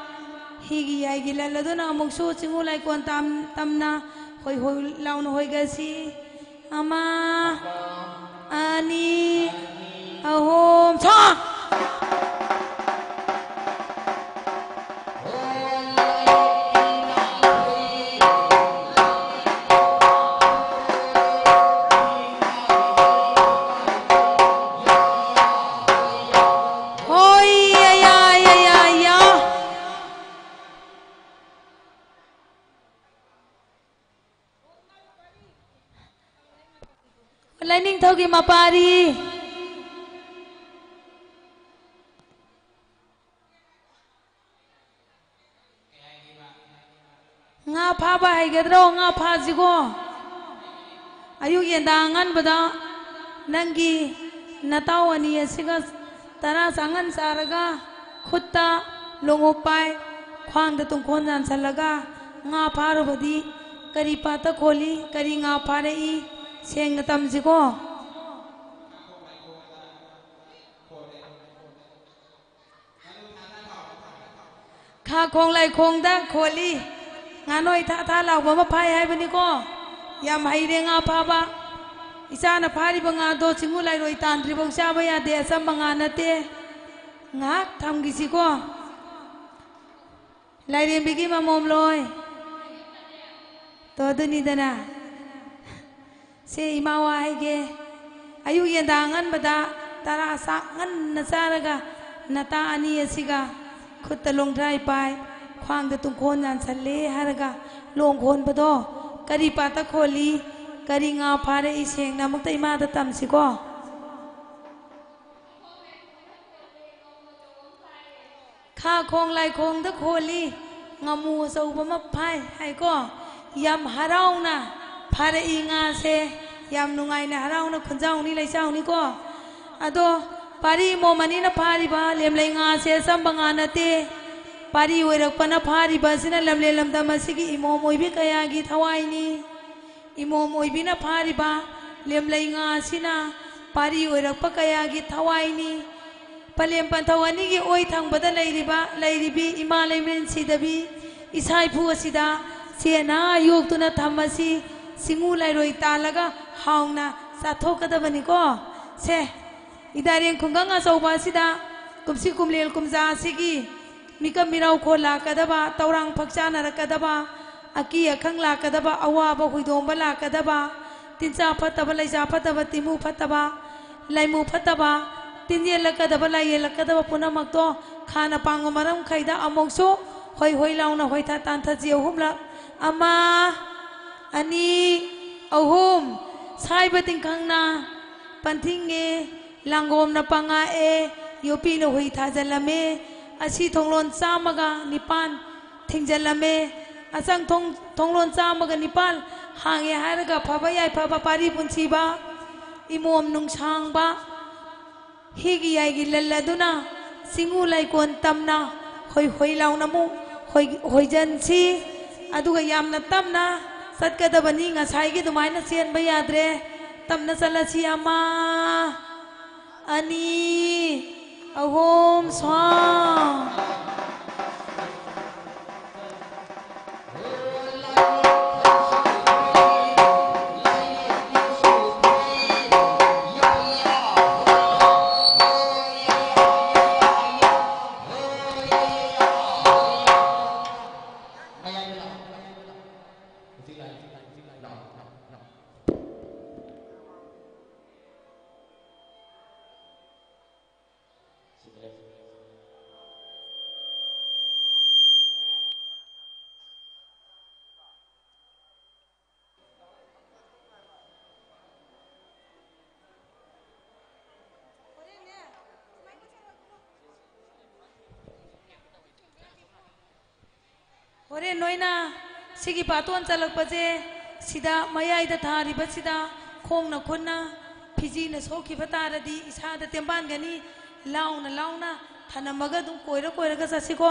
[SPEAKER 7] higi yai gilala dona among show chingu lai kon tamna hoi launa hoi ga si ama ani ahum cha ไลนิ่งเท่ากี่มาปารีงาพาไปให้กันเรางาพาสิโกอายุยันดังงันบดานังกีนาตาวนีสิกตาราสังงันสารกาขุดตาลงอุปไปขวางตะตุงคนนันสลกางาพารบดีกรีปาตะโคลีกรีงาพาเรอีเสียงตำสิโกข้าคงไหลคงดักโคลีงานน้อยท่าเราบ่มาพายให้บันนี้ก็ยามให้เรียงอาภาบะอิสานพาริบังอาโดสิงูไหลรอยตันทริบงชาบยาเดสัมบังอานาเตงักทำกิสิก็ไหลเรียนบิกิมามอมลอยตัวดุนิดนะเสียมาวายเกอายุยันดังงันบดาตาราสักงันนาซาระกะนาตาอันนี้สิกาขุดตะลงไตรไปควางตะตุงโคนนันสันเลฮาระกะลงโคนปะโตกะดีปาตะโคลีกะดีงาพาเรอีเสียงนามุกตะอิมาตะตัมสิก็ข้าคงไหลคงตะโคลีงามูสูบมาพายให้ก็ยำฮารานะพาเรอีงาเซยำนุงไงนะฮารานะคุณเจ้านี่เลยเจ้านี่ก็อะโตปารีโมมันนี่นะพาริบาเลียมเลยงาเซสัมบังอานาเตปารีเวรกปนะพาริบาสินะลำเลลำตามาสิกิอิโมมวยบิกายากิทวายนีอิโมมวยบินะพาริบาเลียมเลยงาสินะปารีเวรกปะกายากิทวายนีปะเลียมปันทวานีกิโอยทางบัดเลยริบาเลยริบีอิมาเลยเมนสิดบีอิสายผู้สิดาเสียนายุกตุนะธรรมสิสิงูเลยรอยตาละก็หาวนะสะทกกะตะบันนี่ก็เซอิดาเรียนคุงกังอาสาวบาสิดากุมสิกุมเลลกุมซาสิกีมีก็มีเราโคลากระดบะตารังพักจานารกระดบะอากียขังลากระดบะอาวาบหุยโดมบลากระดบะตินซาพัตตบะไลซาพัตตบะติมูพัตตบะไลมูพัตตบะตินเยลกระดบะไลเยลกระดบะปุณมักโตขานาปังอมารมไข่ดาอมงโซหอยหอยลาวนะหอยทาตันทะเจียวหุมละอามาอันนี้เอาหุมใช้ไปติงขังนาปันทิงเงลังโกมนะปังอาเอโยปีนหุยทาจัลละเมอาชีทงลนซามกะนิปานทิงจัลละเมอาสังทงลนซามกะนิปานห่างยาฮารกะพาบยายพาบปารีปุนชีบาอิโมมนุงช่างบาฮิกิยายกิลลดุนาสิงูไลกวนตัมนาหอยหอยลาวนามุหอยจันชีอดุกยามนาตัมนาสัตกะตะบันนี่งาใช้กิตุไมนะเซียนบยาเดรตัมนะสละชีอามาอันนี้เอาโฮมสวาโอเรน้อยนะสิกิปาตวนจัลกปะเจสิดามายายดะทาริบสิดาคงนะคนนะพิจีนะโซกิปตาระดีอิสาดะเต็มบ้านกันนี่เล่านะท่านมากะดุโกยระกะสัสิโก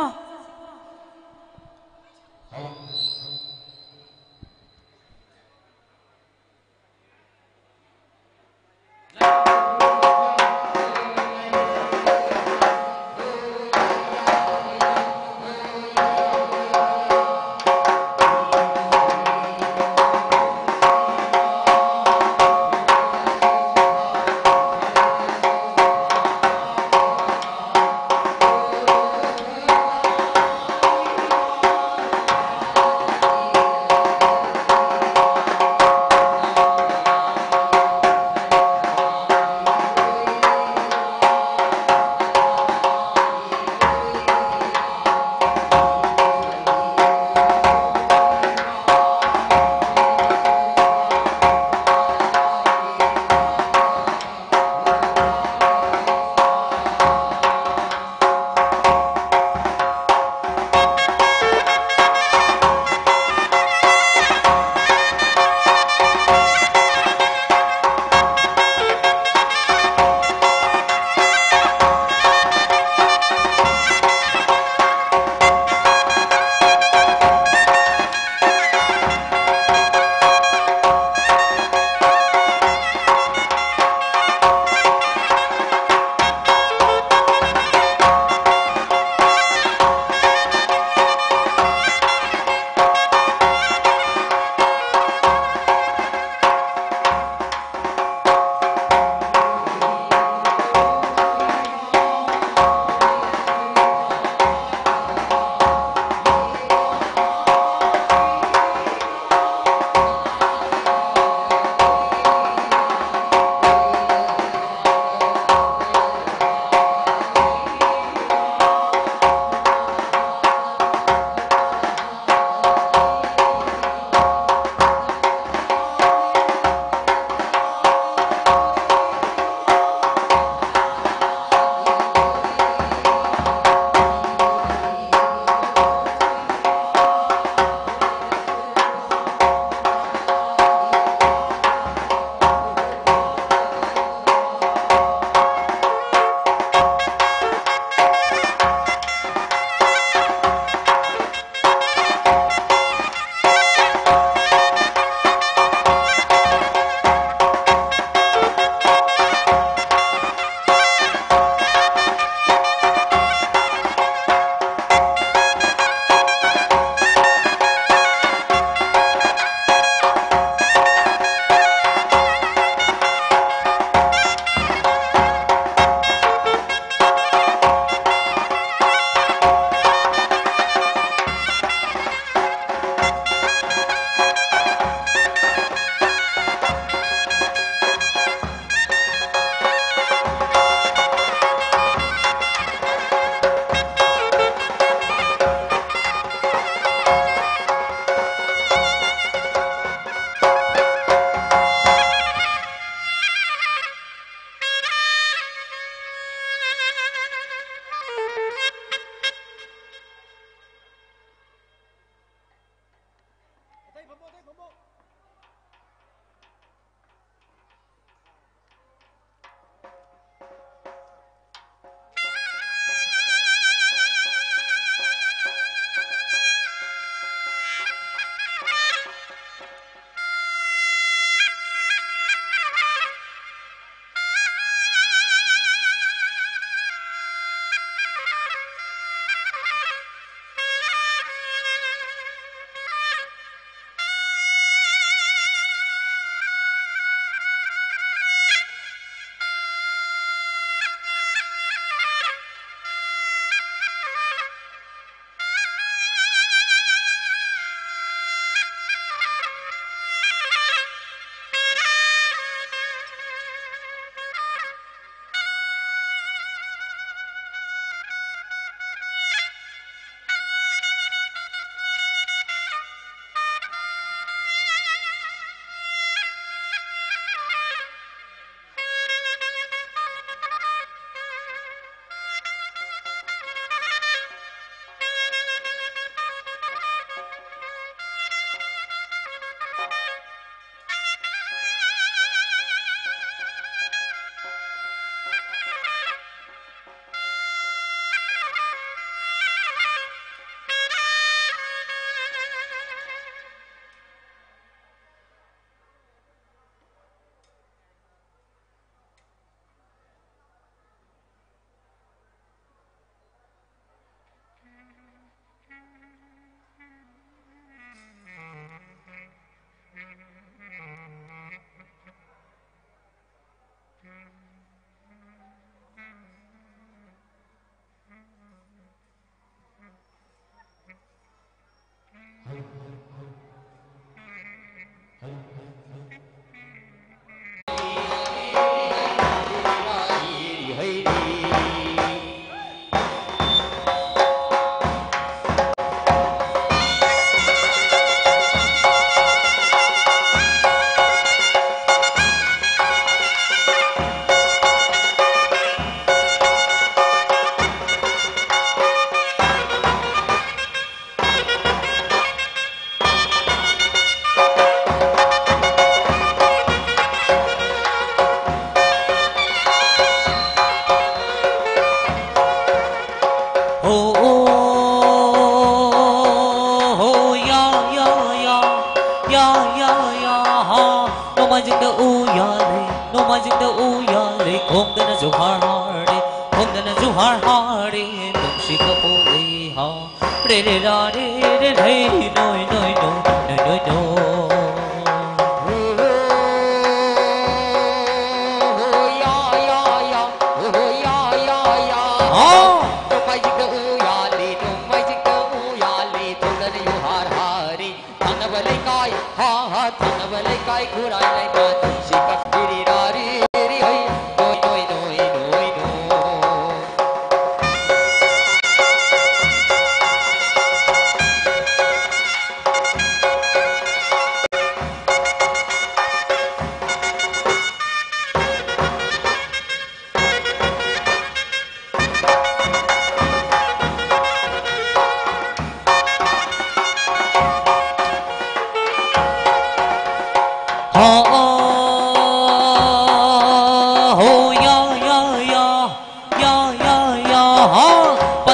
[SPEAKER 1] 공대는 주하리 공대는 주하리 동시가 보리하 레레라리레레 노이노이노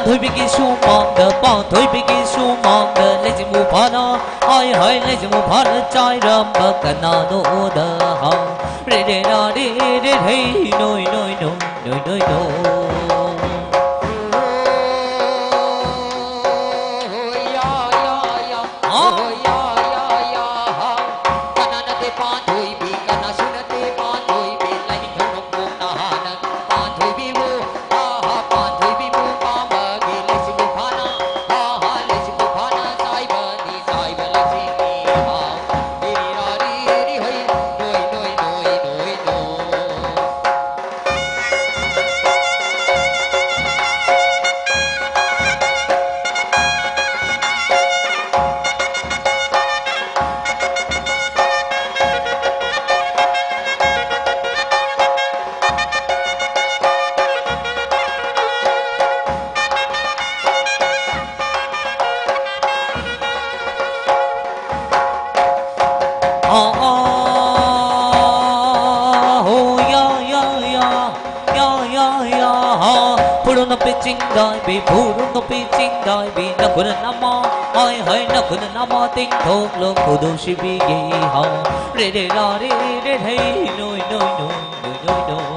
[SPEAKER 1] thôi bị cái su mong đờ bỏ thôi bị cái su mong đờ lấy chỉ mua phá nó ai hay lấy chỉ mua phá nó trái râm bờ cả nó đổ đờ hồng để nó đi thấy nôi nôi nôi nôi nôi nôi bị phù rung tóc bị chinh đòi bị nó của nó mò oi hơi nó của nó mò tinh thuộc luôn của đồ sĩ bị gì họ để lo đi để thấy nôi nôi nôi nôi nôi nôi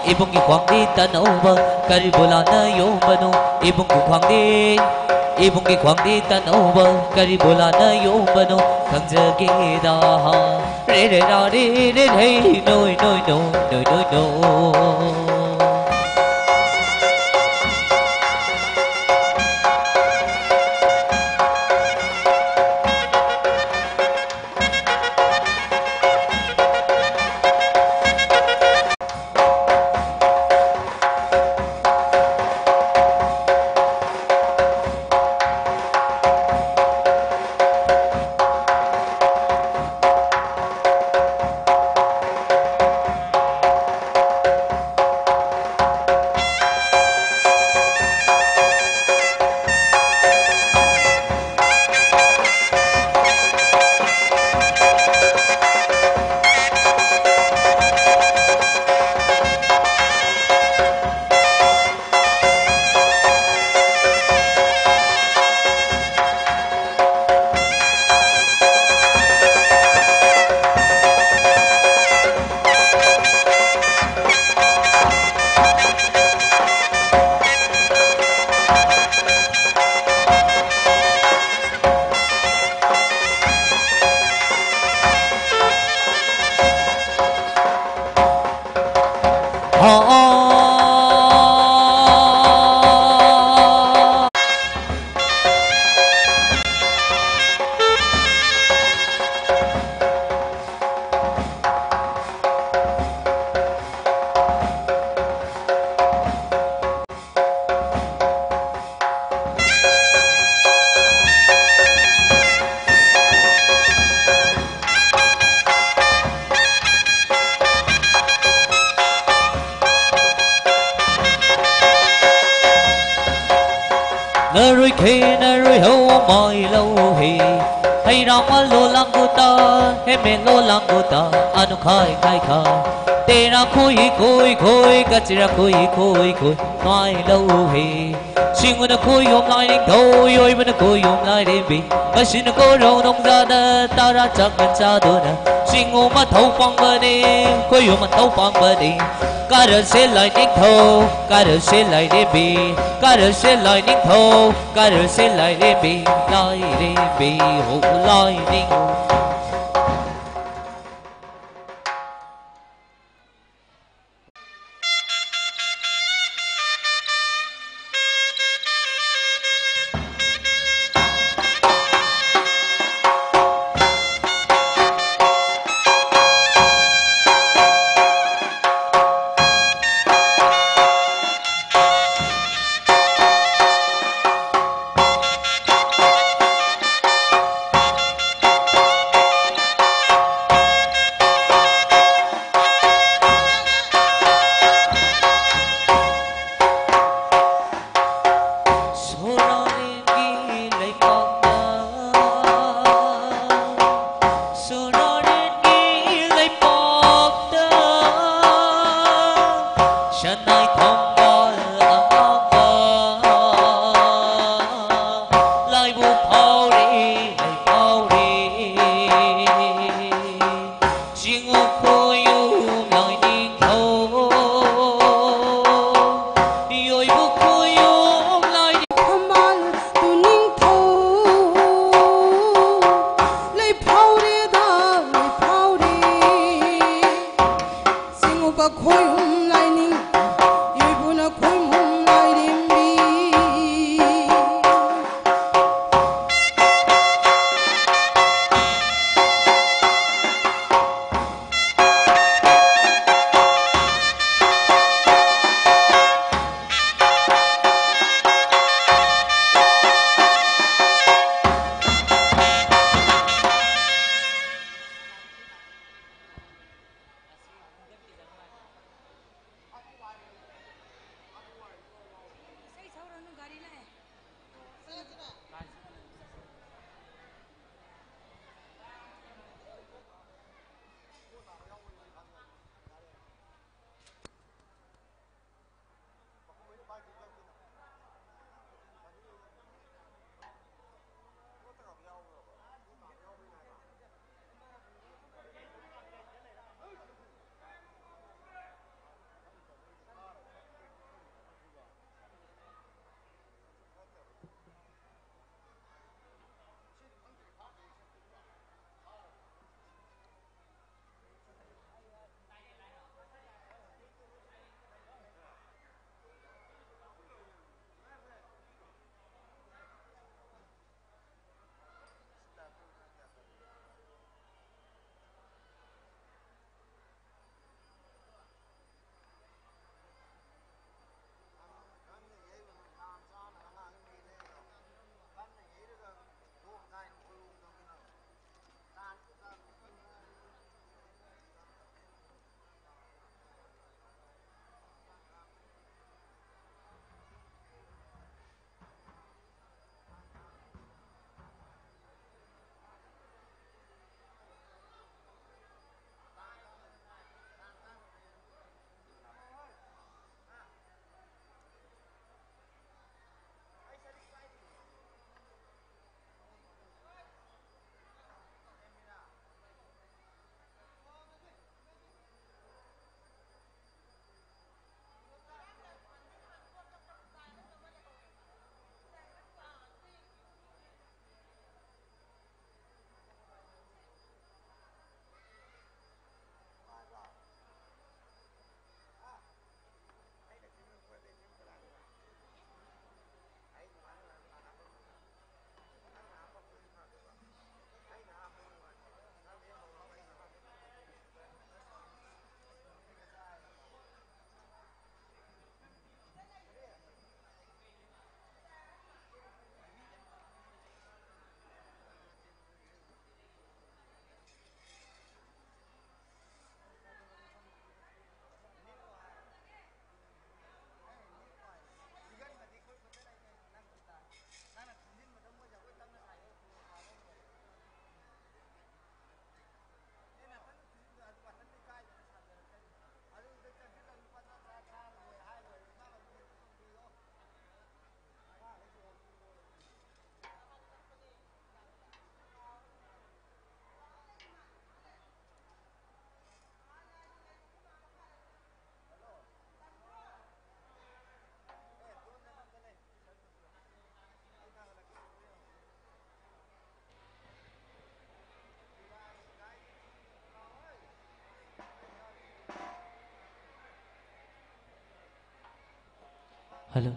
[SPEAKER 1] Ibong ikwang di tanaw ba karibula na yung bano Ibong ikwang di tanaw ba karibula na yung bano Kang jagida ha re re ra re re hey noi noi noi noi noi noi nơ rui khê nơ rui hậu mỏi lâu hì hay ra mà lô lăng của ta hay mẹ lô lăng của ta anh khai khai khai tê ra khôi khôi khôi cả chỉ ra khôi khôi khôi nói lâu hì xin người nó khôi hôm nay đến thôi ơi bên nó khôi hôm nay đến bị mà xin nó có rau nông ra đó ta ra chắc mình cha tôi nè xin ngô mà thâu phong bờ đi khôi hôm mà thâu phong bờ đi cả đời sẽ lại đến thâu cả đời sẽ lại đến bị cả đời sẽ lại đến thâu cả đời sẽ lại đến bị hộ lại đến Hello.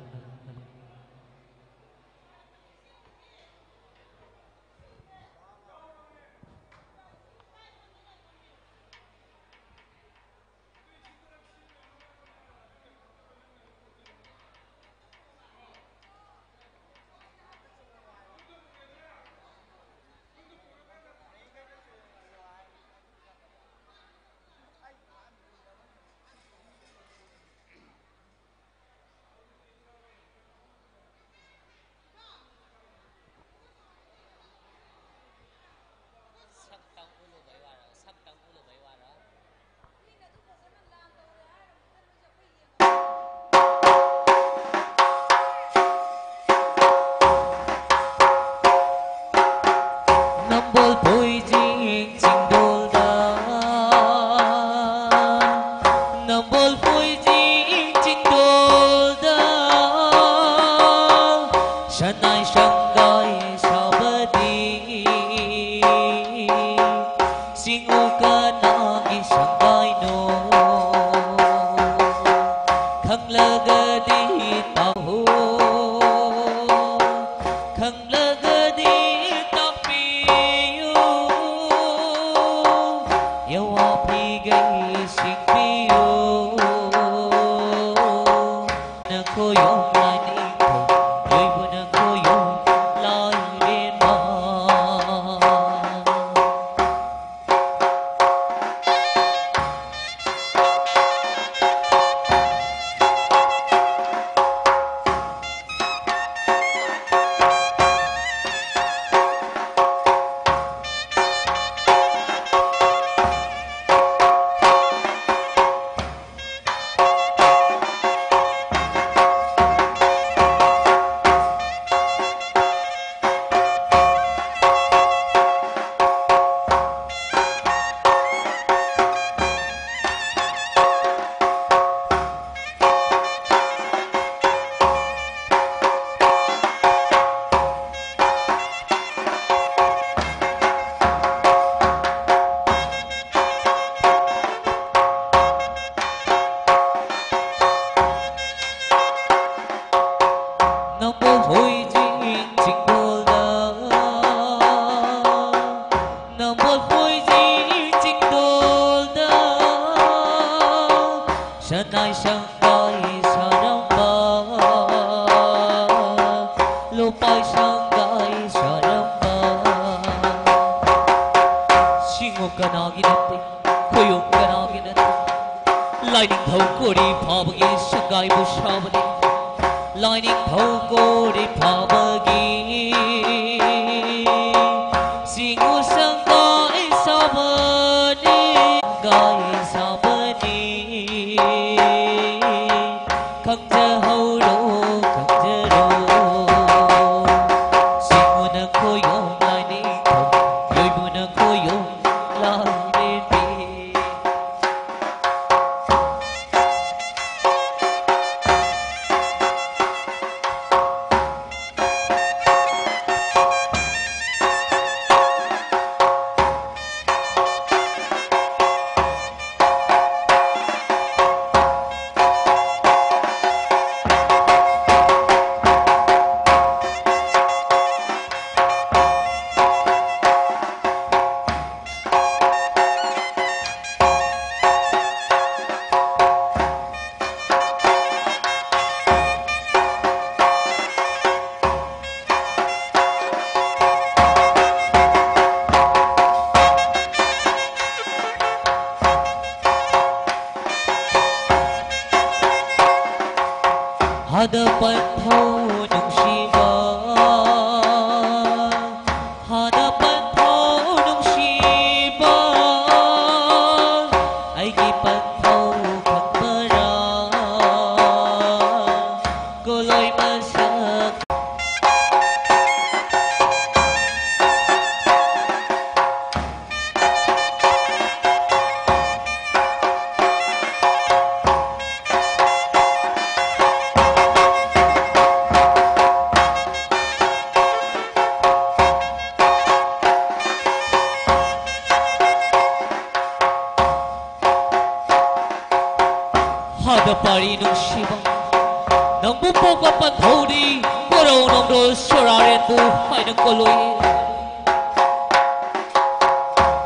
[SPEAKER 1] nang bupok papan thodi puro nang do suraren bu hai nang koloi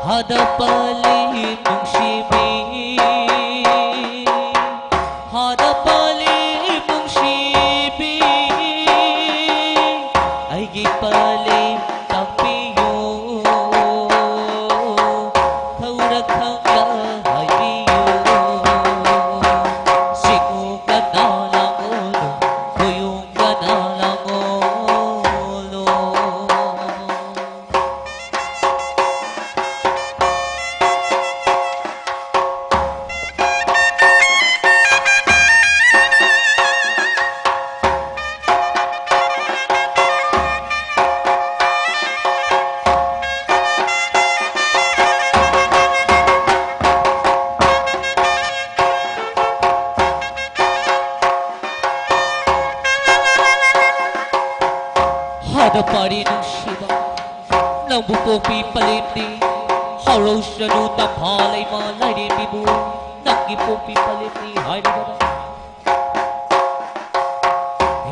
[SPEAKER 1] hada pali mungsibi hada pali mungsibi aigi pali tapiyo thaura khangla haibiyo siku kanala ngolo kuyung kanala ngolo hada pari nung shiba nang bupopi paliti haro shanu taphalai ma lai de bibu nang gipopi paliti hai de baba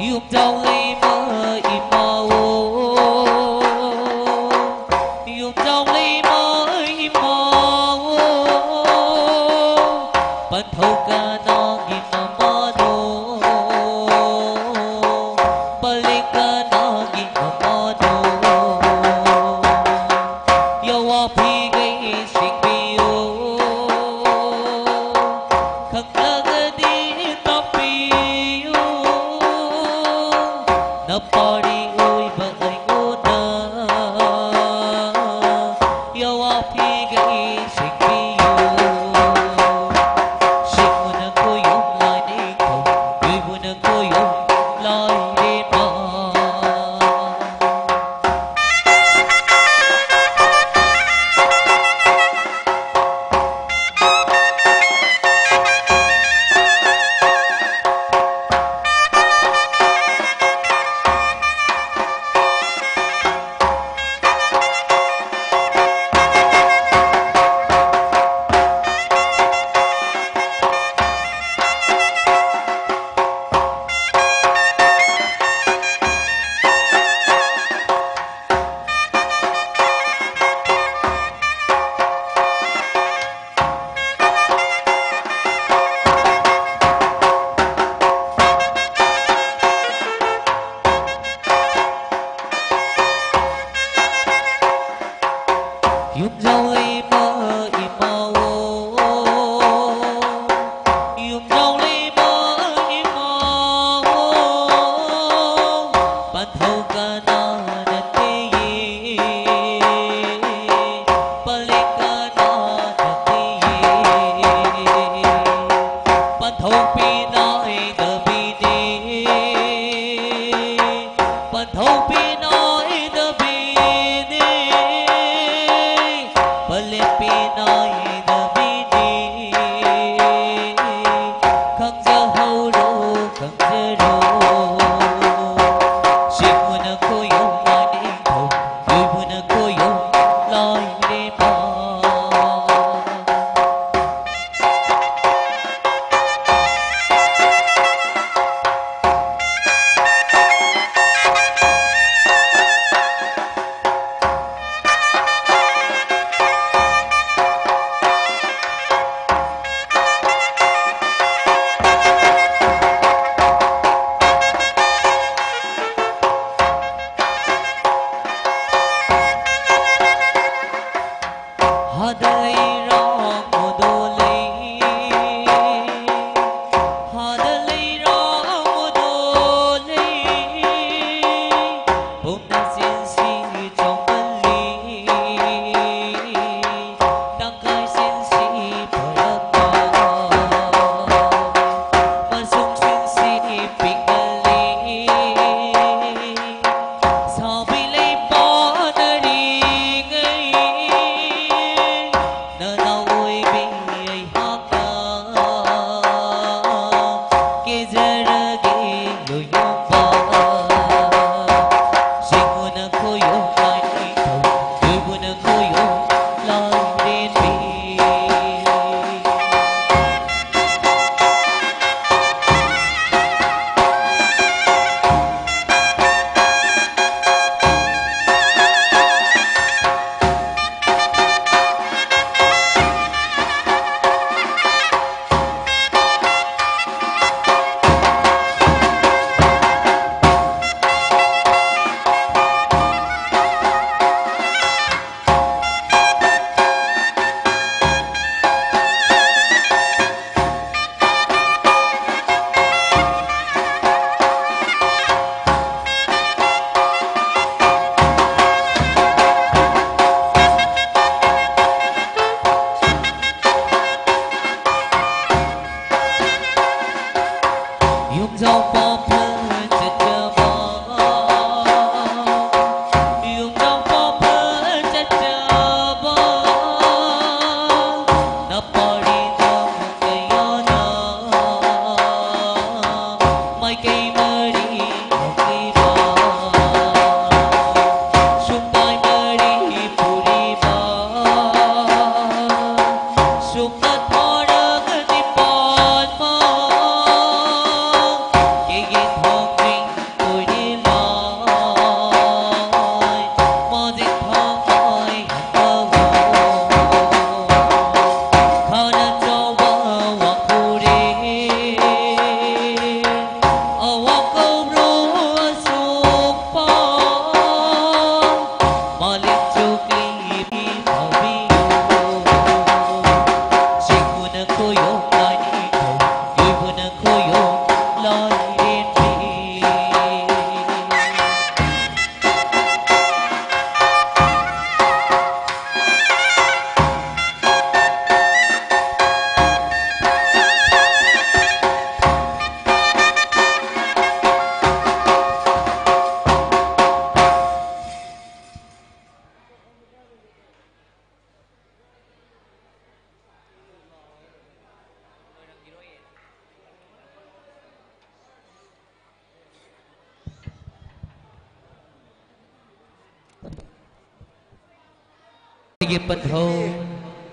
[SPEAKER 1] yum dau lai ma imao yum dau lai ma imao pan thau ka na gi ma ma do palika na gi ma ma do yawa phi gai sing biyo khang lag di tapiyo na pari oi ba ai ngo na yawa phi gai sing biyo sing mo na ko yung lai ni ko gui mo na ko yung lai de ma yum dau lai ma imao yum dau lai ma imao pan thau ka na na te ye palika na na te ye pan thau pi nai da bi de pan thau pi nai da bi de pale pi nai da bi de khang ja hau ro khang ja ro sing mo na ko yung lai de thau gui mo na ko yung lai de ma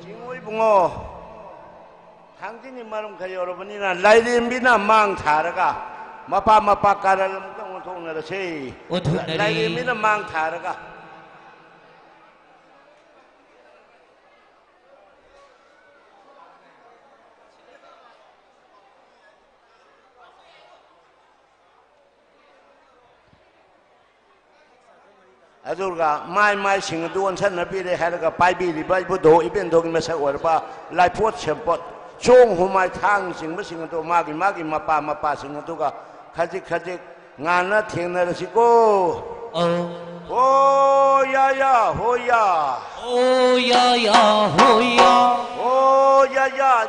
[SPEAKER 6] 징후이 붕어 당진이 말은 그 여러분이나 라이림비나 망타르가 마파 까를 묵당 통나르세 라이림비나 망타르가 아주가 마이 싱도 원천 나비레 하르가 바이비리 바이부도 이벤 도기 메사 워바 라이포트 쳔포트 종 후마이 탕싱 머싱도 마기 마파 싱도가 가지 ngana 탱나르시고 오야야 호야
[SPEAKER 1] 오야야 호야
[SPEAKER 6] 오야야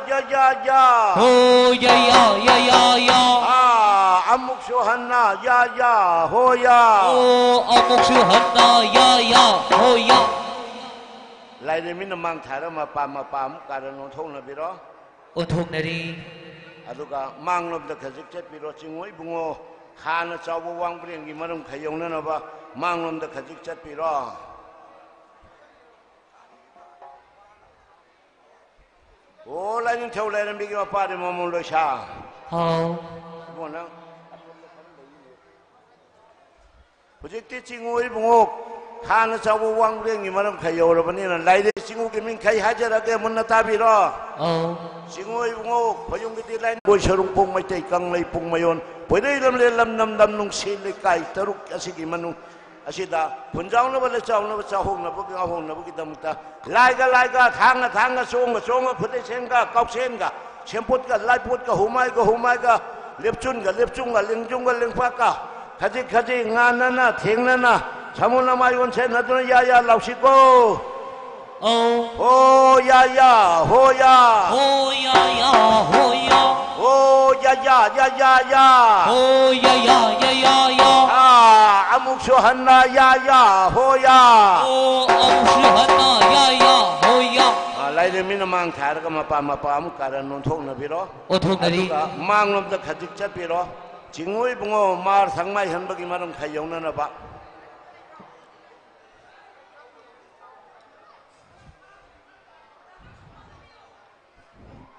[SPEAKER 1] 오야야야야야
[SPEAKER 6] 아 암묵쇼 한나 야야 호야
[SPEAKER 1] 오 암묵쇼 한나 야야 호야
[SPEAKER 6] 라이르미는 망타르 마빠 가르노 통나비로
[SPEAKER 1] 오통나리
[SPEAKER 6] 아두가 망놈도 가직제 비로 징오이 붕어 하나 자부 왕부랭기 마름 가용나나 봐 망놈도 가직제 비로 오 라인 태울라는 비기와 빠리 머물러 샤 뭐나 부직대 징오이 붕어 하나 자부 왕부랭기 마름 가용으로 보니는 라이드 징오기 민카이 하자라게 문나 따비로 징오이 붕어 버용기디 라인 보셔롱 뽕마이테 강라이 뽕마yon pwede lam nung sili kay taruk asigi manung asida punjang na bala chang na hong na bugi damta laiga thanga songa pwede senga kauksenga semput ka laiput ka humay ka lepchung ka lingpa ka kaji ngana na thengna na samuna mayon sen na dun ya lausiko 야야 호야
[SPEAKER 1] 호야야 호야
[SPEAKER 6] 야야야야야
[SPEAKER 1] 호야야야야야
[SPEAKER 6] 아 아묵쇼 한나 야야 호야
[SPEAKER 1] 아묵쇼 한나 야야 호야
[SPEAKER 6] 아 라이르미는 망타르가 마빠 아묵가라 논통나 비로
[SPEAKER 1] 오통나리
[SPEAKER 6] 망놈도 가득 잡비로 징오이 붕어 말 상마이 현박이 말은 가용나나 봐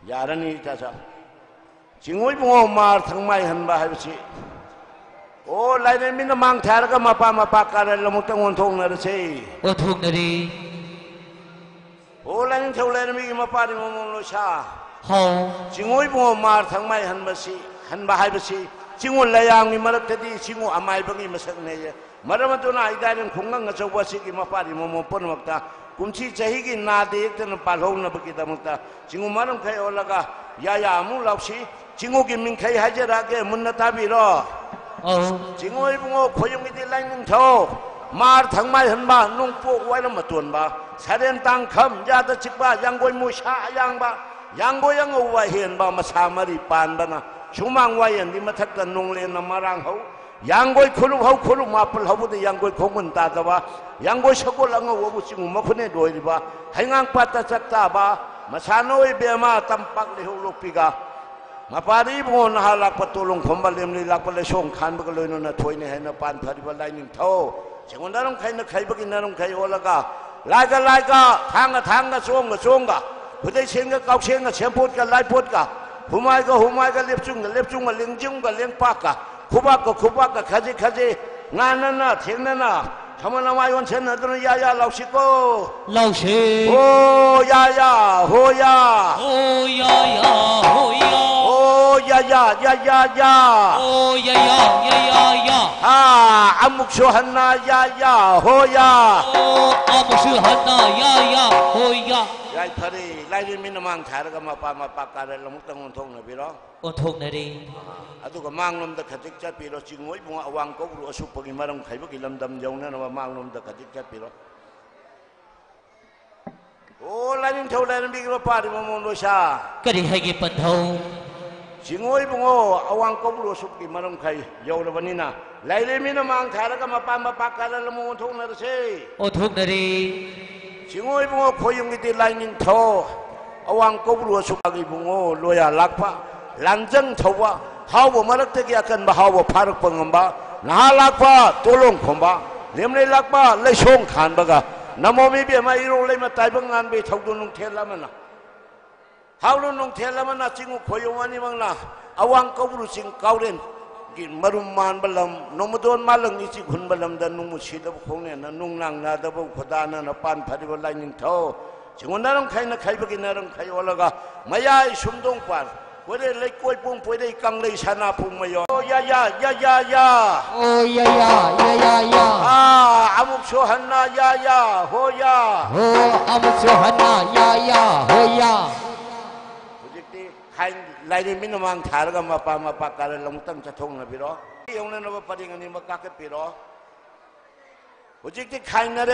[SPEAKER 6] 야라니 자자 징오이 붕어 말 상마이 한바 하듯이 오 라이르미는 망타르가 마빠 까를 너무땅 원통나르세
[SPEAKER 1] 오통나리
[SPEAKER 6] 오 라이르 태울라이르미 마빠리 몸으로 샤
[SPEAKER 1] 징오이
[SPEAKER 6] 붕어 말 상마이 한바 하듯이 징오 라양이 말았더니 징오 아마이방이 마삭내야 말아마도나 아이다는 공강가 저버시기 마빠리 몸을 뻔먹다 kumchi chahi nade ektan palhong na bakita mukta jingu maram khai olaga ya amu lausi jingu ki min khai hajara ke munna tabiro jingu ibungo khoyong ki lain tho mar thangmai hanba nung po wai na matun ba saren tang kham ya da chikba yanggoi mu sha yang ba yanggoi yang wa hen ba ma samari pan ba na ชุมังไว้ยันที่มาทักกันนงเลนมารางเขายังกอยคุรุเขาคุรุมาปลเขาบุตรยังกอยคงมันตาตะวะยังกอยสกุลงวัวบุษงมาคนนี้โดยดีบ่ให้งานปัตตะจักตาบ่มาชาโนยเบียมาตั้มปักเลยลูกปีกามาปารีบงนหาลักประตูลงขมบาลีมลีลักประเลชงขันบักเลยนนถอยในให้นปานพาริบาลายนิ่งเท่าเจ้าคนนั้นใครนักใครบักินนั้นใครโอละกาลายก็ทางก็ช่วงก็ผู้ได้เชียงก็เกาเชียงก็เชียงพูดกันลายพูดกันหูไม้ก็เล็บจุ้งก็เล็บจุ้งก็เลี้ยงจุ้งก็เลี้ยงปากก็คุบก็ขจิงานนั้นน่ะเทียงนั้นน่ะทำมันเอาไว้วันเช้านั้นตอนยาเราชิโก้
[SPEAKER 1] เราเช
[SPEAKER 6] โอ้ยาโฮยา
[SPEAKER 1] โอ้ยาโฮยา
[SPEAKER 6] โอ้ยาโอ้
[SPEAKER 1] ยา
[SPEAKER 6] อามุกโชหันนายาโฮยา
[SPEAKER 1] โอ้อามุกโชหันนายาโฮยา
[SPEAKER 6] ไล่พอดีไล่เรื่องมินมังถ่ายแล้วก็มาปากการละมุกตั้งอนทงนะพี่น้อง
[SPEAKER 1] อนทงนะดิ
[SPEAKER 6] อะตุก็มังลมตะขัดจิกจัดพี่น้องจิงไว้บุงอวังก็รู้อสุปกิมารงไข่บุกิลำดำยงนั่นว่ามังลมตะขัดจิกจัดพี่น้องโอ้ไล่เรื่องเท่าไรนั่นพี่ก็ปาดิมามองดูชา
[SPEAKER 1] ก็ได้ให้กี่ปันทง
[SPEAKER 6] จิงไว้บุงอวังก็รู้อสุปกิมารงไข่ยาวละวันนี้นะไล่เรื่องมินมังถ่ายแล้วก็มาปากการละมุกทงนั่นสิ
[SPEAKER 1] อนทงนะดิ
[SPEAKER 6] ชิงโอยบุงโคยงกิติไลนินทออวังกบรัวสุภกิบุงโอลอยลักพะลันจังทว่าฮาวมาลักเตกิอากันบ่ฮาวพารุปังบ่นาลักพะตัวลงขมบ่เลี้ยมเลยลักบ่เลยชงขานบ่กะนโมมีเบียมาอีโรเลยมาตายบังงานเบทาวดุนงเทลละมันนะฮาวดุนงเทลละมันนะชิงโคยงวันนี้มังนะอวังกบรัวชิงเกาเรนกินมารุมานบลัมนมโดนมาลังนิสิขุนบลัมดันนุ่งมุชีดบคงเนี่ยนั่นนุ่งนางนาดบขดานันปานพาริบลายนิงเท่าจึงวันนั้นใครนักใครบกินนั้นใครวะละก็ไม่ยายชุมดงปานวันนี้เลยกล้วยปุ่งไปได้กังเลยชนะปุ่งไม่ยอโอ้ยา
[SPEAKER 1] โอ้ยา
[SPEAKER 6] อามุกโชหันนายาโฮยา
[SPEAKER 1] โอ้อามุกโชหันนายาโฮยา
[SPEAKER 6] ใครไล่ดิมินมังถ่ายแล้วก็มาปากการลงตั้งจะทงนะพี่น้องที่องค์นั้นเราปฏิญาณนี้มากักกันพี่น้องผู้จิตที่ใครนั่น